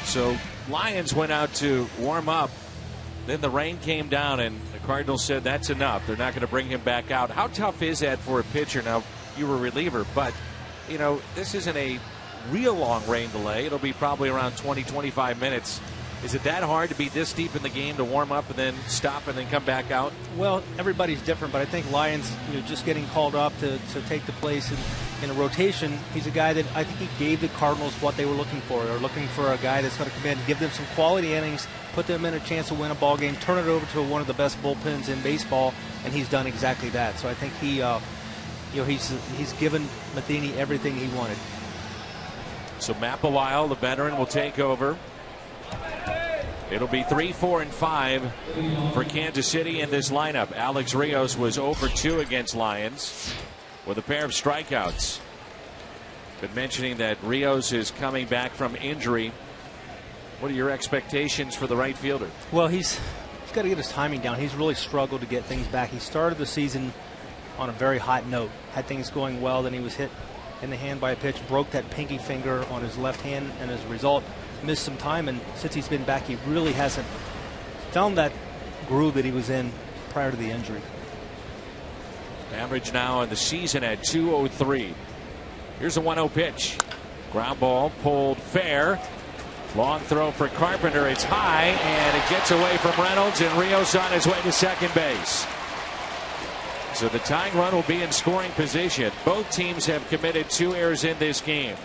So Lions went out to warm up. Then the rain came down, and the Cardinals said that's enough. They're not going to bring him back out. How tough is that for a pitcher? Now, you were a reliever, but, you know, this isn't a real long rain delay. It'll be probably around 20, 25 minutes. Is it that hard to be this deep in the game to warm up and then stop and then come back out? Well, everybody's different, but I think Lions, just getting called up to take the place in a rotation, he's a guy that I think he gave the Cardinals what they were looking for. They're looking for a guy that's going to come in, give them some quality innings, put them in a chance to win a ball game, turn it over to one of the best bullpens in baseball, and he's done exactly that. So I think he's given Matheny everything he wanted. So Matt Belisle, the veteran, will take over. It'll be 3, 4, and 5 for Kansas City in this lineup. Alex Rios was 0 for 2 against Lions with a pair of strikeouts. Been mentioning that Rios is coming back from injury. What are your expectations for the right fielder? Well, he's got to get his timing down. He's really struggled to get things back. He started the season on a very hot note, had things going well, then he was hit in the hand by a pitch, broke that pinky finger on his left hand, and as a result missed some time, and since he's been back, he really hasn't found that groove that he was in prior to the injury. Average now in the season at 203. Here's a 1-0 pitch. Ground ball pulled fair. Long throw for Carpenter. It's high, and it gets away from Reynolds, and Rios on his way to second base. So the tying run will be in scoring position. Both teams have committed 2 errors in this game.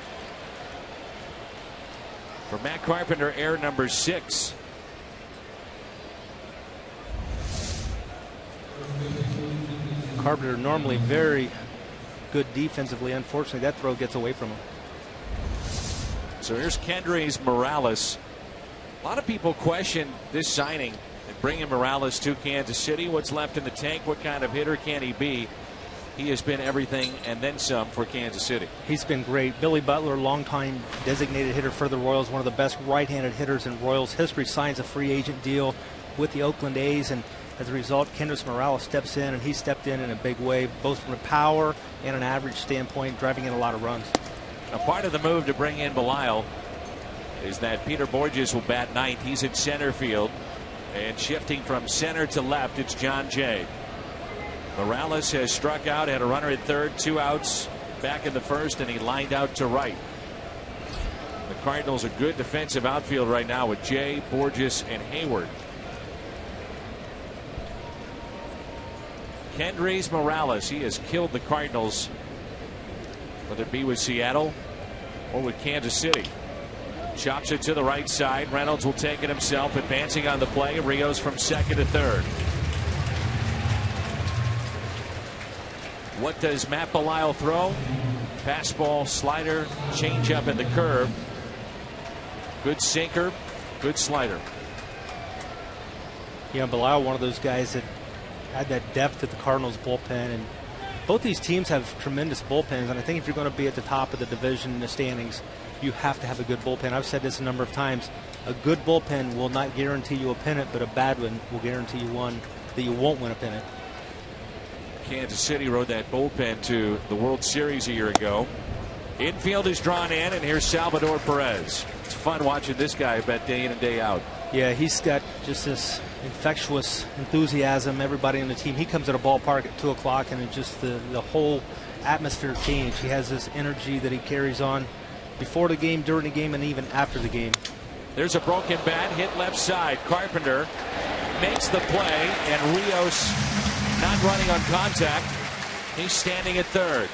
For Matt Carpenter, error number 6. Carpenter normally very good defensively. Unfortunately, that throw gets away from him. So here's Kendrys Morales. A lot of people question this signing and bringing Morales to Kansas City. What's left in the tank? What kind of hitter can he be? He has been everything and then some for Kansas City. He's been great. Billy Butler, longtime designated hitter for the Royals, one of the best right-handed hitters in Royals history, signs a free agent deal with the Oakland A's, and as a result, Kendrys Morales steps in, and he stepped in a big way, both from a power and an average standpoint, driving in a lot of runs. A part of the move to bring in Belisle is that Peter Borges will bat 9th. He's in center field, and shifting from center to left, it's John Jay. Morales has struck out, had a runner at third, 2 outs back in the first, and he lined out to right. The Cardinals a good defensive outfield right now with Jay, Borges, and Hayward. Kendrys Morales, he has killed the Cardinals, whether it be with Seattle or with Kansas City. Chops it to the right side. Reynolds will take it himself, advancing on the play. Rios from second to third. What does Matt Belisle throw? Fastball, slider, changeup, and the curve. Good sinker, good slider. Belisle, one of those guys that had that depth at the Cardinals bullpen, and both these teams have tremendous bullpens, and I think if you're going to be at the top of the division in the standings, you have to have a good bullpen. I've said this a number of times. A good bullpen will not guarantee you a pennant, but a bad one will guarantee you one that you won't win a pennant. Kansas City rode that bullpen to the World Series a year ago. Infield is drawn in, and here's Salvador Perez. It's fun watching this guy bet day in and day out. Yeah, he's got just this infectious enthusiasm. Everybody on the team, he comes at a ballpark at 2 o'clock, and it just the whole atmosphere changed. He has this energy that he carries on before the game, during the game, and even after the game. There's a broken bat hit left side. Carpenter makes the play, and Rios not running on contact. He's standing at third.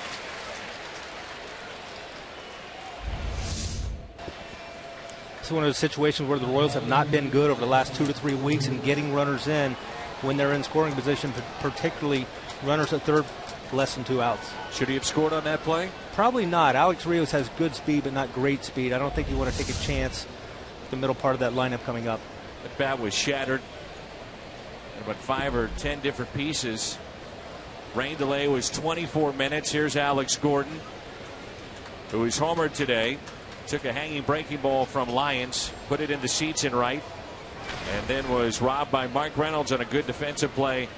It's one of those situations where the Royals have not been good over the last 2 to 3 weeks in getting runners in when they're in scoring position, particularly runners at third less than 2 outs. Should he have scored on that play? Probably not. Alex Rios has good speed, but not great speed. I don't think you want to take a chance with the middle part of that lineup coming up. That bat was shattered in about 5 or 10 different pieces. Rain delay was 24 minutes. Here's Alex Gordon, who is homered today. Took a hanging breaking ball from Lyons, put it into seats and right, and then was robbed by Mark Reynolds on a good defensive play.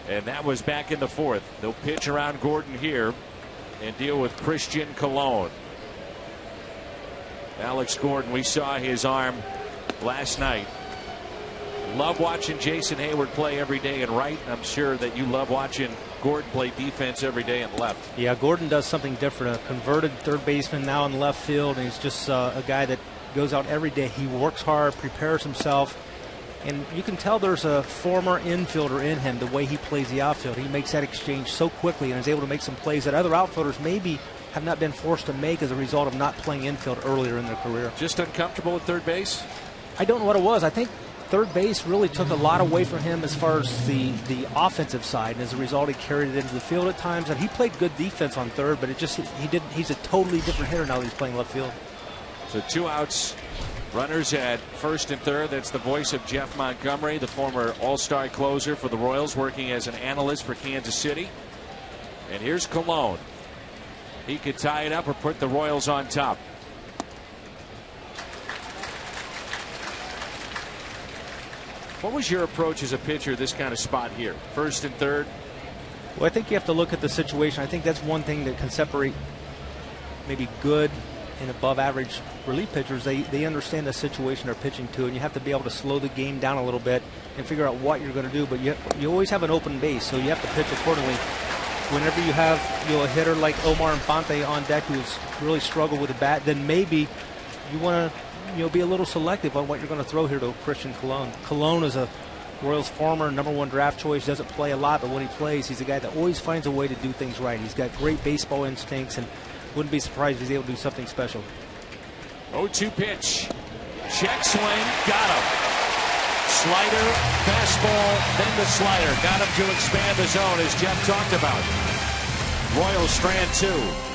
And that was back in the 4th. They'll pitch around Gordon here and deal with Christian Colon. Alex Gordon, we saw his arm last night. Love watching Jason Hayward play every day in right. I'm sure that you love watching Gordon play defense every day in left. Yeah, Gordon does something different. A converted third baseman now in left field, and he's just a guy that goes out every day. He works hard, prepares himself, and you can tell there's a former infielder in him, the way he plays the outfield. He makes that exchange so quickly and is able to make some plays that other outfielders maybe have not been forced to make as a result of not playing infield earlier in their career. Just uncomfortable at third base? I don't know what it was. I think third base really took a lot away from him as far as the offensive side, and as a result he carried it into the field at times, and he played good defense on third, but he's a totally different hitter now that he's playing left field. So 2 outs, runners at first and third. That's the voice of Jeff Montgomery, the former all-star closer for the Royals, working as an analyst for Kansas City. And here's Colon. He could tie it up or put the Royals on top. What was your approach as a pitcher this kind of spot here? First and third? Well, I think you have to look at the situation. I think that's one thing that can separate maybe good and above average relief pitchers. They understand the situation they're pitching to, and you have to be able to slow the game down a little bit and figure out what you're going to do. But you always have an open base, so you have to pitch accordingly. Whenever you have a hitter like Omar Infante on deck who's really struggled with the bat, then maybe you want to be a little selective on what you're going to throw here to Christian Colon. Colon is a Royals former #1 draft choice, doesn't play a lot, but when he plays, he's a guy that always finds a way to do things right. He's got great baseball instincts, and wouldn't be surprised if he's able to do something special. 0-2 pitch. Check swing. Got him. Slider, fastball, then the slider. Got him to expand the zone, as Jeff talked about. Royals strand 2.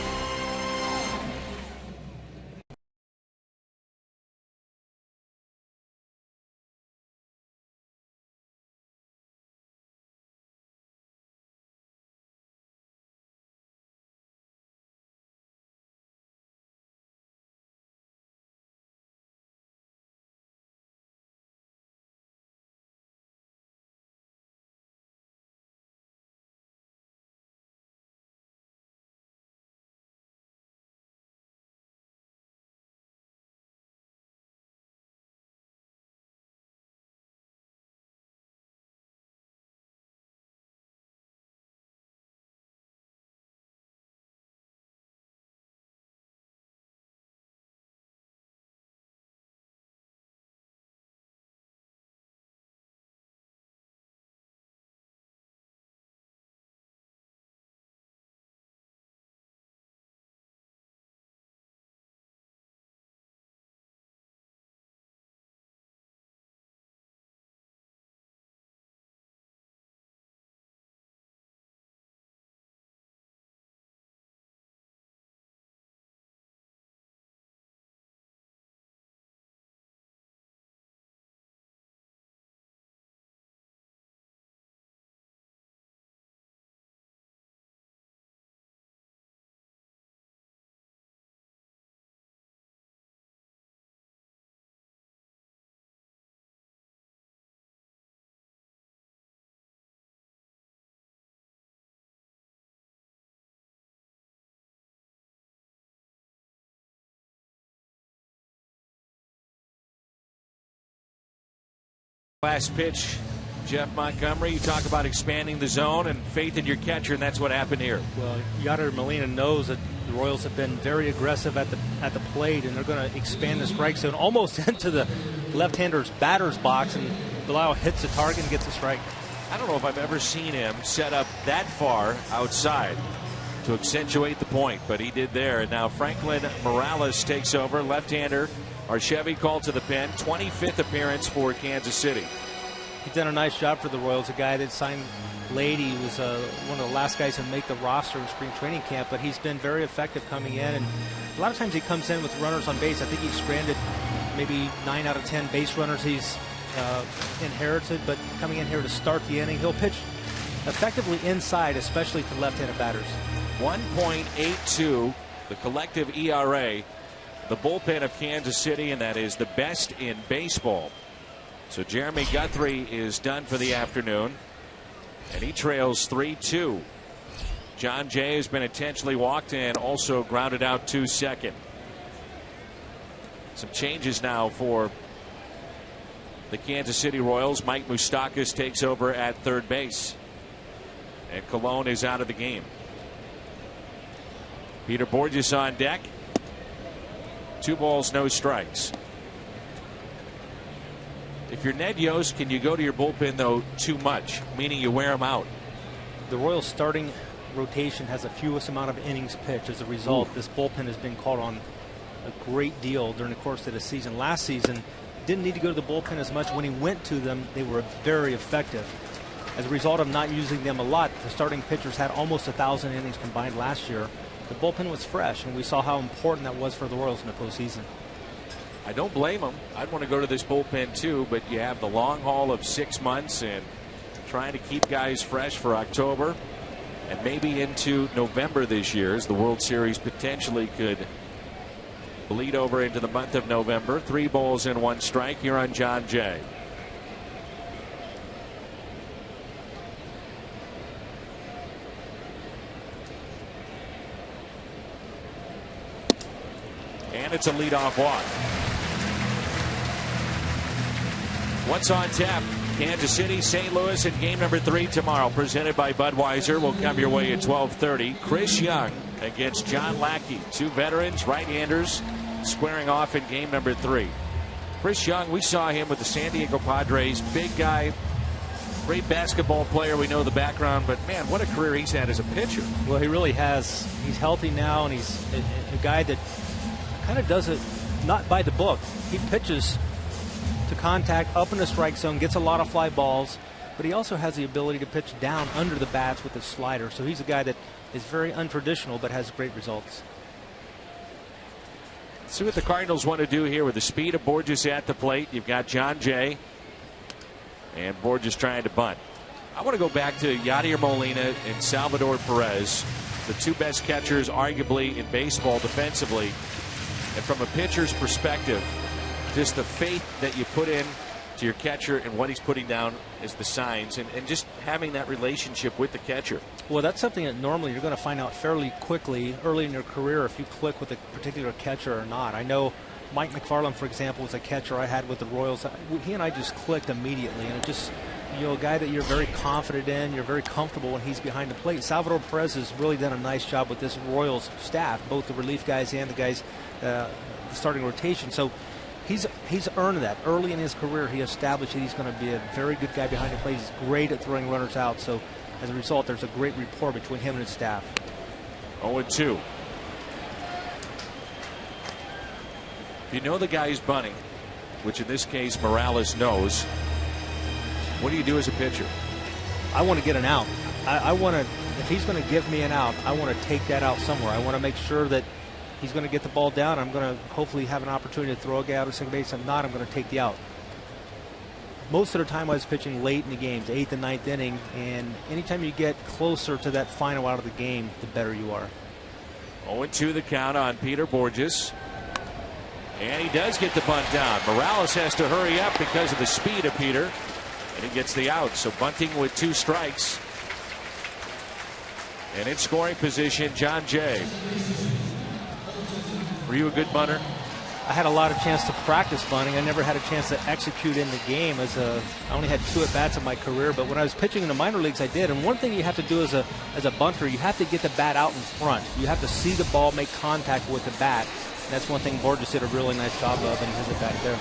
Last pitch, Jeff Montgomery. You talk about expanding the zone and faith in your catcher, and that's what happened here. Well, Yadier Molina knows that the Royals have been very aggressive at the plate, and they're going to expand the strike zone almost into the left-hander's batter's box, and Bilal hits the target and gets a strike. I don't know if I've ever seen him set up that far outside to accentuate the point, but he did there. And now Franklin Morales takes over, left-hander. Archevy called to the pen. 25th appearance for Kansas City. He's done a nice job for the Royals, a guy that signed late. He was one of the last guys to make the roster in spring training camp, but he's been very effective coming in. And a lot of times he comes in with runners on base. I think he's stranded maybe 9 out of 10 base runners he's inherited, but coming in here to start the inning, he'll pitch effectively inside, especially to left-handed batters. 1.82, the collective ERA, the bullpen of Kansas City, and that is the best in baseball. So Jeremy Guthrie is done for the afternoon, and he trails 3-2. John Jay has been intentionally walked and also grounded out to second. Some changes now for the Kansas City Royals. Mike Moustakas takes over at third base, and Colon is out of the game. Peter Borges on deck. 2 balls, no strikes. If you're Ned Yost, can you go to your bullpen, though, too much, meaning you wear them out? The Royals starting rotation has the fewest amount of innings pitched. As a result, this bullpen has been called on a great deal during the course of the season. Last season, didn't need to go to the bullpen as much. When he went to them, they were very effective. As a result of not using them a lot, the starting pitchers had almost 1,000 innings combined last year. The bullpen was fresh, and we saw how important that was for the Royals in the postseason. I don't blame them. I'd want to go to this bullpen too, but you have the long haul of 6 months and trying to keep guys fresh for October and maybe into November this year, as the World Series potentially could bleed over into the month of November. 3 balls and 1 strike here on John Jay. And it's a leadoff walk. What's on tap? Kansas City, St. Louis in game number 3 tomorrow, presented by Budweiser. Will come your way at 12:30. Chris Young against John Lackey. 2 veterans, right-handers, squaring off in game number 3. Chris Young, we saw him with the San Diego Padres. Big guy, great basketball player. We know the background, but man, what a career he's had as a pitcher. Well, he really has. He's healthy now, and he's a guy that kind of does it not by the book. He pitches to contact up in the strike zone, gets a lot of fly balls, but he also has the ability to pitch down under the bats with his slider. So he's a guy that is very untraditional but has great results. See what the Cardinals want to do here with the speed of Borges at the plate. You've got John Jay and Borges trying to bunt. I want to go back to Yadier Molina and Salvador Perez, the 2 best catchers arguably in baseball defensively. And from a pitcher's perspective, just the faith that you put in to your catcher and what he's putting down as the signs, and just having that relationship with the catcher. Well, that's something that normally you're going to find out fairly quickly early in your career if you click with a particular catcher or not. I know Mike McFarland, for example, was a catcher I had with the Royals. He and I just clicked immediately, and it just, you know, a guy that you're very confident in, you're very comfortable when he's behind the plate. Salvador Perez has really done a nice job with this Royals staff, both the relief guys and the guys the starting rotation. So he's earned that. Early in his career, he established that he's going to be a very good guy behind the plate. He's great at throwing runners out. So as a result, there's a great rapport between him and his staff. 0-2. If you know the guy's bunting, which in this case Morales knows, what do you do as a pitcher? I want to get an out. I want to, if he's going to give me an out, I want to take that out somewhere. I want to make sure that he's going to get the ball down. I'm going to hopefully have an opportunity to throw a guy out of second base. If not, I'm going to take the out. Most of the time I was pitching late in the games, 8th and 9th inning, and anytime you get closer to that final out of the game, the better you are. 0-2 the count on Peter Borges. And he does get the bunt down. Morales has to hurry up because of the speed of Peter, and he gets the out. So bunting with 2 strikes. And in scoring position, John Jay. Were you a good bunter? I had a lot of chance to practice bunting. I never had a chance to execute in the game. I only had 2 at-bats in my career, but when I was pitching in the minor leagues, I did. And one thing you have to do as a bunter, you have to get the bat out in front. You have to see the ball make contact with the bat. And that's one thing Borges did a really nice job of, and he has it back there.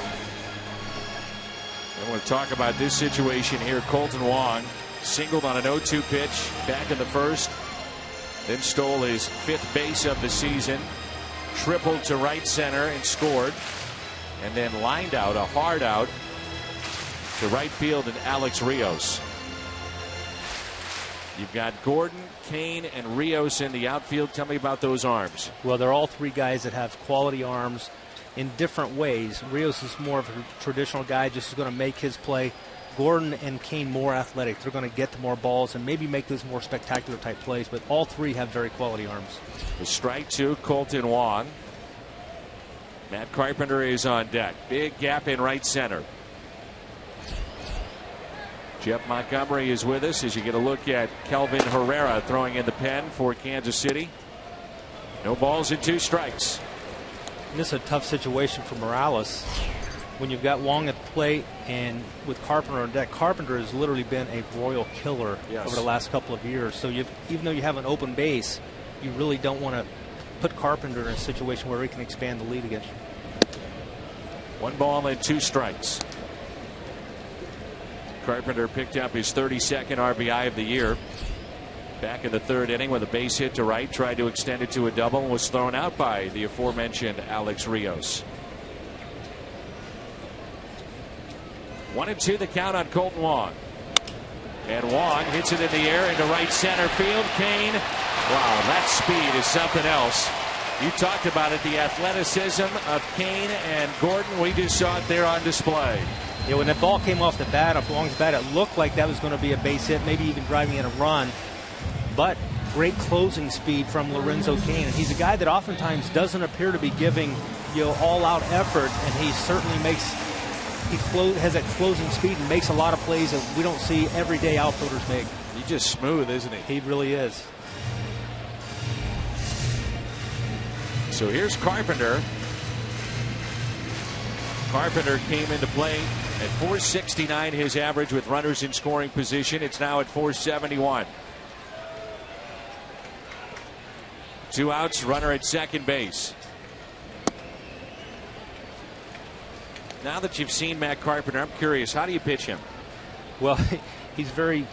I want to talk about this situation here. Colton Wong singled on an 0-2 pitch back in the first, then stole his 5th base of the season. Tripled to right center and scored, and then lined out a hard out to right field and Alex Rios. You've got Gordon, Kane, and Rios in the outfield. Tell me about those arms. Well, they're all three guys that have quality arms in different ways. Rios is more of a traditional guy, just is going to make his play. Gordon and Kane more athletic. They're going to get to more balls and maybe make those more spectacular type plays, but all three have very quality arms. The strike two, Colton Wong. Matt Carpenter is on deck. Big gap in right center. Jeff Montgomery is with us as you get a look at Kelvin Herrera throwing in the pen for Kansas City. No balls and 2 strikes. And this is a tough situation for Morales. When you've got Wong at the plate and with Carpenter on deck, Carpenter has literally been a royal killer over the last couple of years. So even though you have an open base, you really don't want to put Carpenter in a situation where he can expand the lead against you. 1 ball and 2 strikes. Carpenter picked up his 32nd RBI of the year. Back in the 3rd inning with a base hit to right, tried to extend it to a double and was thrown out by the aforementioned Alex Rios. 1-2 the count on Colton Wong. And Wong hits it in the air into right center field. Kane, wow, that speed is something else. You talked about it, the athleticism of Kane and Gordon. We just saw it there on display. Yeah, when that ball came off the bat, off Wong's bat, it looked like that was going to be a base hit, maybe even driving in a run. But great closing speed from Lorenzo Kane. And he's a guy that oftentimes doesn't appear to be giving, all-out effort, and he certainly has that closing speed and makes a lot of plays that we don't see everyday outfielders make. He's just smooth, isn't he? He really is. So here's Carpenter. Carpenter came into play at 469 his average with runners in scoring position. It's now at 471. 2 outs, runner at second base. Now that you've seen Matt Carpenter, I'm curious, how do you pitch him? Well, he's very,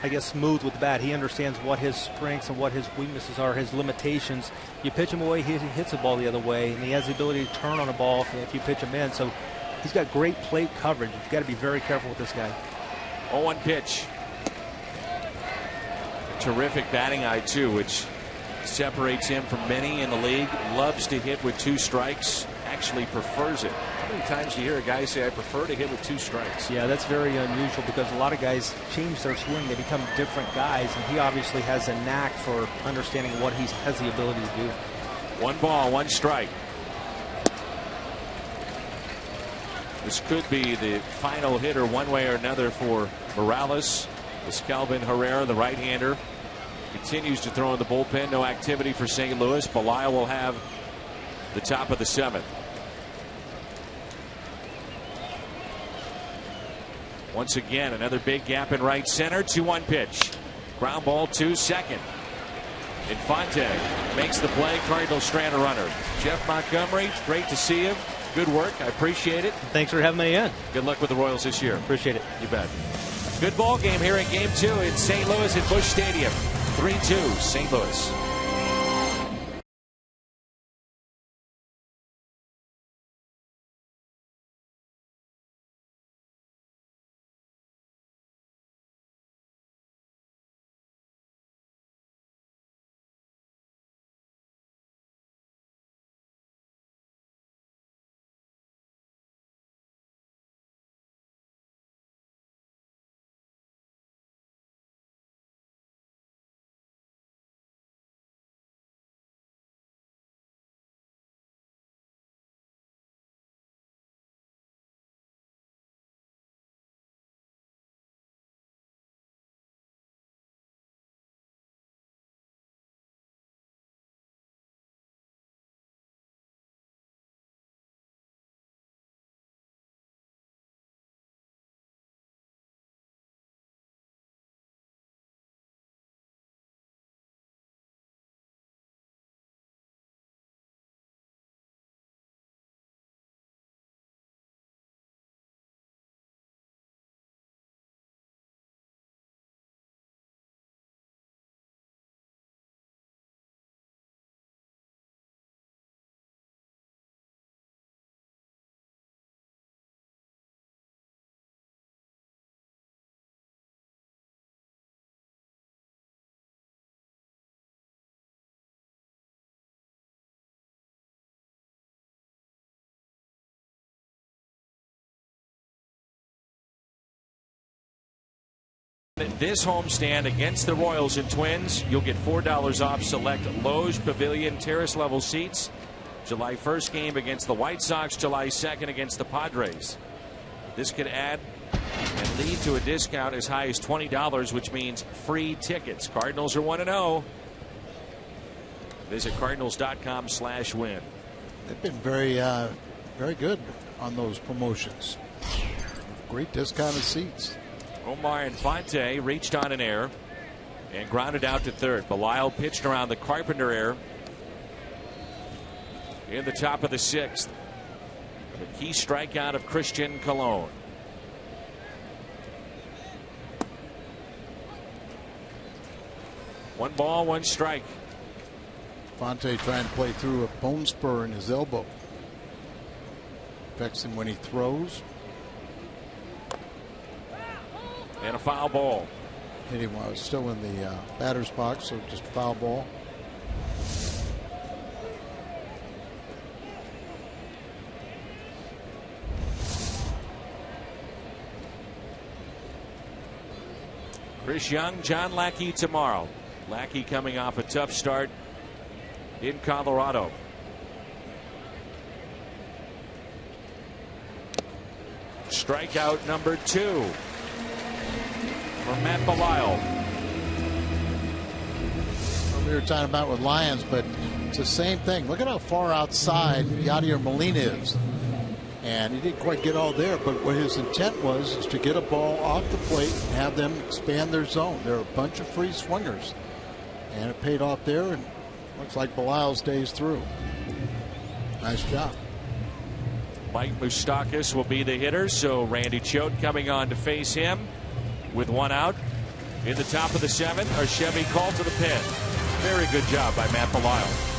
I guess, smooth with the bat. He understands what his strengths and what his weaknesses are, his limitations. You pitch him away, he hits the ball the other way, and he has the ability to turn on a ball if you pitch him in. So he's got great plate coverage. You've got to be very careful with this guy. 0-1 pitch. Terrific batting eye, too, which separates him from many in the league. Loves to hit with 2 strikes. Actually prefers it. How many times do you hear a guy say, I prefer to hit with 2 strikes? Yeah, that's very unusual because a lot of guys change their swing. They become different guys, and he obviously has a knack for understanding what he has the ability to do. 1 ball, 1 strike. This could be the final hitter one way or another for Morales. This Kelvin Herrera, the right-hander, continues to throw in the bullpen. No activity for St. Louis. Belial will have the top of the 7th. Once again, another big gap in right center. 2-1 pitch. Ground ball to second. Infante makes the play. Cardinals strand a runner. Jeff Montgomery, great to see you. Good work. I appreciate it. Thanks for having me in. Good luck with the Royals this year. Appreciate it. You bet. Good ball game here in Game 2 in St. Louis at Busch Stadium. 3-2 St. Louis. this homestand against the Royals and Twins, you'll get $4 off select Loge Pavilion terrace level seats. July 1st game against the White Sox, July 2nd against the Padres. This could add and lead to a discount as high as $20, which means free tickets. Cardinals are 1-0. Visit cardinals.com/win. They've been very good on those promotions. Great discounted seats. Omar Infante reached on an error and grounded out to third. Belisle pitched around the Carpenter error in the top of the 6th. The key strikeout of Christian Colon. One ball, one strike. Fonte trying to play through a bone spur in his elbow. Affects him when he throws. And a foul ball. Hit him while I was still in the batter's box, so just foul ball. Chris Young, John Lackey tomorrow. Lackey coming off a tough start in Colorado. Strikeout number 2 from Matt Belisle. We were talking about with Lions, but it's the same thing. Look at how far outside Yadier Molina is. And he didn't quite get all there, but what his intent was is to get a ball off the plate and have them expand their zone. They're a bunch of free swingers. And it paid off there, and looks like Belisle stays through. Nice job. Mike Moustakas will be the hitter, so Randy Choate coming on to face him with 1 out. In the top of the 7th, our Chevy call to the pin. Very good job by Matt Belisle.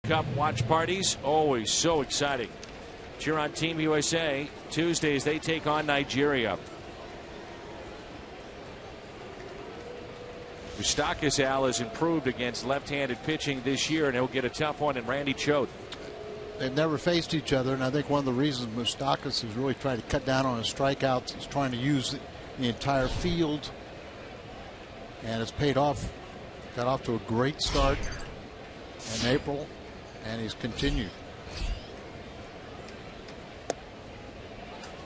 Cup watch parties, always so exciting. Cheer on Team USA. Tuesdays they take on Nigeria. Moustakas, Al, has improved against left-handed pitching this year, and he'll get a tough one in Randy Choate. They've never faced each other, and I think one of the reasons Moustakas is really trying to cut down on his strikeouts. He's trying to use the entire field, and it's paid off. Got off to a great start in April, and he's continued.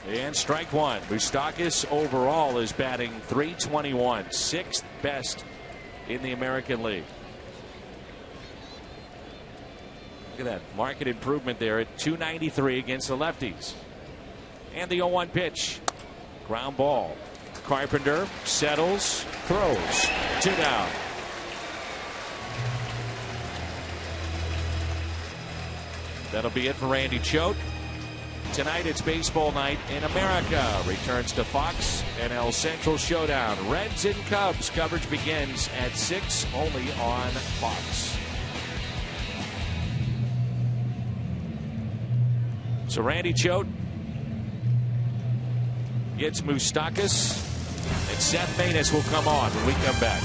And strike one. Moustakas overall is batting .321, 6th best in the American League. Look at that market improvement there at .293 against the lefties. And the 0-1 pitch. Ground ball. Carpenter settles, throws. 2 down. That'll be it for Randy Choate. Tonight it's baseball night in America. Returns to Fox and El Central Showdown. Reds and Cubs coverage begins at 6 only on Fox. So Randy Choate gets Moustakas, and Seth Maness will come on when we come back.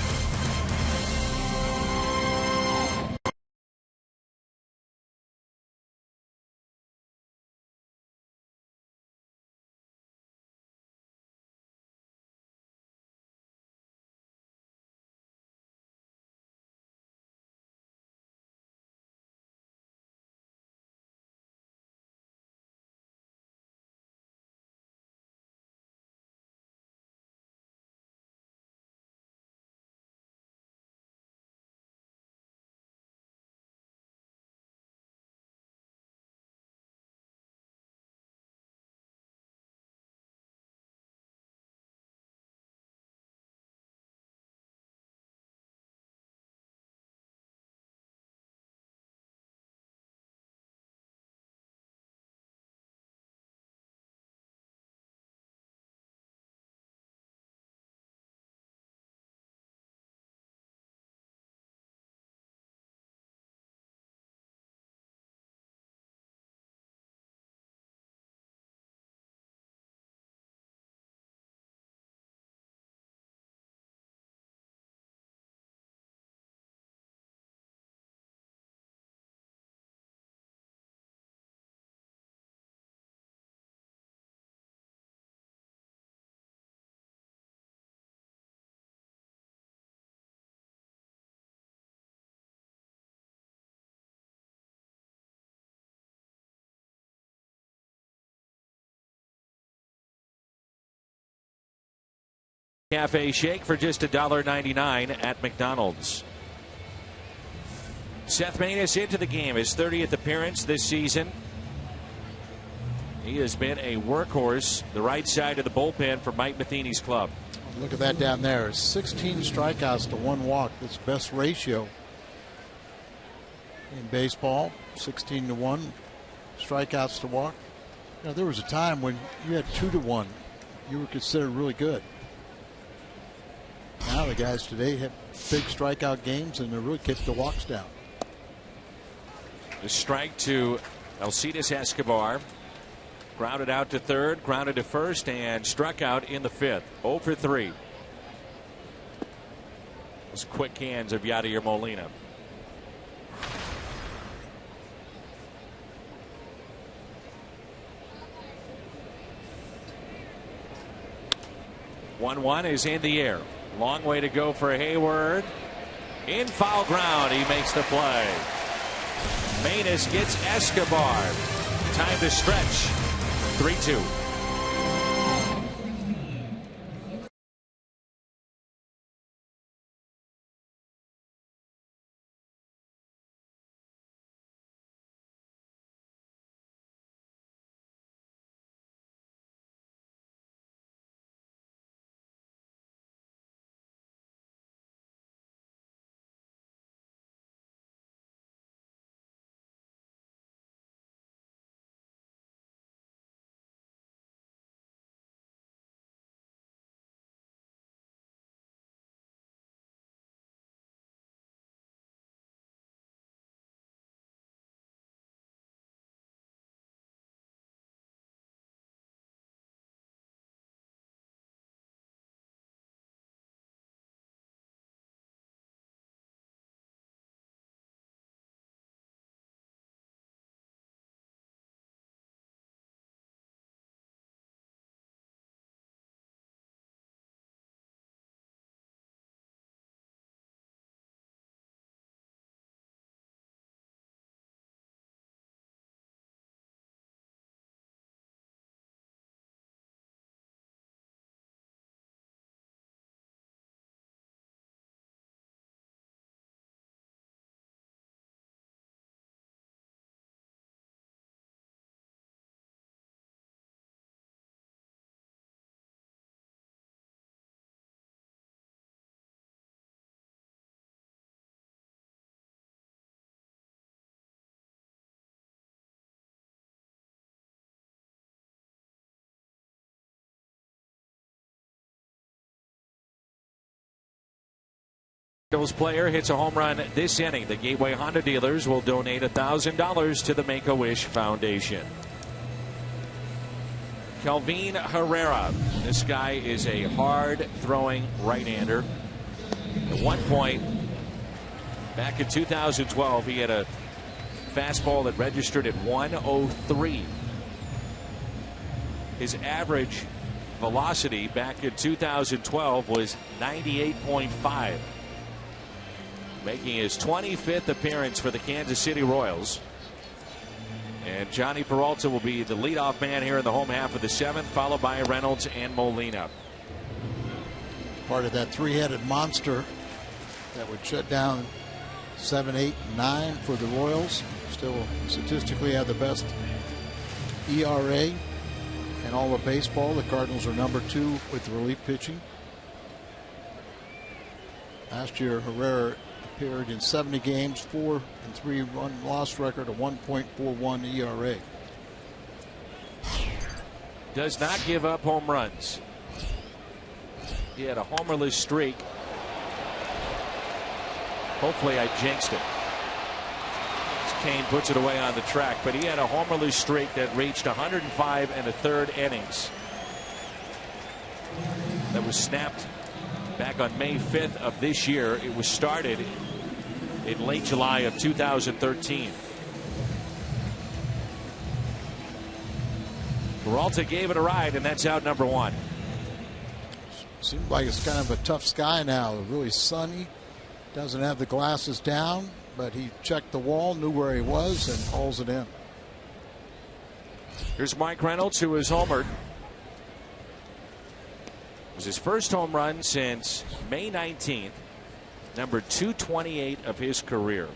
Cafe Shake for just $1.99 at McDonald's. Seth Maness into the game, his 30th appearance this season. He has been a workhorse, the right side of the bullpen for Mike Matheny's club. Look at that down there. 16 strikeouts to 1 walk. That's best ratio in baseball. 16 to 1 strikeouts to walk. You know, there was a time when you had 2 to 1. You were considered really good. Now the guys today have big strikeout games and they're really kept the walks down. The strike to Alcides Escobar. Grounded out to third, grounded to first, and struck out in the 5th. 0 for 3. Those quick hands of Yadier Molina. One is in the air. Long way to go for Hayward. In foul ground, he makes the play. Maness gets Escobar. Time to stretch. 3-2. Cardinals player hits a home run this inning. The Gateway Honda dealers will donate $1,000 to the Make-A-Wish Foundation. Kelvin Herrera. This guy is a hard-throwing right-hander. At one point, back in 2012, he had a fastball that registered at 103. His average velocity back in 2012 was 98.5. Making his 25th appearance for the Kansas City Royals. And Johnny Peralta will be the leadoff man here in the home half of the 7th, followed by Reynolds and Molina. Part of that three-headed monster that would shut down 7, 8, 9 for the Royals. Still statistically have the best ERA in all of baseball. The Cardinals are number 2 with relief pitching. Last year, Herrera appeared in 70 games, 4-3 run loss record, a 1.41 ERA. Does not give up home runs. He had a homerless streak. Hopefully I jinxed it. Kane puts it away on the track, but he had a homerless streak that reached 105 1/3 innings. That was snapped back on May 5th of this year. It was started in late July of 2013. Peralta gave it a ride, and that's out number 1. Seems like it's kind of a tough sky now. Really sunny. Doesn't have the glasses down, but he checked the wall, knew where he was, and hauls it in. Here's Mike Reynolds, who is homered. It was his first home run since May 19th, number 228 of his career.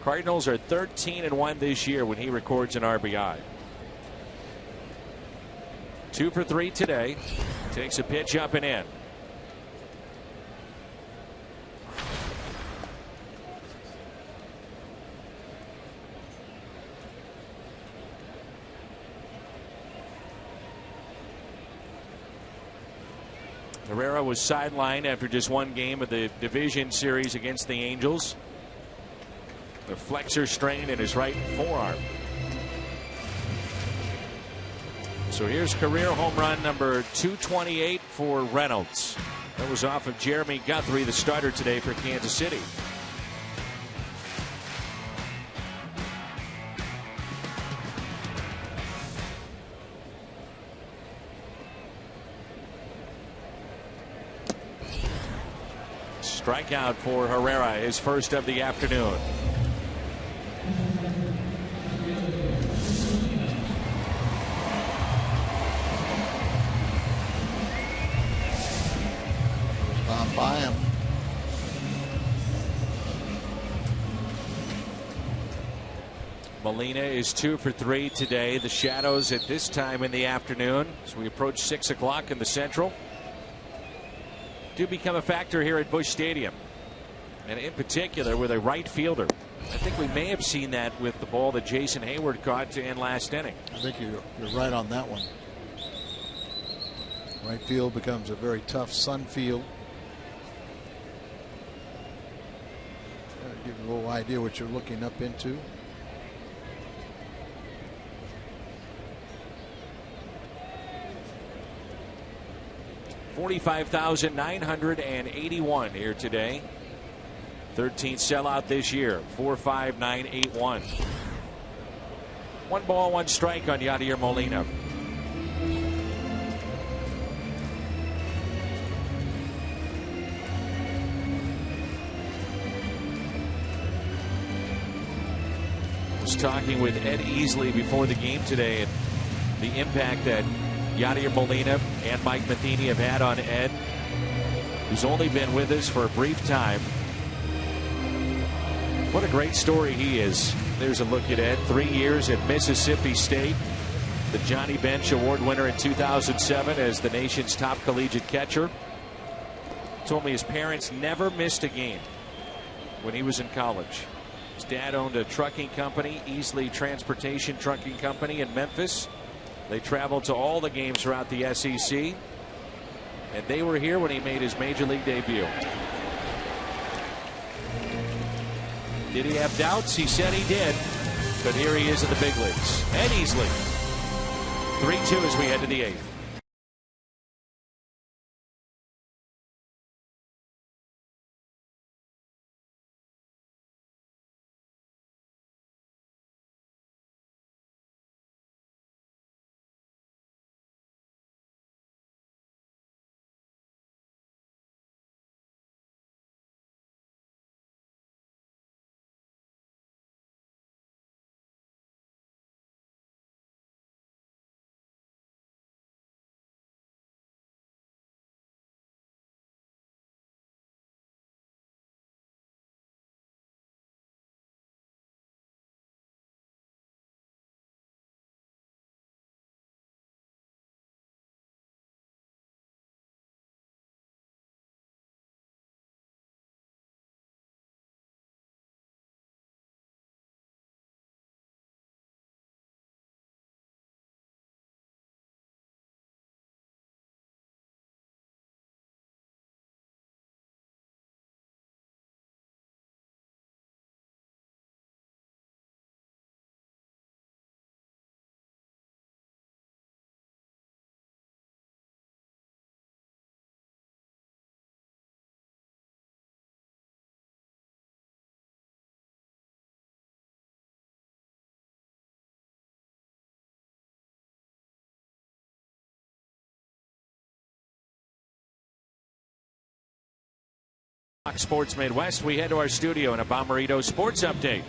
Cardinals are 13-1 this year when he records an RBI. 2 for 3 today. Takes a pitch up and in. Herrera was sidelined after just one game of the division series against the Angels. The flexor strain in his right forearm. So here's career home run number 228 for Reynolds. That was off of Jeremy Guthrie, the starter today for Kansas City. Strikeout for Herrera, his first of the afternoon. Gone by him. Molina is 2 for 3 today. The shadows at this time in the afternoon, as we approach 6 o'clock in the Central, do become a factor here at Busch Stadium, and in particular with a right fielder. I think we may have seen that with the ball that Jason Hayward caught to end last inning. I think you're right on that one. Right field becomes a very tough sun field. Give you a little idea what you're looking up into. $45,981 here today. 13th sellout this year. 4.5981. 1 ball, 1 strike on Yadier Molina. I was talking with Ed Easley before the game today, and the impact that Yadier Molina and Mike Matheny have had on Ed, who's only been with us for a brief time. What a great story he is. There's a look at Ed. 3 years at Mississippi State. The Johnny Bench Award winner in 2007 as the nation's top collegiate catcher. Told me his parents never missed a game when he was in college. His dad owned a trucking company, Easley Transportation Trucking Company in Memphis. They traveled to all the games throughout the SEC, and they were here when he made his major league debut. Did he have doubts? He said he did. But here he is in the big leagues, and easily. 3-2 as we head to the 8th. Fox Sports Midwest, we head to our studio in a Bomberito Sports Update.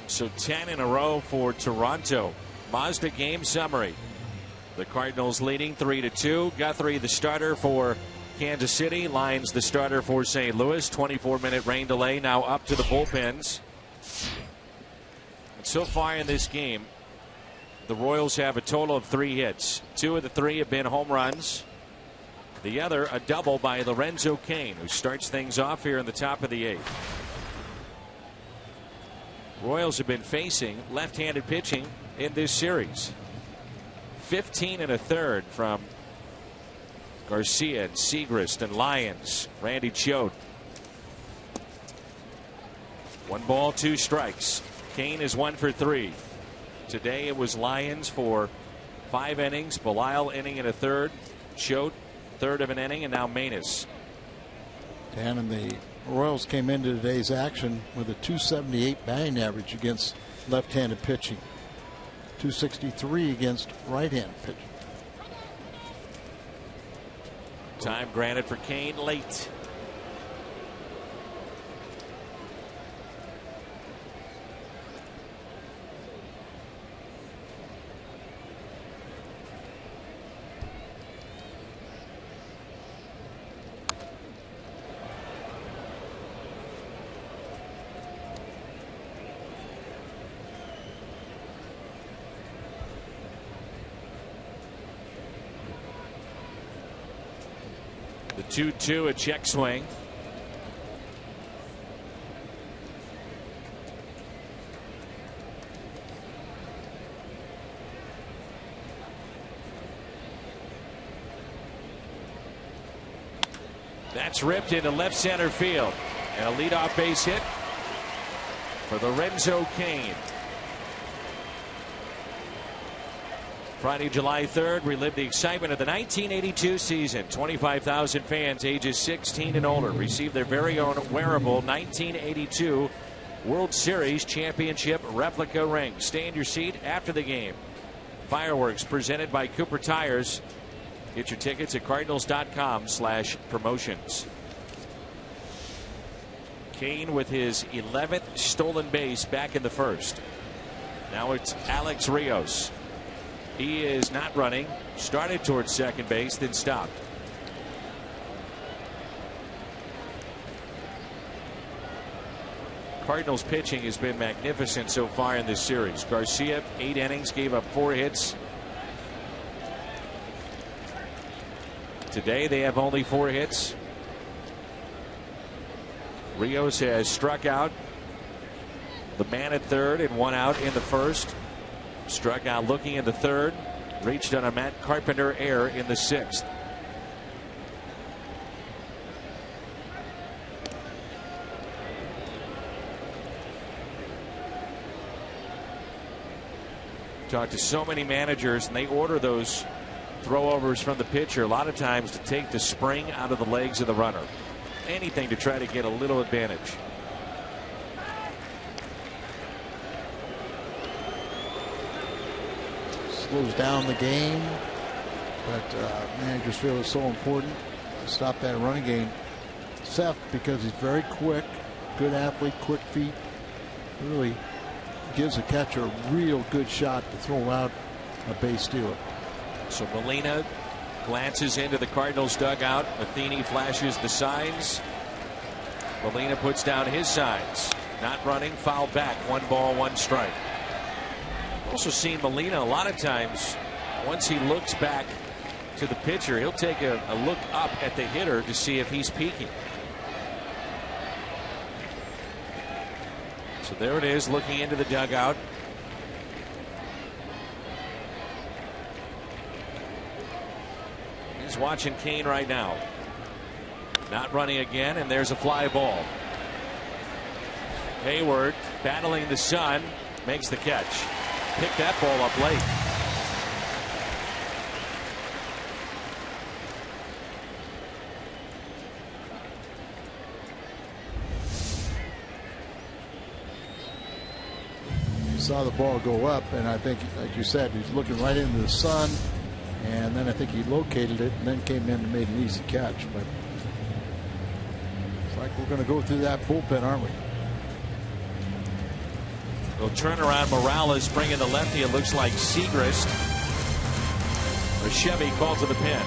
So 10 in a row for Toronto. Mazda game summary. The Cardinals leading 3-2. Guthrie the starter for Kansas City. Lyons the starter for St. Louis. 24-minute rain delay now up to the bullpens. And so far in this game, the Royals have a total of 3 hits. 2 of the 3 have been home runs. The other a double by Lorenzo Cain, who starts things off here in the top of the 8th. Royals have been facing left-handed pitching in this series. 15 1/3 from Garcia and Segrist and Lyons. Randy Choate. 1 ball, 2 strikes. Cain is 1 for 3. Today it was Lyons for 5 innings. Belisle inning and a third. Choate third of an inning, and now Manus. Dan, and the Royals came into today's action with a .278 batting average against left-handed pitching, .263 against right-handed pitching. Time granted for Cain late. The 2-2, a check swing. That's ripped into left center field. And a leadoff base hit for Lorenzo Cain. Friday, July 3rd, relive the excitement of the 1982 season. 25,000 fans ages 16 and older received their very own wearable 1982 World Series Championship replica ring. Stay in your seat after the game. Fireworks presented by Cooper Tires. Get your tickets at cardinals.com/promotions. Cain with his 11th stolen base back in the first. Now it's Alex Rios. He is not running. Started towards second base, then stopped. Cardinals pitching has been magnificent so far in this series. Garcia, 8 innings, gave up 4 hits. Today they have only 4 hits. Rios has struck out the man at third and 1 out in the first. Struck out looking in the third. Reached on a Matt Carpenter error in the 6th. Talked to so many managers, and they order those throwovers from the pitcher a lot of times to take the spring out of the legs of the runner. Anything to try to get a little advantage. Slows down the game, but managers feel it's so important to stop that running game. Seth, because he's very quick, good athlete, quick feet, really gives a catcher a real good shot to throw out a base stealer. So Molina glances into the Cardinals dugout. Matheny flashes the signs. Molina puts down his signs. Not running, foul back. 1 ball, 1 strike. Also seen Molina a lot of times, once he looks back to the pitcher, he'll take a look up at the hitter to see if he's peeking. So there it is, looking into the dugout. He's watching Kane right now. Not running again, and there's a fly ball. Hayward battling the sun, makes the catch. Picked that ball up late. Saw the ball go up, and I think, like you said, he's looking right into the sun, and then I think he located it and then came in and made an easy catch. But it's like we're going to go through that bullpen, aren't we? They'll turn around Morales, bring in the lefty. It looks like Segrist. Or Chevy called to the pin.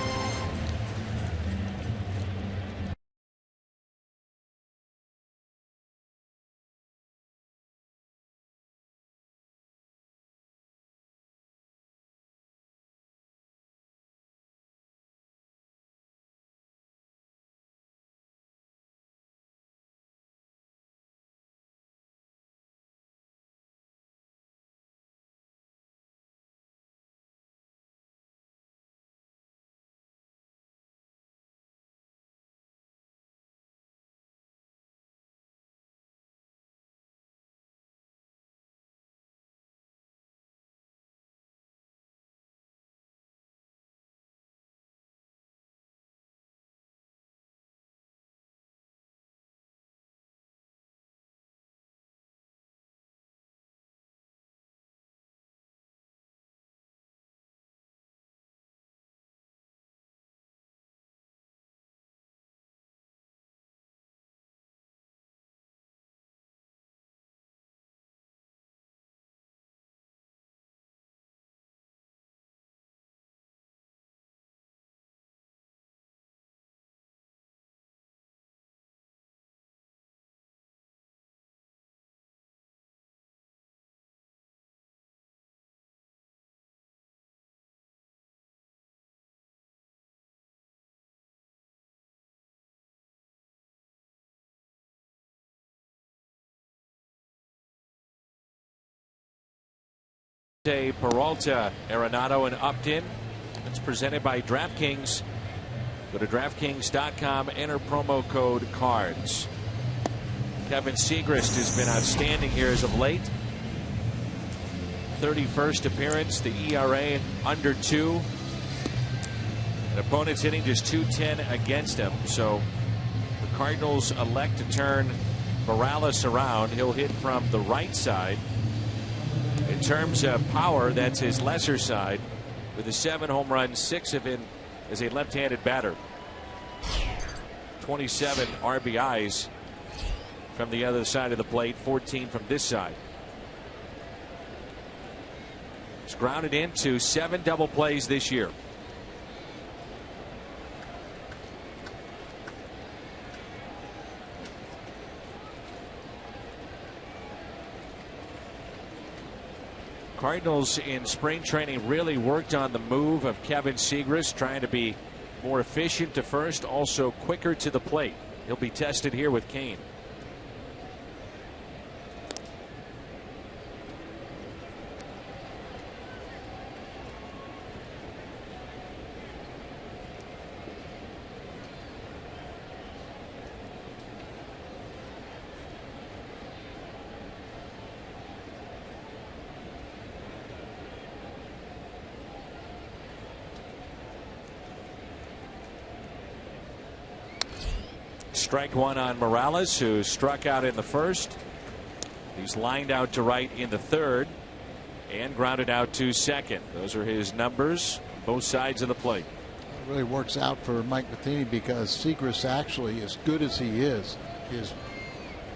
Peralta, Arenado, and Upton. It's presented by DraftKings. Go to DraftKings.com, enter promo code CARDS. Kevin Segrist has been outstanding here as of late. 31st appearance, the ERA under 2. An opponent's hitting just .210 against him. So the Cardinals elect to turn Morales around. He'll hit from the right side. In terms of power, that's his lesser side, with the 7 home runs, 6 of it as a left-handed batter. 27 RBIs from the other side of the plate, 14 from this side. He's grounded into 7 double plays this year. Cardinals in spring training really worked on the move of Kevin Segrist, trying to be more efficient to first, also quicker to the plate. He'll be tested here with Kane. Strike one on Morales, who struck out in the first. He's lined out to right in the third and grounded out to second. Those are his numbers, both sides of the plate. It really works out for Mike Matheny because Segrist, actually, as good as he is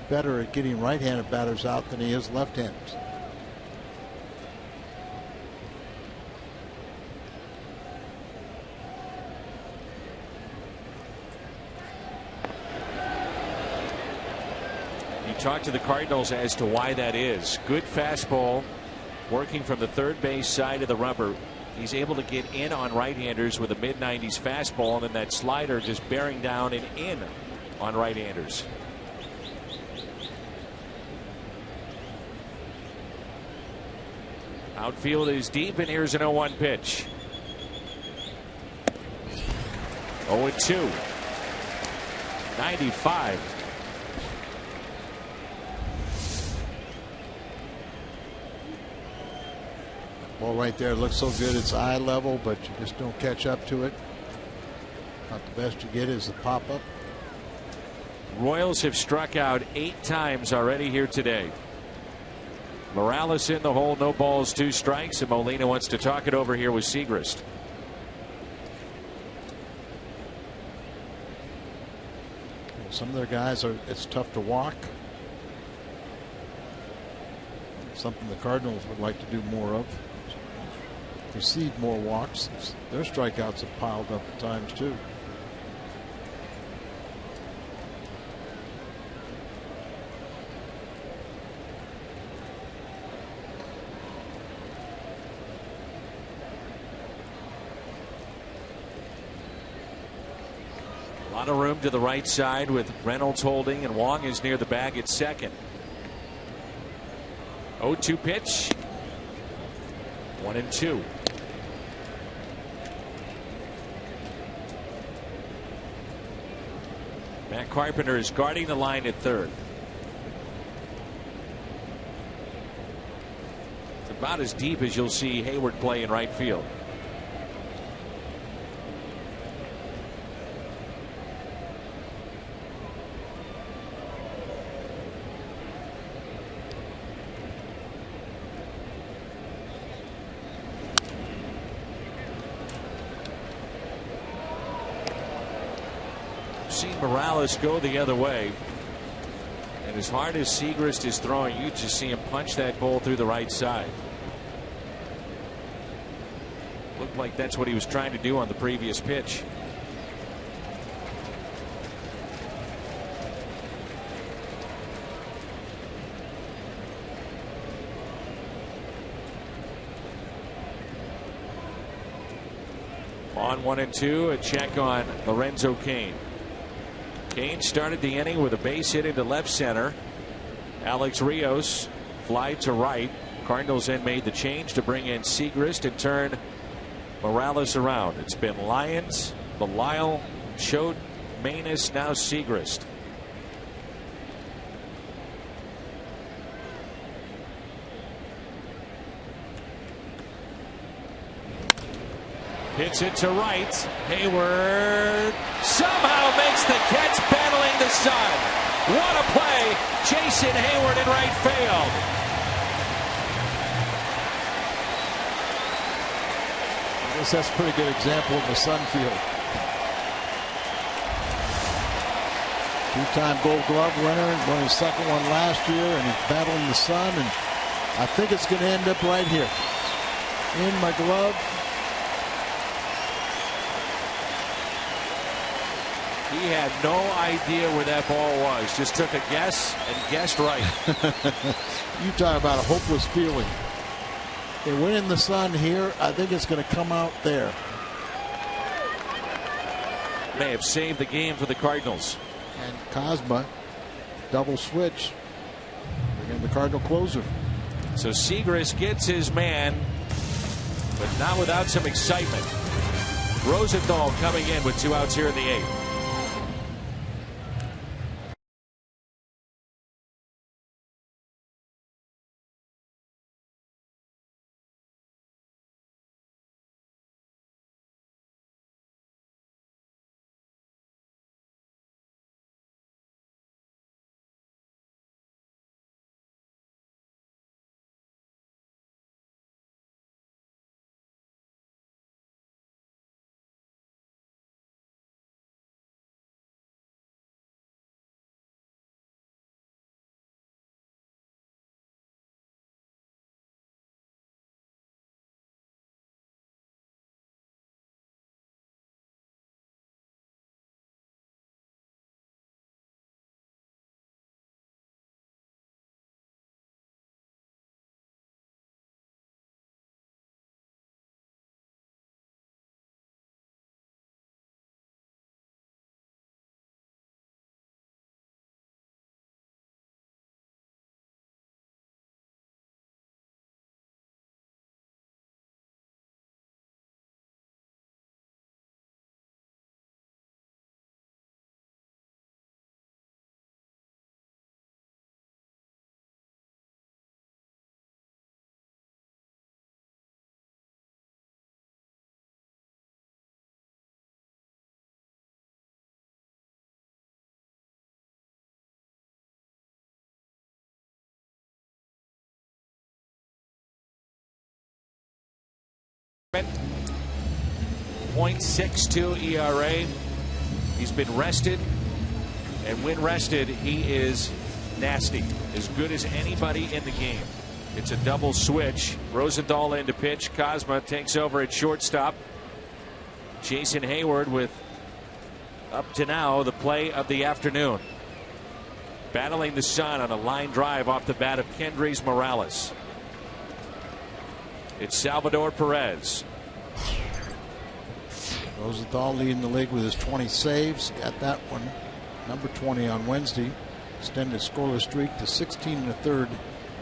better at getting right-handed batters out than he is left-handers. Talk to the Cardinals as to why that is. Good fastball working from the third base side of the rubber. He's able to get in on right-handers with a mid-90s fastball, and then that slider just bearing down and in on right-handers. Outfield is deep, and here's an 0-1 pitch. 0-2. 95. Ball right there looks so good, it's eye level, but you just don't catch up to it. Not the best you get is the pop up. Royals have struck out 8 times already here today. Morales in the hole, no balls, 2 strikes, and Molina wants to talk it over here with Segrist. Some of their guys it's tough to walk. Something the Cardinals would like to do more of. Receive more walks. Their strikeouts have piled up at times too. A lot of room to the right side with Reynolds holding, and Wong is near the bag at second. 0-2 pitch. 1-2. Matt Carpenter is guarding the line at third. It's about as deep as you'll see Hayward play in right field. Seen Morales go the other way, and as hard as Segrist is throwing, you just see him punch that ball through the right side. Looked like that's what he was trying to do on the previous pitch. On 1-2, a check on Lorenzo Cain. Cain started the inning with a base hit into left center. Alex Rios fly to right. Cardinals then made the change to bring in Segrist and turn Morales around. It's been Lyons, Belisle, Choate, Manus, now Segrist. Hits it to right. Hayward somehow makes the catch, battling the sun. What a play. Jason Hayward in right field. I guess that's a pretty good example of the sun field. 2-time Gold Glove winner, won his second one last year, and he's battling the sun, and I think it's going to end up right here. In my glove. He had no idea where that ball was. Just took a guess and guessed right. You talk about a hopeless feeling. They win in the sun here. I think it's going to come out there. may have saved the game for the Cardinals. And Cosma, double switch. Again, the Cardinal closer. So Segrist gets his man, but not without some excitement. Rosenthal coming in with 2 outs here in the 8th. .62 ERA. He's been rested, and when rested, he is nasty, as good as anybody in the game. It's a double switch. Rosenthal in to pitch. Cosma takes over at shortstop. Jason Hayward with, up to now, the play of the afternoon. Battling the sun on a line drive off the bat of Kendrys Morales. It's Salvador Perez. Rosenthal leading the league with his 20 saves. Got that one, number 20 on Wednesday. Extended scoreless streak to 16 1/3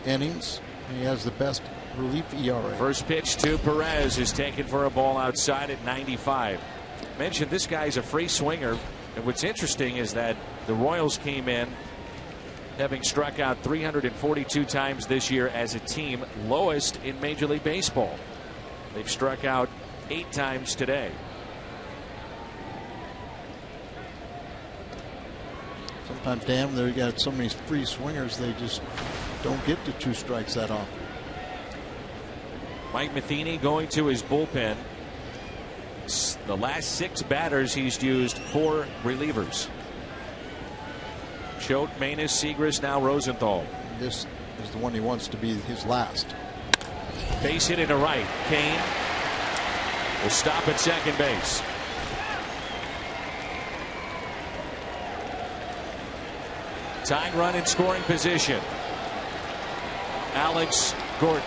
innings. He has the best relief ERA. First pitch to Perez is taken for a ball outside at 95. Mentioned this guy's a free swinger, and what's interesting is that the Royals came in having struck out 342 times this year as a team, lowest in Major League Baseball. They've struck out 8 times today. Sometimes, Dan, they got so many free swingers, they just don't get to 2 strikes that often. Mike Matheny going to his bullpen. The last 6 batters, he's used 4 relievers. Choate, Manus, Segrist, now Rosenthal. This is the one he wants to be his last. Base hit into right. Kane will stop at second base. Tying run in scoring position. Alex Gordon.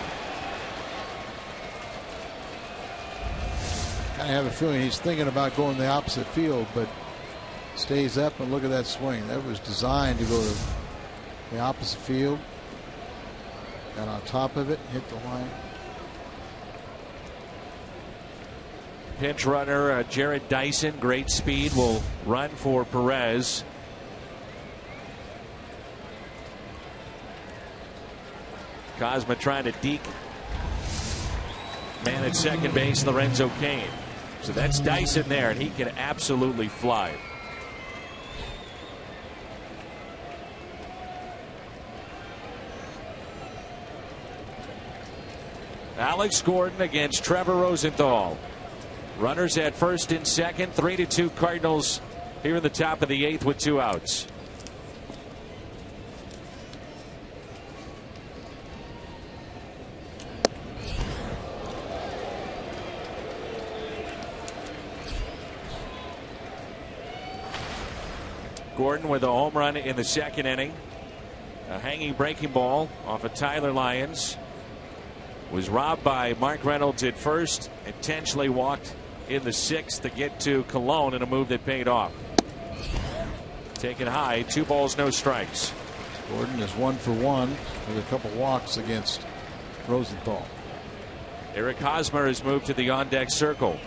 I have a feeling he's thinking about going the opposite field, but stays up, and look at that swing. That was designed to go to the opposite field. Got on top of it, hit the line. Pinch runner Jared Dyson, great speed, will run for Perez. Cosma trying to deke man at second base, Lorenzo Cain. So that's Dyson there, and he can absolutely fly. Alex Gordon against Trevor Rosenthal. Runners at first and second. 3-2 Cardinals here in the top of the 8th with 2 outs. Gordon with a home run in the second inning. A hanging breaking ball off of Tyler Lyons. Was robbed by Mark Reynolds at first. Intentionally walked in the 6th to get to Cologne in a move that paid off. Taken high, 2 balls, no strikes. Gordon is 1 for 1 with a couple walks against Rosenthal. Eric Hosmer has moved to the on-deck circle.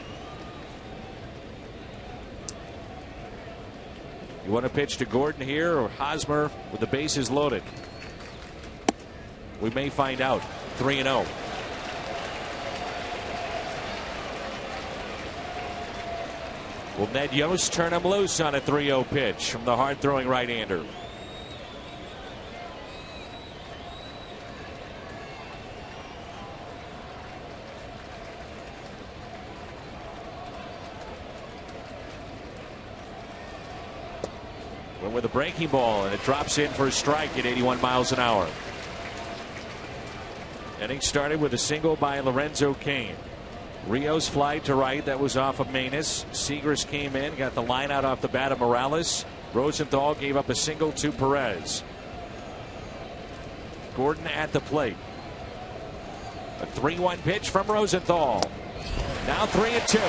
You want to pitch to Gordon here or Hosmer with the bases loaded? We may find out. 3-0. Will Ned Yost turn him loose on a 3-0 pitch from the hard-throwing right-hander? Went with a breaking ball, and it drops in for a strike at 81 miles an hour. Inning started with a single by Lorenzo Cain. Rios fly to right, that was off of Manus. Segers came in, got the line out off the bat of Morales. Rosenthal gave up a single to Perez. Gordon at the plate. A 3-1 pitch from Rosenthal. Now 3-2.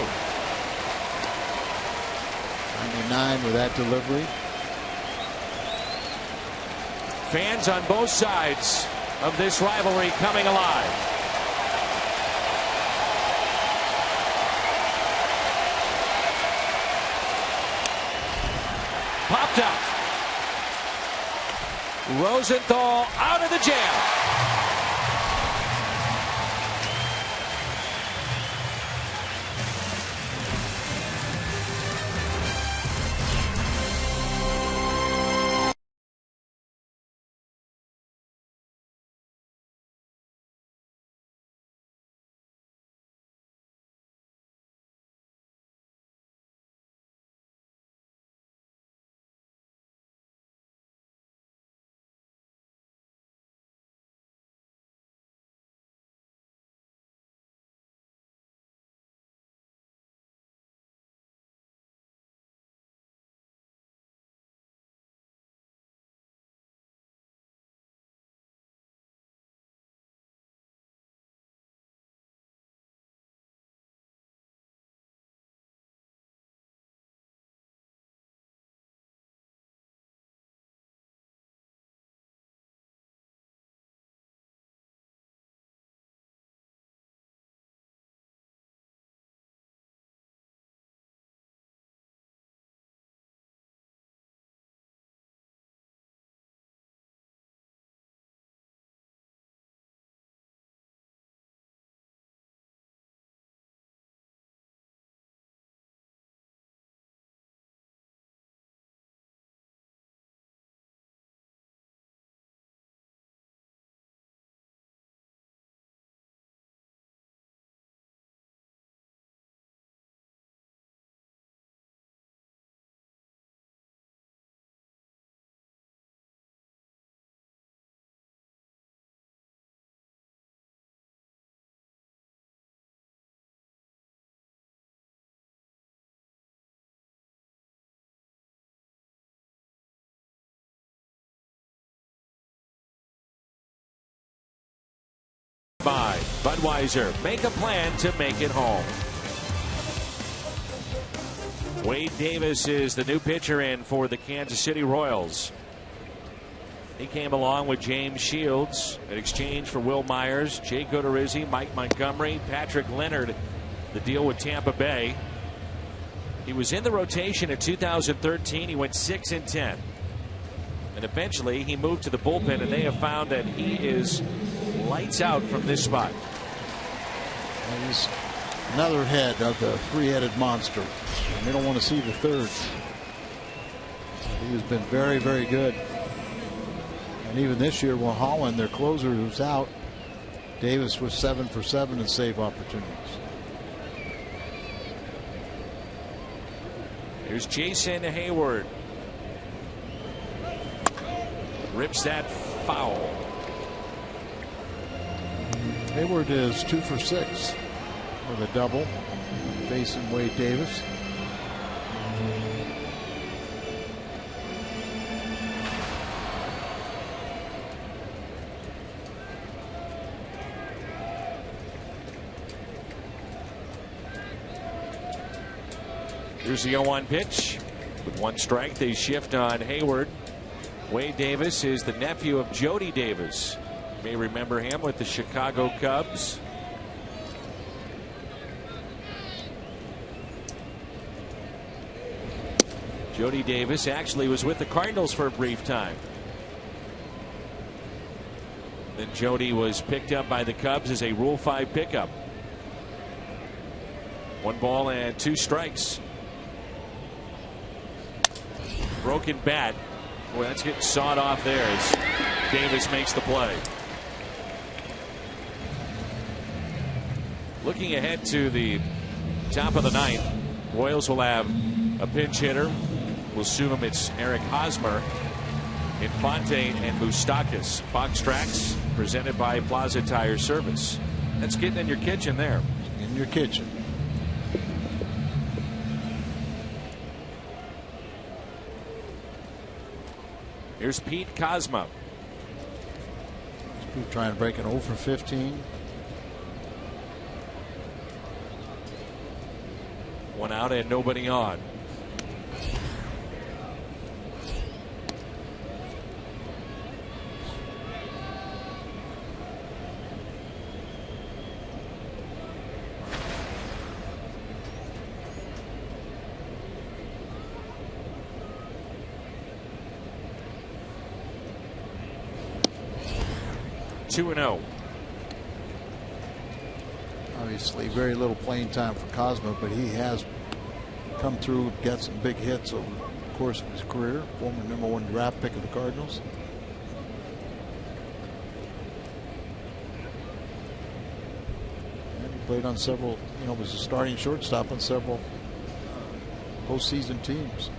99 with that delivery. Fans on both sides of this rivalry coming alive. Popped up. Rosenthal out of the jam. By Budweiser, make a plan to make it home. Wade Davis is the new pitcher in for the Kansas City Royals. He came along with James Shields in exchange for Will Myers, Jake Odorizzi, Mike Montgomery, Patrick Leonard. The deal with Tampa Bay. He was in the rotation in 2013. He went 6-10. And eventually he moved to the bullpen, and they have found that he is lights out from this spot. And he's another head of the three-headed monster. And they don't want to see the third. He has been very, very good. And even this year, when Holland, their closer, was out, Davis was 7 for 7 in save opportunities. Here's Jason Hayward. Rips that foul. Hayward is 2 for 6 with a double, facing Wade Davis. Here's the 0-1 pitch. With one strike, they shift on Hayward. Wade Davis is the nephew of Jody Davis. You may remember him with the Chicago Cubs. Jody Davis actually was with the Cardinals for a brief time. Then Jody was picked up by the Cubs as a Rule 5 pickup. 1 ball and 2 strikes. Broken bat. Boy, that's getting sawed off there as Davis makes the play. Looking ahead to the top of the ninth, Royals will have a pinch hitter. We'll assume it's Eric Hosmer, Infante, and Moustakas. Fox Tracks presented by Plaza Tire Service. That's getting in your kitchen there. In your kitchen. Here's Pete Kozma. Pete trying to break an 0 for 15. 1 out and nobody on. Two and 0. Obviously, very little playing time for Cosmo, but he has come through, got some big hits over the course of his career. Former #1 draft pick of the Cardinals. And he played on several, was a starting shortstop on several postseason teams.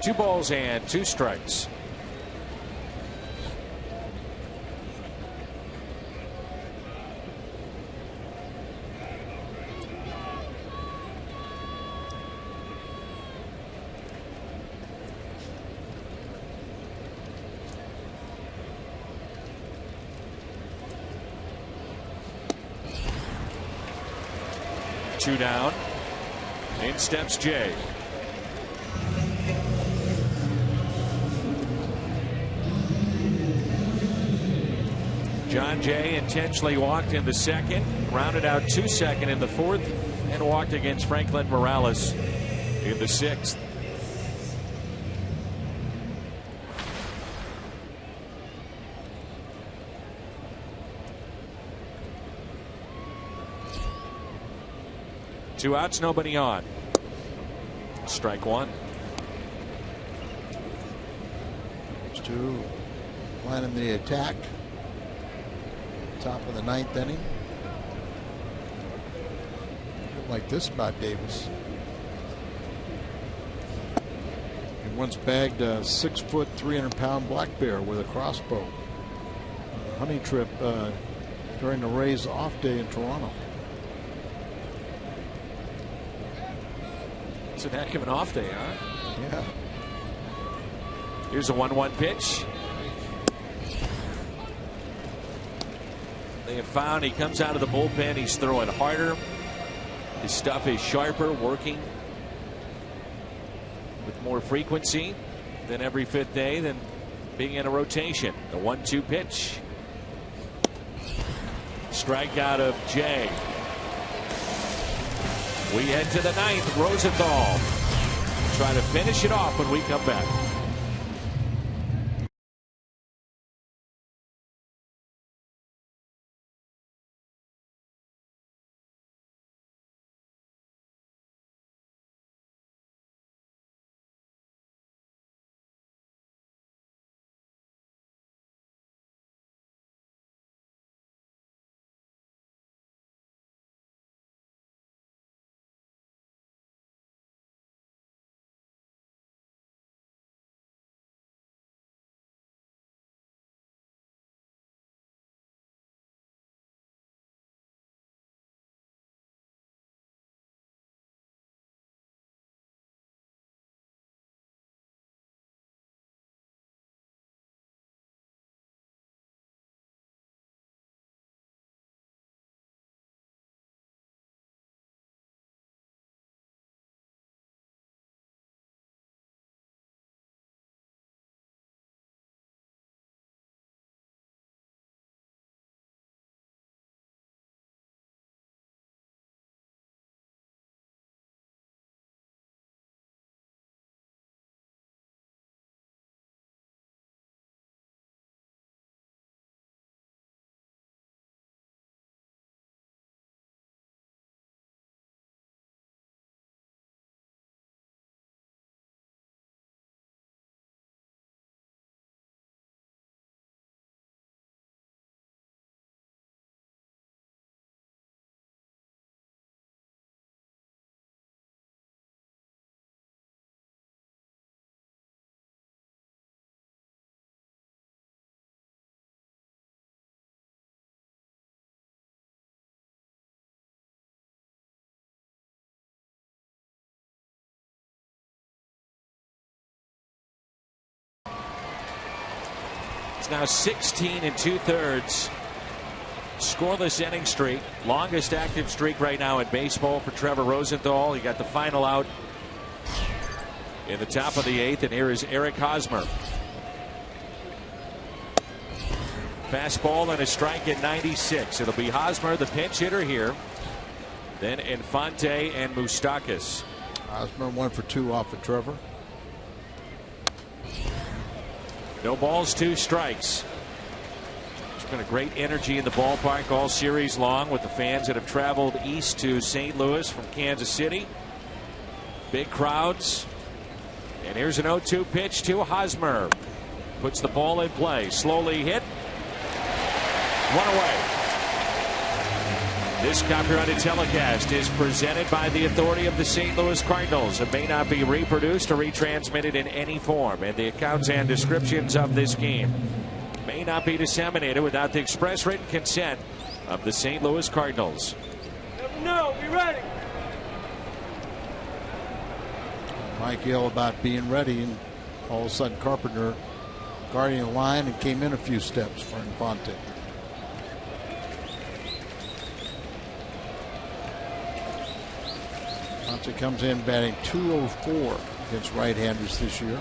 Two balls and 2 strikes. Two down. In steps Jay. John Jay intentionally walked in the second, rounded out 2 seconds in the 4th, and walked against Franklin Morales in the 6th. Two outs, nobody on. Strike 1. There's 2. Planning the attack. Top of the 9th inning. Like this about Davis. He once bagged a 6-foot, 300-pound black bear with a crossbow. On a hunting trip during the Rays' off day in Toronto. It's a heck of an off day, huh? Yeah. Here's a 1-1 pitch. They have found he comes out of the bullpen. He's throwing harder. His stuff is sharper, working with more frequency than every 5th day, than being in a rotation. The 1-2 pitch. Strikeout of Jay. We head to the 9th. Rosenthal trying to finish it off when we come back. It's now 16 2/3. Scoreless inning streak. Longest active streak right now in baseball for Trevor Rosenthal. He got the final out in the top of the 8th, and here is Eric Hosmer. Fastball and a strike at 96. It'll be Hosmer, the pinch hitter here. Then Infante and Moustakas. Hosmer 1 for 2 off of Trevor. No balls, 2 strikes. There's been a great energy in the ballpark all series long with the fans that have traveled east to St. Louis from Kansas City. Big crowds. And here's an 0-2 pitch to Hosmer. Puts the ball in play. Slowly hit. 1 away. This copyrighted telecast is presented by the authority of the St. Louis Cardinals. It may not be reproduced or retransmitted in any form, and the accounts and descriptions of this game may not be disseminated without the express written consent of the St. Louis Cardinals. No, be ready. Mike yelled about being ready, and all of a sudden Carpenter guarding the line and came in a few steps for Infante. Infante comes in batting .204 against right-handers this year.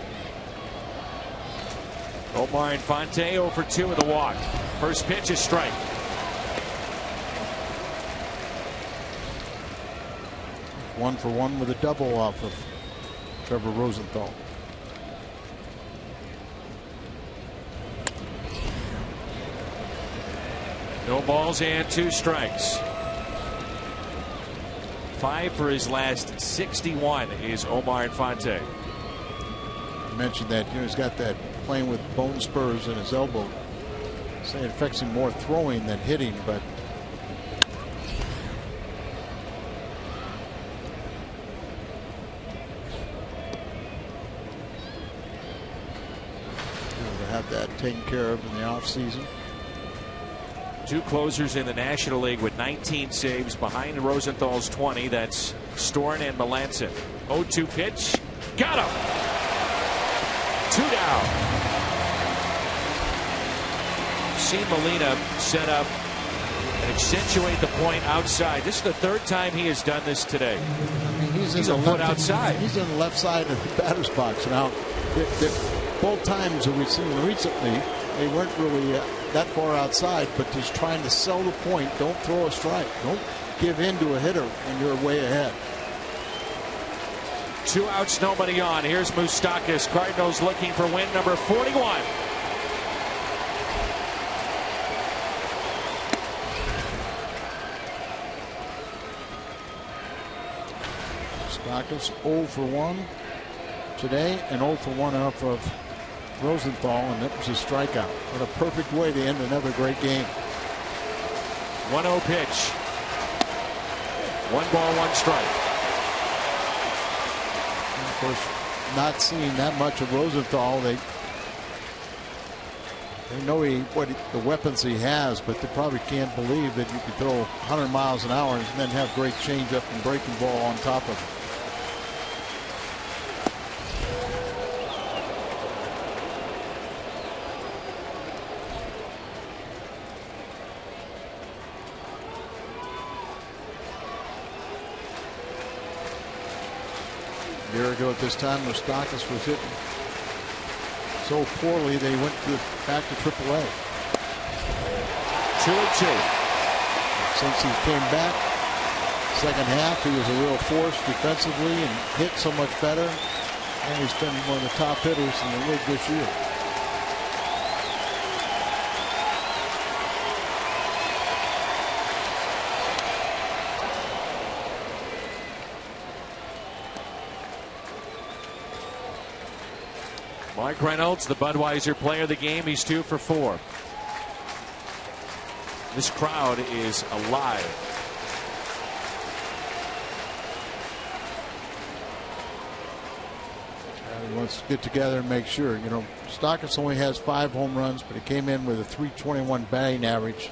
Omar Infante 0 for 2 with a walk. First pitch is strike. One for 1 with a double off of Trevor Rosenthal. No balls and 2 strikes. 5 for his last 61 is Omar Infante. I mentioned that, he's got that playing with bone spurs in his elbow. Say it affects him more throwing than hitting, but to have that taken care of in the offseason. 2 closers in the National League with 19 saves behind Rosenthal's 20. That's Storn and Melanson. 0-2 pitch. Got him. 2 down. See Molina set up and accentuate the point outside. This is the 3rd time he has done this today. I mean, he's a foot outside. He's in the left side of the batter's box now. Both times that we've seen recently, they weren't really that far outside, but just trying to sell the point. Don't throw a strike. Don't give in to a hitter when you're way ahead. 2 outs, nobody on. Here's Moustakas. Cardinals looking for win number 41. Moustakas 0 for 1 today and 0 for 1 off of Rosenthal, and that was a strikeout. What a perfect way to end another great game. 1-0 pitch. 1 ball, 1 strike. And of course, not seeing that much of Rosenthal, they know the weapons he has, but they probably can't believe that you can throw 100 miles an hour and then have great changeup and breaking ball on top of it. A year ago at this time, Moustakas was hitting so poorly they went back to AAA. 2-2. Since he came back, second half, he was a real force defensively and hit so much better. And he's been one of the top hitters in the league this year. Mike Reynolds, the Budweiser player of the game. He's 2 for 4. This crowd is alive. He wants to get together and make sure. Moustakas only has 5 home runs, but he came in with a .321 batting average.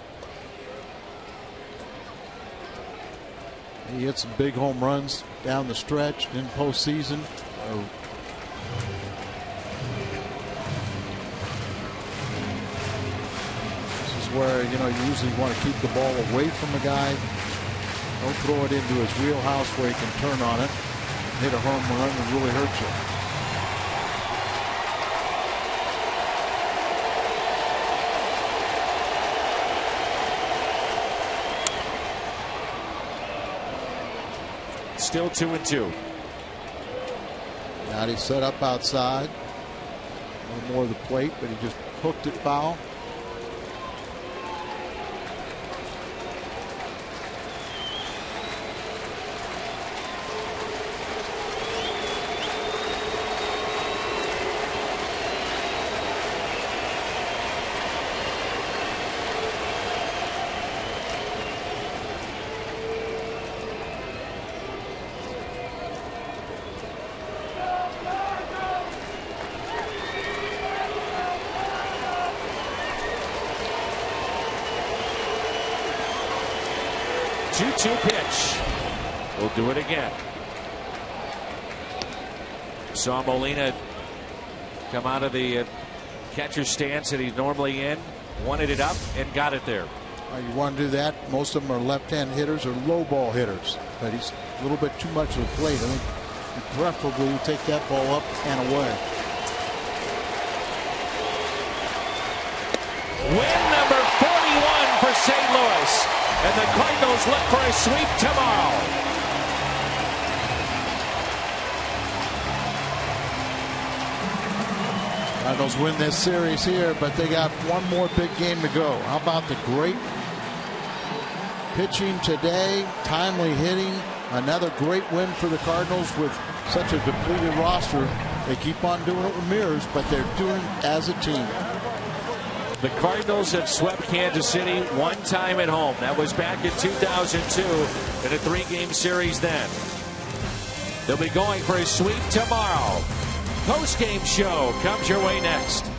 He hit some big home runs down the stretch in postseason. where, you know, you usually want to keep the ball away from the guy. Don't throw it into his wheelhouse where he can turn on it, hit a home run, and really hurt you. Still 2-2. Now he set up outside. No more of the plate, but he just hooked it foul. Pitch. We'll do it again. Saw Molina come out of the catcher's stance that he's normally in, wanted it up, and got it there. You want to do that. Most of them are left-hand hitters or low ball hitters, but he's a little bit too much of the plate. I think preferably you take that ball up and away. Win number 41 for St. Louis. And the Cardinals look for a sweep tomorrow. Cardinals win this series here, but they got one more big game to go. How about the great pitching today, timely hitting, another great win for the Cardinals with such a depleted roster. They keep on doing it with mirrors, but they're doing it as a team. The Cardinals have swept Kansas City one time at home. That was back in 2002 in a 3-game series then. They'll be going for a sweep tomorrow. Post-game show comes your way next.